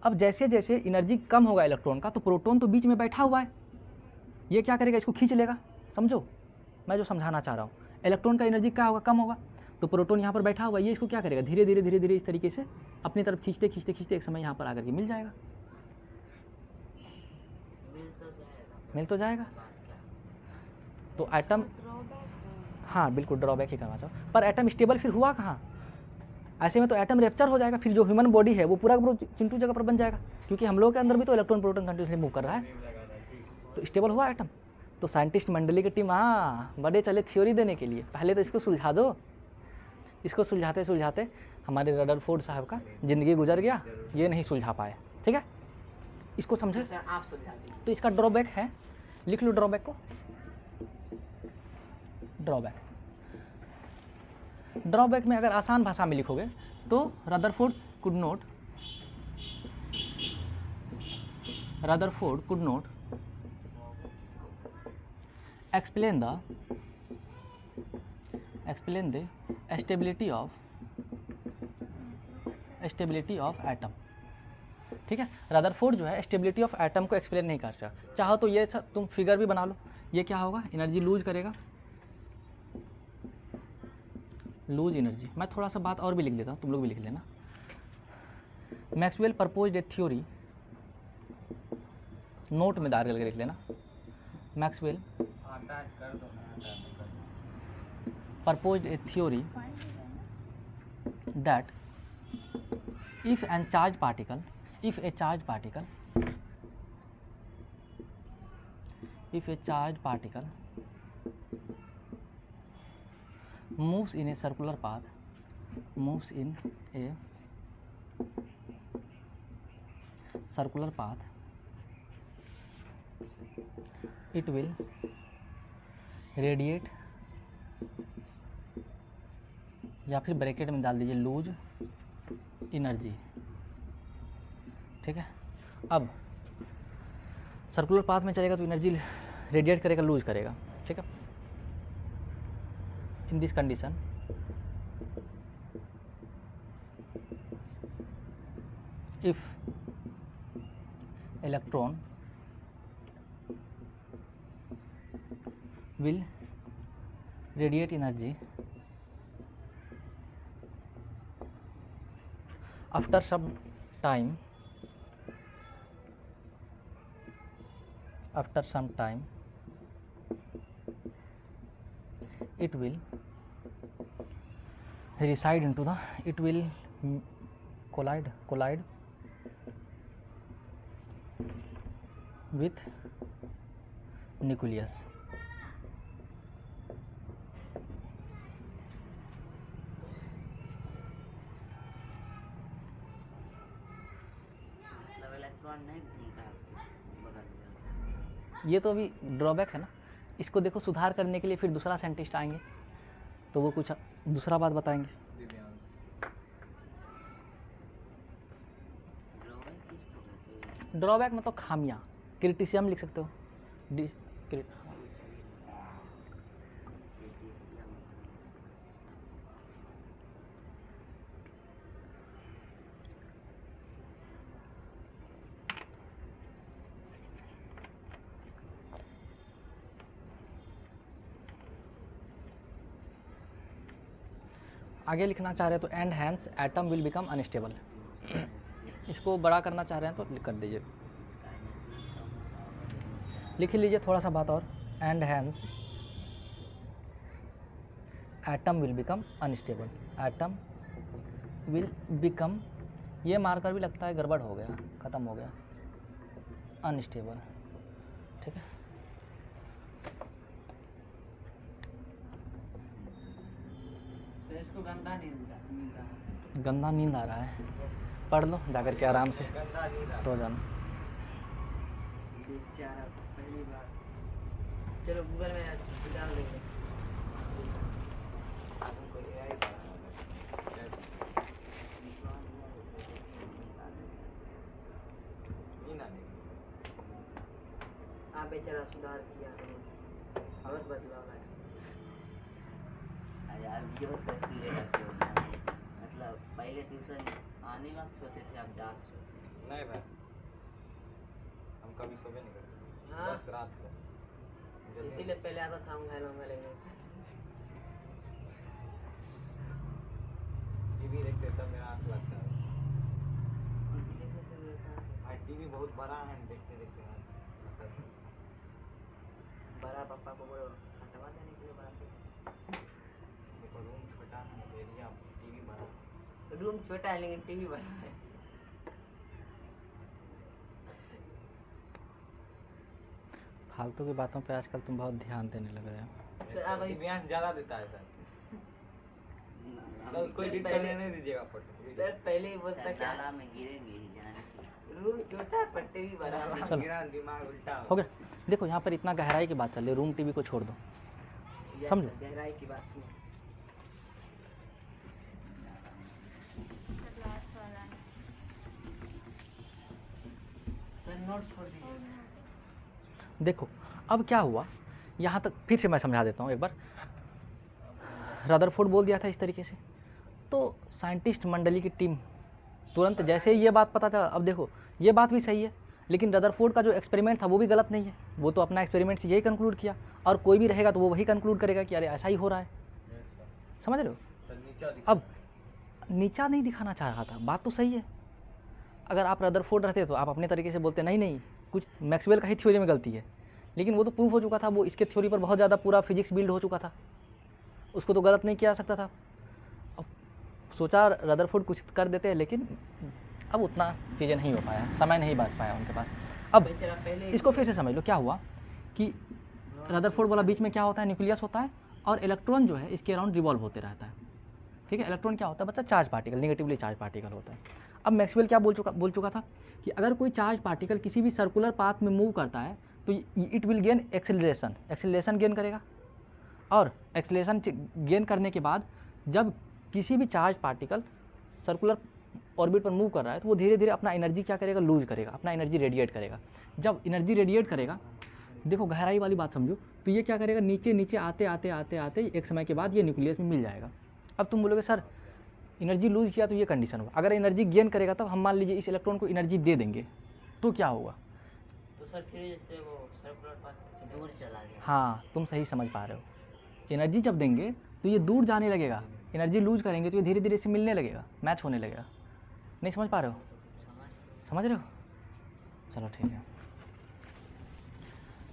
अब जैसे जैसे एनर्जी कम होगा इलेक्ट्रॉन का, तो प्रोटॉन तो बीच में बैठा हुआ है, ये क्या करेगा, इसको खींच लेगा। समझो मैं जो समझाना चाह रहा हूँ, इलेक्ट्रॉन का एनर्जी क्या होगा, कम होगा, तो प्रोटॉन यहाँ पर बैठा हुआ है, ये इसको क्या करेगा, धीरे धीरे इस तरीके से अपनी तरफ खींचते एक समय यहाँ पर आकर के मिल जाएगा। मिल तो जाएगा। तो एटम, हाँ बिल्कुल ड्रॉबैक ही करना चाहो, पर एटम स्टेबल फिर हुआ कहाँ, ऐसे में तो एटम रैप्चर हो जाएगा। फिर जो ह्यूमन बॉडी है वो पूरा चिंटू जगह पर बन जाएगा, क्योंकि हम लोग के अंदर भी तो इलेक्ट्रॉन प्रोटॉन कंटिन्यूसली मूव कर रहा है, तो स्टेबल हुआ एटम। तो साइंटिस्ट मंडली की टीम बड़े चले थ्योरी देने के लिए, पहले तो इसको सुलझा दो। इसको सुलझाते सुलझाते हमारे रदरफोर्ड साहब का ज़िंदगी गुजर गया, ये नहीं सुलझा पाए, ठीक है। इसको समझे, सर आप सुलझा दीजिए। तो इसका ड्रॉबैक है, लिख लो ड्रॉबैक को। ड्रॉबैक में अगर आसान भाषा में लिखोगे तो Rutherford could not explain the stability of atom, ठीक है। रदरफोर्ड जो है स्टेबिलिटी ऑफ एटम को एक्सप्लेन नहीं कर सकता। चाहो तो ये तुम फिगर भी बना लो, ये क्या होगा, एनर्जी लूज करेगा, लूज एनर्जी। मैं थोड़ा सा बात और भी लिख देता हूँ, तुम लोग भी लिख लेना। मैक्सवेल प्रपोज्ड ए थ्योरी, नोट में दार करके लिख लेना। Maxwell proposed a theory that if a charge particle moves in a circular path, it will radiate, या फिर ब्रैकेट में डाल दीजिए लूज एनर्जी, ठीक है। अब सर्कुलर पाथ में चलेगा तो एनर्जी रेडिएट करेगा, लूज करेगा, ठीक है। In this condition if electron will radiate energy after some time it will reside into the, it will collide with nucleus, नहीं घूमता है उसके बगल में। ये तो अभी ड्रॉबैक है ना, इसको देखो सुधार करने के लिए फिर दूसरा साइंटिस्ट आएंगे तो वो कुछ दूसरा बात बताएंगे। ड्रॉबैक मतलब खामियां, क्रिटिशियम लिख सकते हो। क्रिट आगे लिखना चाह रहे हैं तो and hence atom will become unstable. इसको बड़ा करना चाह रहे हैं तो कर दीजिए, लिख लीजिए थोड़ा सा बात और। And hence atom will become unstable. Atom will become, ये मार्कर भी लगता है गड़बड़ हो गया, ख़त्म हो गया, अनस्टेबल। ठीक है, तो इसको गंदा नींद गंदा नींद आ रहा है, पढ़ लो जाकर के आराम से, गंदा नींद सो जाना। बेचारा पहली बार। चलो गूगल में डाल देंगे। हमको AI पढ़ा है। नींद आने की। आप बेचारा सुधार किया बहुत बदलाव है। यार जो सोचती रहती हो ना, मतलब पहले ट्यूशन आने वक्त सोते थे, अब जाग सोते। नहीं भाई, हम कभी सोबे नहीं करते, हाँ। बस रात को जल्दी- इसीलिए पहले आता था मोबाइल लेने से। टीवी देखते तब मेरा आँख लगता है। देखने से वैसा भाई टीवी बहुत बड़ा है, देखते देखते आँख। बड़ा पापा को बोलो हटवा देने के लिए बड़ा देखो रूम छोटा है, एरिया टीवी बड़ा है। रूम छोटा है लेकिन टीवी बड़ा है। फालतू की बातों पे आजकल तुम बहुत ध्यान देने लग रहे हो। सर, आप अभी- दिव्यांश ज़्यादा देता है सर। सर उसको एडिट पहले- करने नहीं दीजिएगा फोटो। सर पहले ही बोलता क्या ताला में गिरेंगे ही जाने। रूम छोटा है पर टीवी बड़ा है। चलो। गिरा दिमाग उल्टा हो गया, देखो यहाँ पर इतना गहराई की बात चल रही है, रूम टीवी को छोड़ दो। यस समझो। सर, गहराई की बात सुनो। लास्ट वाला है। सर नोट छोड़ दीजिए। देखो अब क्या हुआ, यहाँ तक फिर से मैं समझा देता हूँ एक बार। रदरफोर्ड बोल दिया था इस तरीके से, तो साइंटिस्ट मंडली की टीम तुरंत जैसे ही ये बात पता चला, अब देखो ये बात भी सही है, लेकिन रदरफोर्ड का जो एक्सपेरिमेंट था वो भी गलत नहीं है। वो तो अपना एक्सपेरिमेंट से यही कंक्लूड किया, और कोई भी रहेगा तो वो वही कंक्लूड करेगा कि अरे ऐसा ही हो रहा है। समझ रहे हो? सर नीचा दिखा। अब नीचा नहीं दिखाना चाह रहा था, बात तो सही है। अगर आप रदरफोर्ड रहते तो आप अपने तरीके से बोलते नहीं नहीं कुछ मैक्सवेल का ही थ्योरी में गलती है, लेकिन वो तो प्रूफ हो चुका था, वो इसके थ्योरी पर बहुत ज़्यादा पूरा फिजिक्स बिल्ड हो चुका था, उसको तो गलत नहीं किया जा सकता था। अब सोचा रदरफोर्ड कुछ कर देते हैं, लेकिन अब उतना चीज़ें नहीं हो पाया, समय नहीं बच पाया उनके पास। अब बेचारा पहले ही- इसको फिर से समझ लो क्या हुआ कि रदरफोर्ड वाला बीच में क्या होता है, न्यूक्लियस होता है, और इलेक्ट्रॉन जो है इसके अराउंड रिवॉल्व होते रहता है। ठीक है, इलेक्ट्रॉन क्या होता है बच्चा, charge particle, negatively charge particle होता है। अब मैक्सवेल क्या बोल चुका था कि अगर कोई चार्ज पार्टिकल किसी भी सर्कुलर पाथ में मूव करता है तो it will gain acceleration gain करेगा, और एक्सेलरेशन गेन करने के बाद जब किसी भी चार्ज पार्टिकल सर्कुलर ऑर्बिट पर मूव कर रहा है तो वो धीरे धीरे अपना एनर्जी क्या करेगा, लूज करेगा, अपना एनर्जी रेडिएट करेगा। जब एनर्जी रेडिएट करेगा, देखो गहराई वाली बात समझो, तो ये क्या करेगा, नीचे नीचे आते आते आते आते एक समय के बाद ये न्यूक्लियस में मिल जाएगा। अब तुम बोलोगे सर एनर्जी लूज किया तो ये कंडीशन हुआ, अगर एनर्जी गेन करेगा तब हम मान लीजिए इस इलेक्ट्रॉन को एनर्जी दे देंगे तो क्या होगा? तो सर फिर जैसे वो सर्कुलर पाथ दूर चला गया। हाँ तुम सही समझ पा रहे हो, एनर्जी जब देंगे तो ये दूर जाने लगेगा, एनर्जी लूज करेंगे तो ये धीरे धीरे से मिलने लगेगा, मैच होने लगेगा। नहीं समझ पा रहे हो? समझ रहे हो? चलो ठीक है,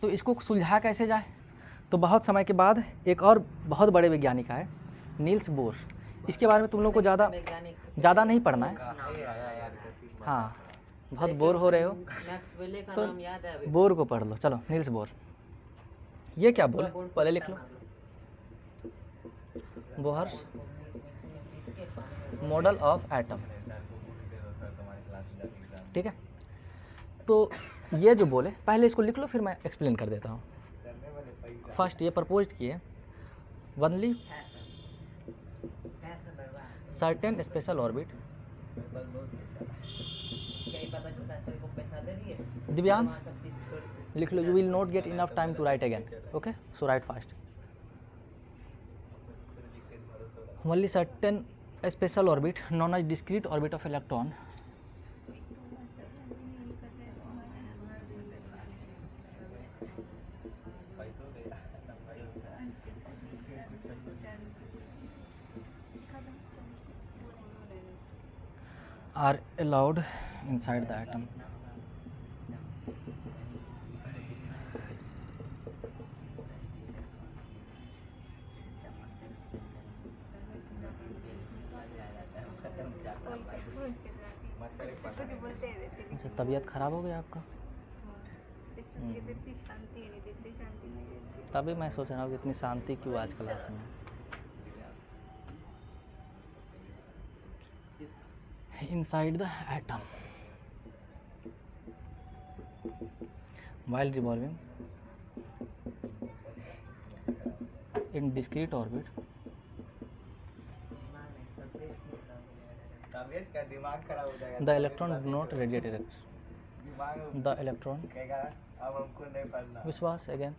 तो इसको सुलझा कैसे जाए? तो बहुत समय के बाद एक और बहुत बड़े वैज्ञानिक आए, नील्स बोर। इसके बारे में तुम लोग को ज़्यादा नहीं पढ़ना है। हाँ बहुत बोर हो रहे हो मैक्सवेल का तो नाम याद है अभी? बोर को पढ़ लो। चलो नील्स बोर, ये क्या बोले पहले लिख लो, बोहर मॉडल ऑफ एटम। ठीक है, तो ये जो बोले पहले इसको लिख लो, फिर मैं एक्सप्लेन कर देता हूँ। फर्स्ट ये प्रपोज किए वनली सर्टेन स्पेशल ऑर्बिट क्या ही पता चलता है सभी को पैसा दे दिए दिव्यांश वहाँ सब चीज़ छोड़ के लिख लो, you will not get enough time to write again, okay, so write fast. Only certain special orbit known as discrete orbit of electron are allowed inside the atom. कुछ बोलते रहते हैं अच्छा, तबीयत ख़राब हो गया आपका? इतनी शांति नहीं देती, शांति नहीं देती। तभी मैं सोच रहा हूँ कि इतनी शांति क्यों आज क्लास में। Inside the atom, while revolving in discrete orbit, तबीयत का दिमाग खराब हो जाएगा। the electron do not radiate electrons. दिमाग The electron, कहेगा अब हमको नहीं पढ़ना। विश्वास again,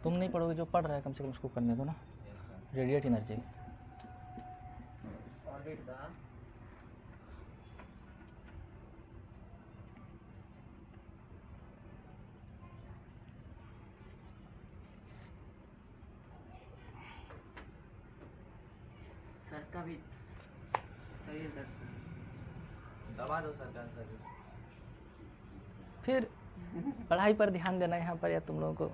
तुम नहीं पढ़ोगे, जो पढ़ रहा है कम से कम उसको करने दो ना। रेडिएट एनर्जी, ऑर्बिट का सर का भी शरीर दर्द दबा दो सरकार सर। फिर पढ़ाई पर ध्यान देना यहाँ पर, या तुम लोगों को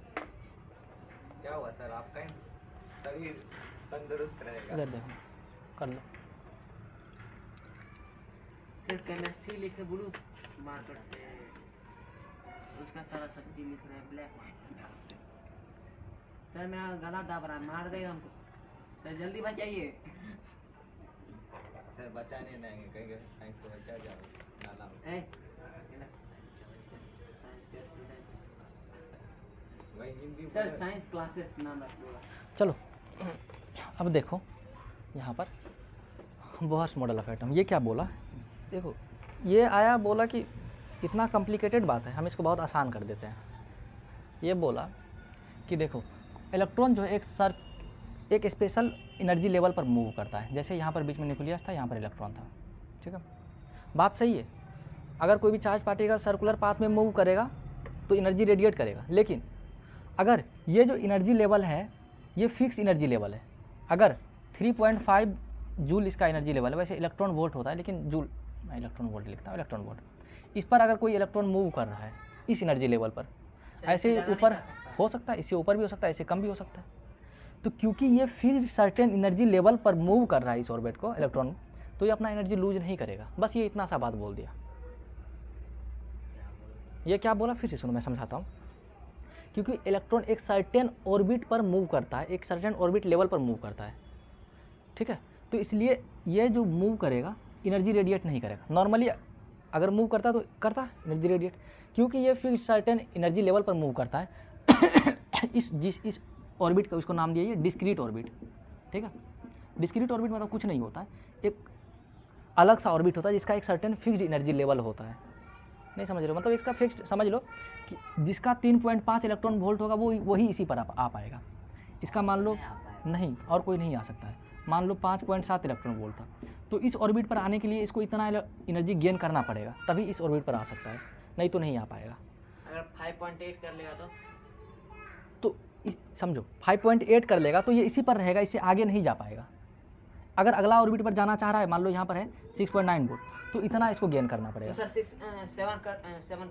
क्या हुआ सर, आपका शरीर तंदुरुस्त रहेगा। इधर देखो, कर लो। फिर केमिस्ट्री लिखे ब्लू मार्कर से, उसका सारा शक्ति लिख रहे हैं ब्लैक मार्कर। सर मेरा गला दब रहा है, मार देगा हमको सर, जल्दी बचाइए। सर बचाने नहीं आएंगे, कहेंगे साइंस को बचा जाओ नाला में। ए, साइंस के स्टूडेंट वही हिंदी सर, साइंस क्लासेस नाम रख दो। चलो अब देखो यहाँ पर बोहर्स मॉडल ऑफ एटम। ये क्या बोला, देखो ये आया, बोला कि इतना कॉम्प्लिकेटेड बात है, हम इसको बहुत आसान कर देते हैं। ये बोला कि देखो इलेक्ट्रॉन जो है एक स्पेशल एनर्जी लेवल पर मूव करता है। जैसे यहाँ पर बीच में न्यूक्लियस था, यहाँ पर इलेक्ट्रॉन था, ठीक है, बात सही है। अगर कोई भी चार्ज पार्टिकल सर्कुलर पाथ में मूव करेगा तो एनर्जी रेडिएट करेगा, लेकिन अगर ये जो एनर्जी लेवल है ये फिक्स एनर्जी लेवल है। अगर 3.5 जूल इसका एनर्जी लेवल है, वैसे इलेक्ट्रॉन वोल्ट होता है लेकिन जूल, मैं इलेक्ट्रॉन वोल्ट लिखता हूँ, इलेक्ट्रॉन वोल्ट। इस पर अगर कोई इलेक्ट्रॉन मूव कर रहा है इस एनर्जी लेवल पर, ऐसे ऊपर हो सकता है, इससे ऊपर भी हो सकता है, इससे कम भी हो सकता है। तो क्योंकि ये फिर सर्टेन एनर्जी लेवल पर मूव कर रहा है इस ऑर्बिट को इलेक्ट्रॉन, तो ये अपना एनर्जी लूज नहीं करेगा। बस ये इतना सा बात बोल दिया। ये क्या बोला फिर से सुनो, मैं समझाता हूँ। क्योंकि इलेक्ट्रॉन एक सर्टेन ऑर्बिट पर मूव करता है, एक सर्टेन ऑर्बिट लेवल पर मूव करता है, ठीक है, तो इसलिए ये जो मूव करेगा एनर्जी रेडिएट नहीं करेगा। नॉर्मली अगर मूव करता तो करता एनर्जी रेडिएट, क्योंकि ये फिर सर्टेन एनर्जी लेवल पर मूव करता है। इस ऑर्बिट का उसको नाम दिया ये डिस्क्रीट ऑर्बिट, ठीक है। डिस्क्रीट ऑर्बिट मतलब कुछ नहीं होता है, एक अलग सा ऑर्बिट होता है जिसका एक सर्टेन फिक्स्ड एनर्जी लेवल होता है। नहीं समझ रहे हो, मतलब इसका फिक्स्ड समझ लो कि जिसका 3.5 इलेक्ट्रॉन वोल्ट होगा वो वही इसी पर आ पाएगा। इसका मान लो नहीं, और कोई नहीं आ सकता है। मान लो 5.7 इलेक्ट्रॉन वोल्ट था, तो इस ऑर्बिट पर आने के लिए इसको इतना एनर्जी गेन करना पड़ेगा, तभी इस ऑर्बिट पर आ सकता है, नहीं तो नहीं आ पाएगा। अगर 5.8 कर लेगा तो समझो 5.8 कर लेगा तो ये इसी पर रहेगा, इससे आगे नहीं जा पाएगा। अगर अगला ऑर्बिट पर जाना चाह रहा है, मान लो यहाँ पर है 6.9 वोल्ट, तो इतना इसको गेन करना पड़ेगा। तो सर 7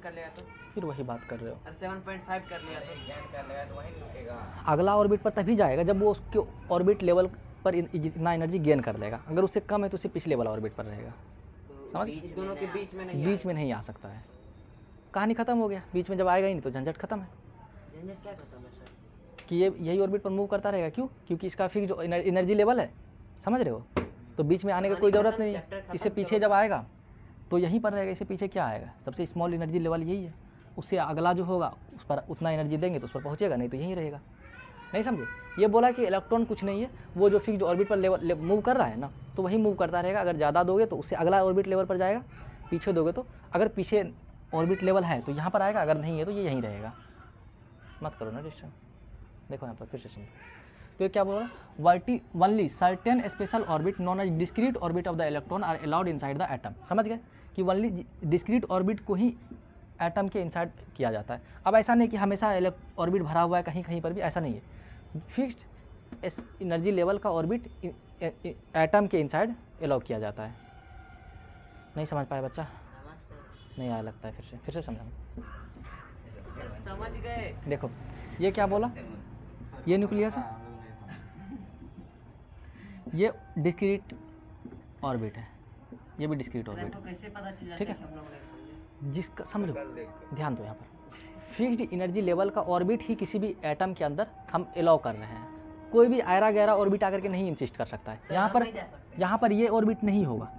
कर लेगा तो, फिर वही बात कर रहे हो, और 7.5 कर लिया तो ज्ञान कर लेगा तो वहीं रुकेगा। अगला ऑर्बिट पर तभी जाएगा जब वो उसके ऑर्बिट लेवल पर जितना एनर्जी गेन कर लेगा। अगर उससे कम है तो उसे पिछले वाला ऑर्बिट पर रहेगा। समझ, बीच दोनों के बीच में नहीं बीच में नहीं आ सकता है। कहानी खत्म हो गया, बीच में जब आएगा ही नहीं तो झंझट खत्म है झंझट क्या खत्म है सर? कि ये यही ऑर्बिट पर मूव करता रहेगा। क्यों? क्योंकि इसका फिक्स जो एनर्जी लेवल है, समझ रहे हो, तो बीच में आने की कोई ज़रूरत नहीं है। इससे पीछे जब आएगा तो यहीं पर रहेगा, इससे पीछे क्या आएगा, सबसे स्मॉल एनर्जी लेवल यही है। उससे अगला जो होगा उस पर उतना एनर्जी देंगे तो उस पर पहुँचेगा, नहीं तो यहीं रहेगा। नहीं समझे। ये बोला कि इलेक्ट्रॉन कुछ नहीं है, वो जो फिक्स्ड ऑर्बिट पर लेवल मूव कर रहा है ना, तो वही मूव करता रहेगा। अगर ज़्यादा दोगे तो उससे अगला ऑर्बिट लेवल पर जाएगा, पीछे दोगे तो अगर पीछे ऑर्बिट लेवल है तो यहाँ पर आएगा, अगर नहीं है तो ये यहीं रहेगा। मत करो ना डिस्टर्ब। देखो यहाँ पर फिर से समझो। तो ये क्या बोला, only certain special orbit known as discrete orbit of the electron are allowed inside the atom. समझ गए कि वनली डिस्क्रीट ऑर्बिट को ही एटम के इनसाइड किया जाता है। अब ऐसा नहीं कि हमेशा ऑर्बिट भरा हुआ है कहीं कहीं पर भी, ऐसा नहीं है। फिक्स्ड एनर्जी लेवल का ऑर्बिट एटम के इनसाइड अलाउ किया जाता है। नहीं समझ पाया बच्चा? समझते नहीं आया लगता है, फिर से समझाऊँ। समझ गए। देखो ये क्या बोला, ये न्यूक्लियस है, ये डिस्क्रीट ऑर्बिट है, ये भी डिस्क्रीट ऑर्बिट तो है। कैसे पता चल जाता ठीक है। है, सब लोग नहीं समझे। जिसका समझो, ध्यान दो यहाँ पर फिक्स्ड एनर्जी लेवल का ऑर्बिट ही किसी भी एटम के अंदर हम अलाउ कर रहे हैं। कोई भी आयरा गहरा ऑर्बिट आकर के नहीं इंसिस्ट कर सकता है। यहाँ पर ये ऑर्बिट नहीं होगा,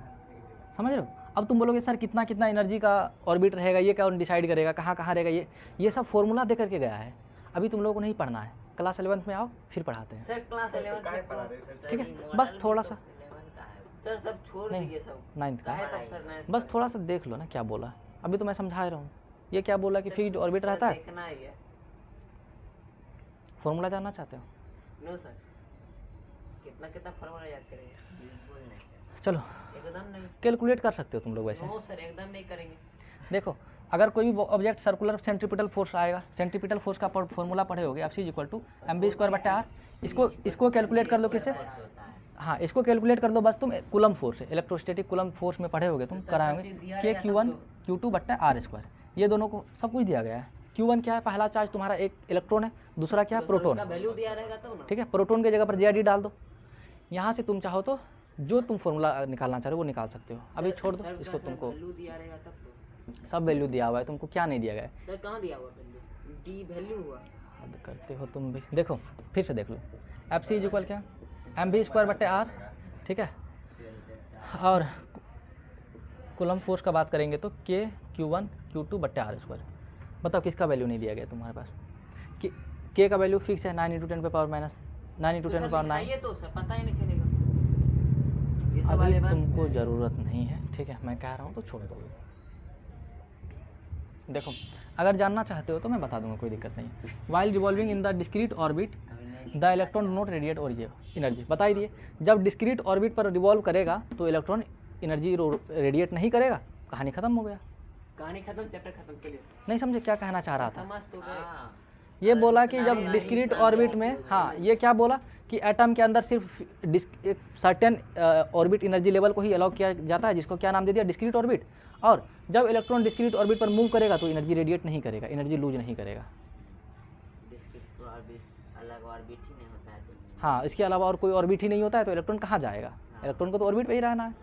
समझ रहे हो। अब तुम बोलोगे सर कितना कितना एनर्जी का ऑर्बिट रहेगा, ये कौन डिसाइड करेगा, कहाँ कहाँ रहेगा, ये सब फॉर्मूला दे करके गया है। अभी तुम लोगों को नहीं पढ़ना है, क्लास 11th में आओ फिर पढ़ाते हैं। सर क्लास 11 काय में पढ़ा तो रहे सर? ठीक है, बस थोड़ा सा 11 का है। सर सब छोड़ नहीं, दीजिए सब। 9th का काहे है। तब सर 9th बस थोड़ा सा देख लो ना क्या बोला, अभी तो मैं समझा ही रहा हूँ। ये क्या बोला कि फिक्स्ड ऑर्बिट रहता है, देखना ही है। फॉर्मूला जानना चाहते हो? नो सर, कितना कितना फॉर्मूला याद करेंगे? बिल्कुल नहीं सर। चलो एकदम नहीं। कैलकुलेट कर सकते हो तुम लोग वैसे। नो सर, एकदम नहीं करेंगे। देखो अगर कोई भी ऑब्जेक्ट सर्कुलर सेंट्रीपिटल फोर्स आएगा, सेंट्रीपिटल फोर्स का फॉर्मूला पढ़े होगे, F C equal to mv²/r। इसको कैलकुलेट कर लो किससे? होता है। हाँ, इसको कैलकुलेट कर दो बस तुम कूलम फोर्स है, इलेक्ट्रोस्टैटिक कूलम फोर्स में पढ़े होगे तुम, कराएंगे के Q1 Q2/r²। ये दोनों को सब कुछ दिया गया है। Q1 क्या है, पहला चार्ज तुम्हारा एक इलेक्ट्रॉन है, दूसरा क्या है, प्रोटोन उसका है। वैल्यू दिया रहेगा तो ना। ठीक है, प्रोटोन की जगह पर JID डाल दो। यहाँ से तुम चाहो तो जो तुम फॉर्मूला निकालना चाह रहे हो वो निकाल सकते हो। अभी छोड़ दो इसको, तुमको वैल्यू दिया रहेगा तब तो। सब वैल्यू दिया हुआ है, तुमको क्या नहीं दिया गया है। सर कहाँ दिया हुआ वैल्यू? डी वैल्यू हुआ। हद करते हो तुम भी। देखो फिर से देख लो, एफ सी इक्वल क्या, mv²/r। ठीक है, और कूलम फोर्स का बात करेंगे तो के Q1 Q2/r²। बताओ किसका वैल्यू नहीं दिया गया तुम्हारे पास? के का वैल्यू फिक्स है 9 × 10⁻⁻⁹ 9 × 10⁻⁹ ये तो सर पता ही नहीं चलेगा। ये सब अभी वाले बात तुमको ज़रूरत नहीं है। ठीक है, मैं कह रहा हूँ तो छोड़ दो। देखो अगर जानना चाहते हो तो मैं बता दूंगा, कोई दिक्कत नहीं। While revolving in the discrete orbit the electron do not radiate और एनर्जी। बता ही दिए, जब डिस्क्रीट ऑर्बिट पर रिवॉल्व करेगा तो इलेक्ट्रॉन एनर्जी रेडिएट नहीं करेगा। कहानी खत्म हो गया। कहानी खत्म, चैप्टर खत्म। चलिए नहीं समझे क्या कहना चाह रहा था? समझ तो गए। हाँ, ये बोला कि जब डिस्क्रीट ऑर्बिट में, हाँ ये क्या बोला कि एटम के अंदर सिर्फ एक सर्टेन ऑर्बिट एनर्जी लेवल को ही अलाउ किया जाता है, जिसको क्या नाम दे दिया, डिस्क्रीट ऑर्बिट। और जब इलेक्ट्रॉन डिस्क्रीट ऑर्बिट पर मूव करेगा तो एनर्जी रेडिएट नहीं करेगा, एनर्जी लूज नहीं करेगा। डिस्क्रीट ऑर्बिट अलग ऑर्बिट ही नहीं होता है तो। हाँ, इसके अलावा और कोई ऑर्बिट ही नहीं होता है तो इलेक्ट्रॉन कहाँ जाएगा? इलेक्ट्रॉन को तो ऑर्बिट पे ही रहना है,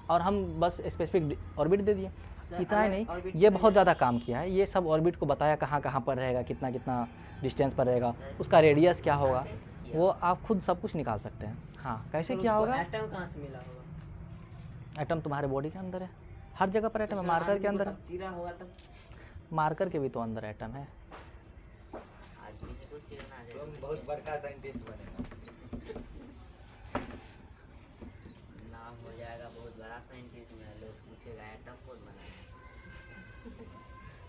और हम बस स्पेसिफिक ऑर्बिट दे दिए। इतना ही नहीं, ये बहुत ज़्यादा काम किया है। ये सब ऑर्बिट को बताया कहाँ कहाँ पर रहेगा, कितना कितना डिस्टेंस पर रहेगा, उसका रेडियस क्या होगा, वो आप खुद सब कुछ निकाल सकते हैं। हाँ, कैसे क्या होगा? एटम कहाँ से मिला होगा? एटम तुम्हारे बॉडी के अंदर है, हर जगह पर एटम है, मार्कर के अंदर है। चीरा होगा तब। मार्कर के भी तो अंदर एटम है। आज भी कुछ चिरना आ तुम जाए बहुत बड़का साइंटिस्ट बनेगा। नाम हो जाएगा बहुत बड़ा साइंटिस्ट में। लोग पूछेगा एटम कौन बनाया?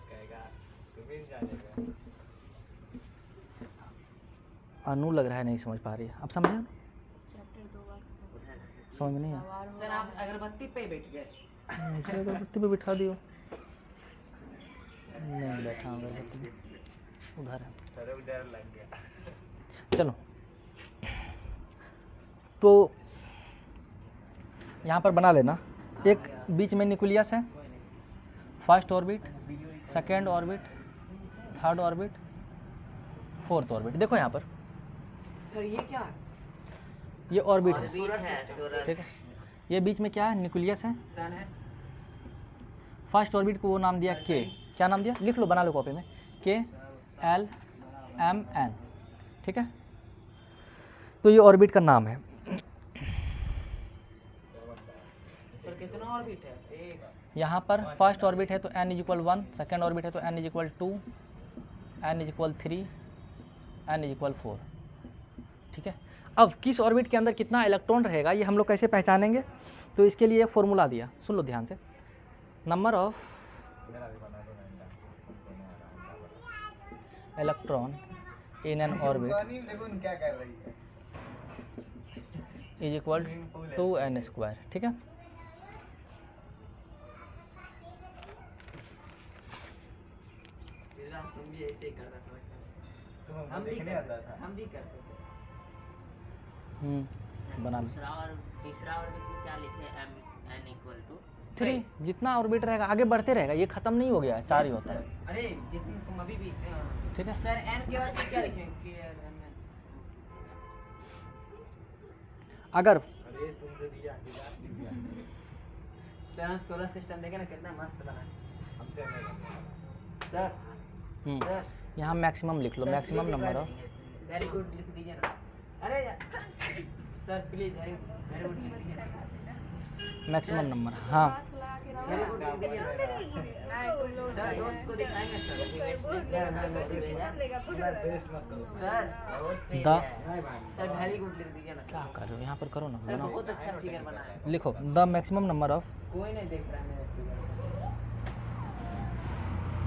कहेगा तुम ही जानेगा। अनु लग रहा है नहीं समझ पा रही है। अब समझे? चैप्टर 2 बार खत्म। उधर से समझ में नहीं आया? सवार हो सर आप अगरबत्ती पे बैठ गए। मुझे अगरबत्ती पे बिठा दियो। नहीं बैठा हूँ अगरबत्ती पे, उधर है। सर डर लग गया। चलो, तो यहाँ पर बना लेना, एक बीच में न्यूक्लियस है, first orbit, second orbit, third orbit, fourth orbit. देखो यहाँ पर सर ये क्या है? ये ऑर्बिट है, ऑर्बिट है सूरज। ठीक है। ये बीच में क्या है, न्यूक्लियस है। सन है। फर्स्ट ऑर्बिट को वो नाम दिया के, क्या नाम दिया, लिख लो, बना लो कॉपी में, के एल एम एन। ठीक है, तो ये ऑर्बिट का नाम है। सर कितना ऑर्बिट है? एक। यहाँ पर फर्स्ट ऑर्बिट है तो n = 1, सेकेंड ऑर्बिट है तो n = 2, n = 3, n = 4। ठीक है। अब किस ऑर्बिट के अंदर कितना इलेक्ट्रॉन रहेगा ये हम लोग कैसे पहचानेंगे, तो इसके लिए फॉर्मूला दिया, सुन लो ध्यान से। Number of electron in n orbit पानी में देखो क्या कर रही है। Is equal to n square, ठीक है। तुम भी ऐसे ही करता था तुम्हें देखने आता था। हम भी करते थे। बना लो। दूसरा और तीसरा ऑर्बिट में क्या लिखे m n इक्वल टू 3, जितना ऑर्बिट रहेगा आगे बढ़ते रहेगा, ये खत्म नहीं हो गया, 4 ही होता है, अरे जितने तुम अभी भी ठीक है। सर n के बाद क्या लिखेंगे? अगर अरे तुमने दिया सर हम सोलर सिस्टम देखे ना कितना मस्त बना है। हमसे नहीं बनता। सर सर यहाँ मैक्सिमम लिख लो, maximum number of very good लिख दीजिए ना। अरे सर प्लीज वेरी गुड लिख दीजिए ना। मैक्सिमम नंबर, हाँ पास लगा के रहो। वेरी गुड लिख दीजिए ना। नहीं, तुम लोग सर दोस्त को दिखाएंगे सर। तुम्हारा टेस्ट मत करो। सर बहुत तेज द है। नहीं भाई। सर वेरी गुड लिख दीजिए ना क्या सर। कर रहे हो, यहाँ पर करो ना, सर बनाओ, बहुत अच्छा फिगर बना है। लिखो द मैक्सिमम नंबर ऑफ कोई नहीं देख रहा है मेरा फिगर।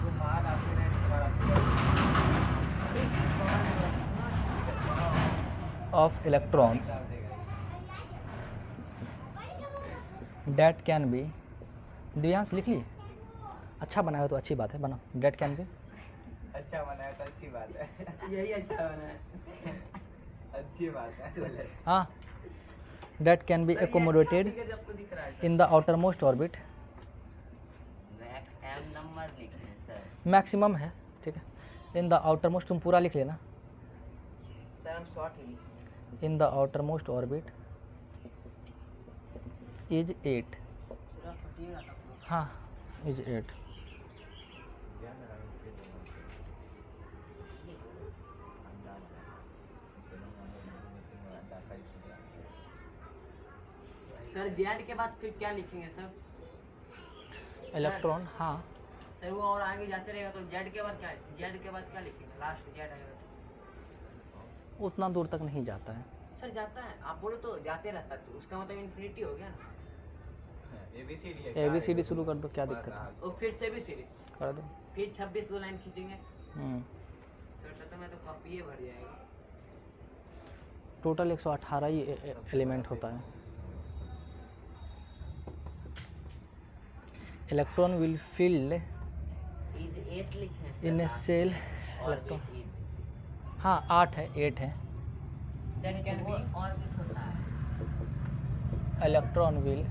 तुम्हारा अपने तुम्हारा of electrons date can be, Divyansh लिख लिए, अच्छा बनाया हो तो अच्छी बात है, बनाओ। डेट कैन बी, अच्छा बनाया तो अच्छी बात है। यही अच्छा बना है। अच्छी बात है। हाँ, date can be accommodated figure आपको दिख रहा है in the outermost orbit, max m number लिखे हैं सर। मैक्सिमम है, ठीक है। इन द outermost, तुम पूरा लिख लेना, सर हम शॉर्ट ही लिखे। In the outermost orbit is 8, पूरा फटिएगा तब तो। हाँ is 8। सर जेड के बाद फिर क्या लिखेंगे सर? इलेक्ट्रॉन, हाँ सर वो और आगे जाते रहेगा तो जेड के बाद क्या, जेड के बाद क्या लिखेंगे? लास्ट जेड आएगा तो। उतना दूर तक नहीं जाता है, सर जाता है, आप बोलो तो जाते रहता है, तो उसका मतलब इन्फिनिटी हो गया ना। ABCD शुरू कर दो, क्या दिक्कत है, और फिर से भी सीरीज, कर दो। फिर 26 को लाइन खींचेंगे हम्म, तो मैं तो कॉपी ही भर जाएगा। टोटल 118 ही एलिमेंट होता है। इलेक्ट्रॉन विल फील्ड इज 8 लिखे हैं in a shell, orbit electron, is हाँ 8 है, 8 है। दैट कैन वो बी ऑर्बिट होता है। Electron will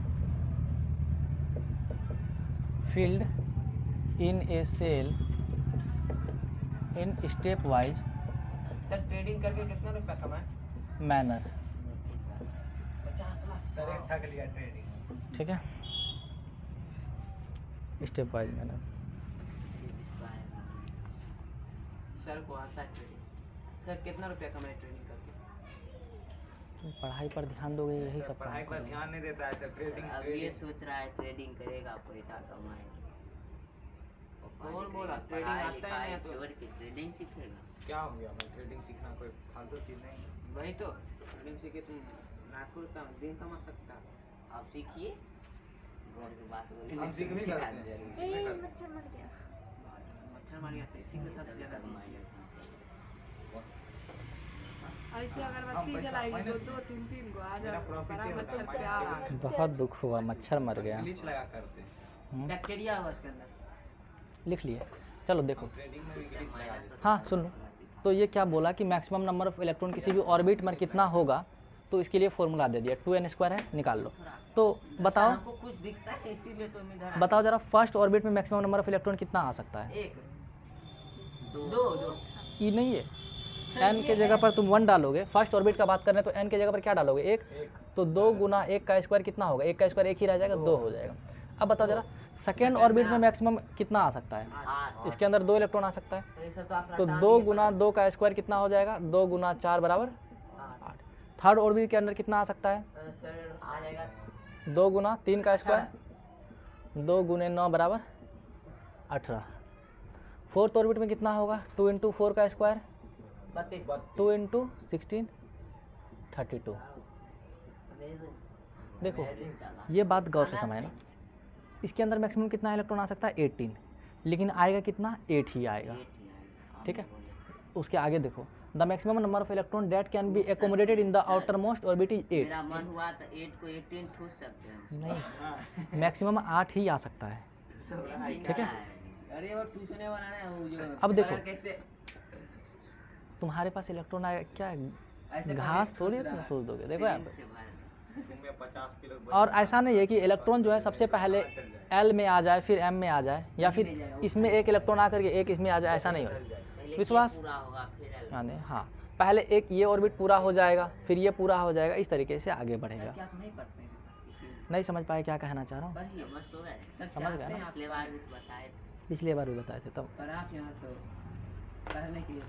filled in a shell in step wise sir trading करके कितना रुपया कमाए? मैनर, 50 लाख। सर एक ठग लिया ट्रेडिंग। ठीक है, स्टेप वाइज मैनर। सर को आता है ट्रेडिंग। सर कितना रुपया कमाए ट्रेडिंग करके? पढ़ाई पर ध्यान दोगे, यही सब पढ़ाई काम पर करोगे। ध्यान नहीं देता है सर। ट्रेडिंग अब ये सोच रहा है ट्रेडिंग करेगा पैसा कमाएगा। कौन बोला? ट्रेडिंग पढ़ाई आता ही नहीं है तो। छोड़ के ट्रेडिंग सीखेगा। क्या हो गया भाई? ट्रेडिंग सीखना कोई फालतू चीज नहीं है। वही तो, ट्रेडिंग सीखे तुम लाखों रुपया दिन कमा सकता। आप सीखिए, घर के बात बोलिए। हम सीख नहीं करते हैं। सीख नहीं करते। मच्छर मर गया। मच्छर मार गया तो इसी के सबसे ज्यादा कमाएगा। ऐसे हम अगरबत्ती पैसा जलाएगी माइनस दो दो तीन तीन को आज मेरा profit बड़ा ही होता है, मच्छर माइनस प्यार आ के रहा बहुत दुख हुआ, मच्छर मर गया। ब्लीच लगा करते हैं। बैक्टीरिया होगा इसके अंदर। लिख लिए, चलो देखो। ट्रेडिंग में भी ब्लीच लगा देते हैं। हाँ सुन लो, तो ये क्या बोला कि मैक्सिमम नंबर ऑफ इलेक्ट्रॉन किसी भी ऑर्बिट में कितना होगा, तो इसके लिए फॉर्मूला दे दिया, 2n² है, निकाल लो। तो बताओ, हमको कुछ दिखता है इसीलिए तो इधर आए। बताओ जरा, फर्स्ट ऑर्बिट में मैक्सिमम नंबर ऑफ इलेक्ट्रॉन कितना आ सकता है? एक दो दो ई नहीं है, n के जगह पर तुम 1 डालोगे। फर्स्ट ऑर्बिट का बात कर रहे हैं तो n के जगह पर क्या डालोगे? 1। तो 2 गुना 1 का स्क्वायर कितना होगा? 1 का स्क्वायर 1 ही रह जाएगा, 2 हो जाएगा। अब बताओ जरा, सेकेंड ऑर्बिट में मैक्सिमम कितना आ सकता है? 8 इसके अंदर 2 इलेक्ट्रॉन आ सकता है, अरे सर तो आप तो रटा 2 दिए गुना 2 का स्क्वायर कितना हो जाएगा? 2 गुना 4 बराबर 8। थर्ड ऑर्बिट के अंदर कितना आ सकता है? सर आ जाएगा 2 गुना 3 का स्क्वायर, 2 गुने 9 बराबर 18। फोर्थ ऑर्बिट में कितना होगा? 2 इंटू 4 का स्क्वायर, 32 2 इंटू 16 32। देखो ये बात गौर से समझना, इसके अंदर मैक्सिमम कितना इलेक्ट्रॉन आ सकता है 18, लेकिन आएगा कितना 8 ही आएगा, ठीक है। उसके आगे देखो, the maximum number of electron date can be accommodated in the outer most orbit is 8। मेरा मन हुआ तो 8 को 18 ठूस सकते हैं। नहीं, मैक्सिमम 8 ही आ सकता है, ठीक है। अरे वो टूसने वाला है वो जो अब देखो। कलर कैसे तुम्हारे पास इलेक्ट्रॉन आएगा क्या, ऐसे घास करके थोड़ी ठूस रहा है। सोच दोगे, देखो यहाँ पे। से भर। तुम्हें 50 किलो और ऐसा नहीं है कि इलेक्ट्रॉन जो है सबसे पहले एल में आ जाए फिर एम में आ जाए, या फिर इसमें एक इलेक्ट्रॉन आकर के एक इसमें आ जाए, ऐसा नहीं हो। पहले विश्वास? ये पूरा होगा फिर L। यानी हाँ, पहले एक ये ऑर्बिट पूरा हो जाएगा, फिर ये पूरा हो जाएगा, इस तरीके से आगे बढ़ेगा। क्या आप नहीं पढ़ते हैं इसी नहीं समझ पाए क्या कहना चाह रहा हूँ? पढ़िए समझ तो गए। सर समझ गए चाहते ना? हैं आप पिछले बार भी तो बताए थे। पिछली बार भी बताए थे तब। पर आप यहाँ तो पढ़ने के लिए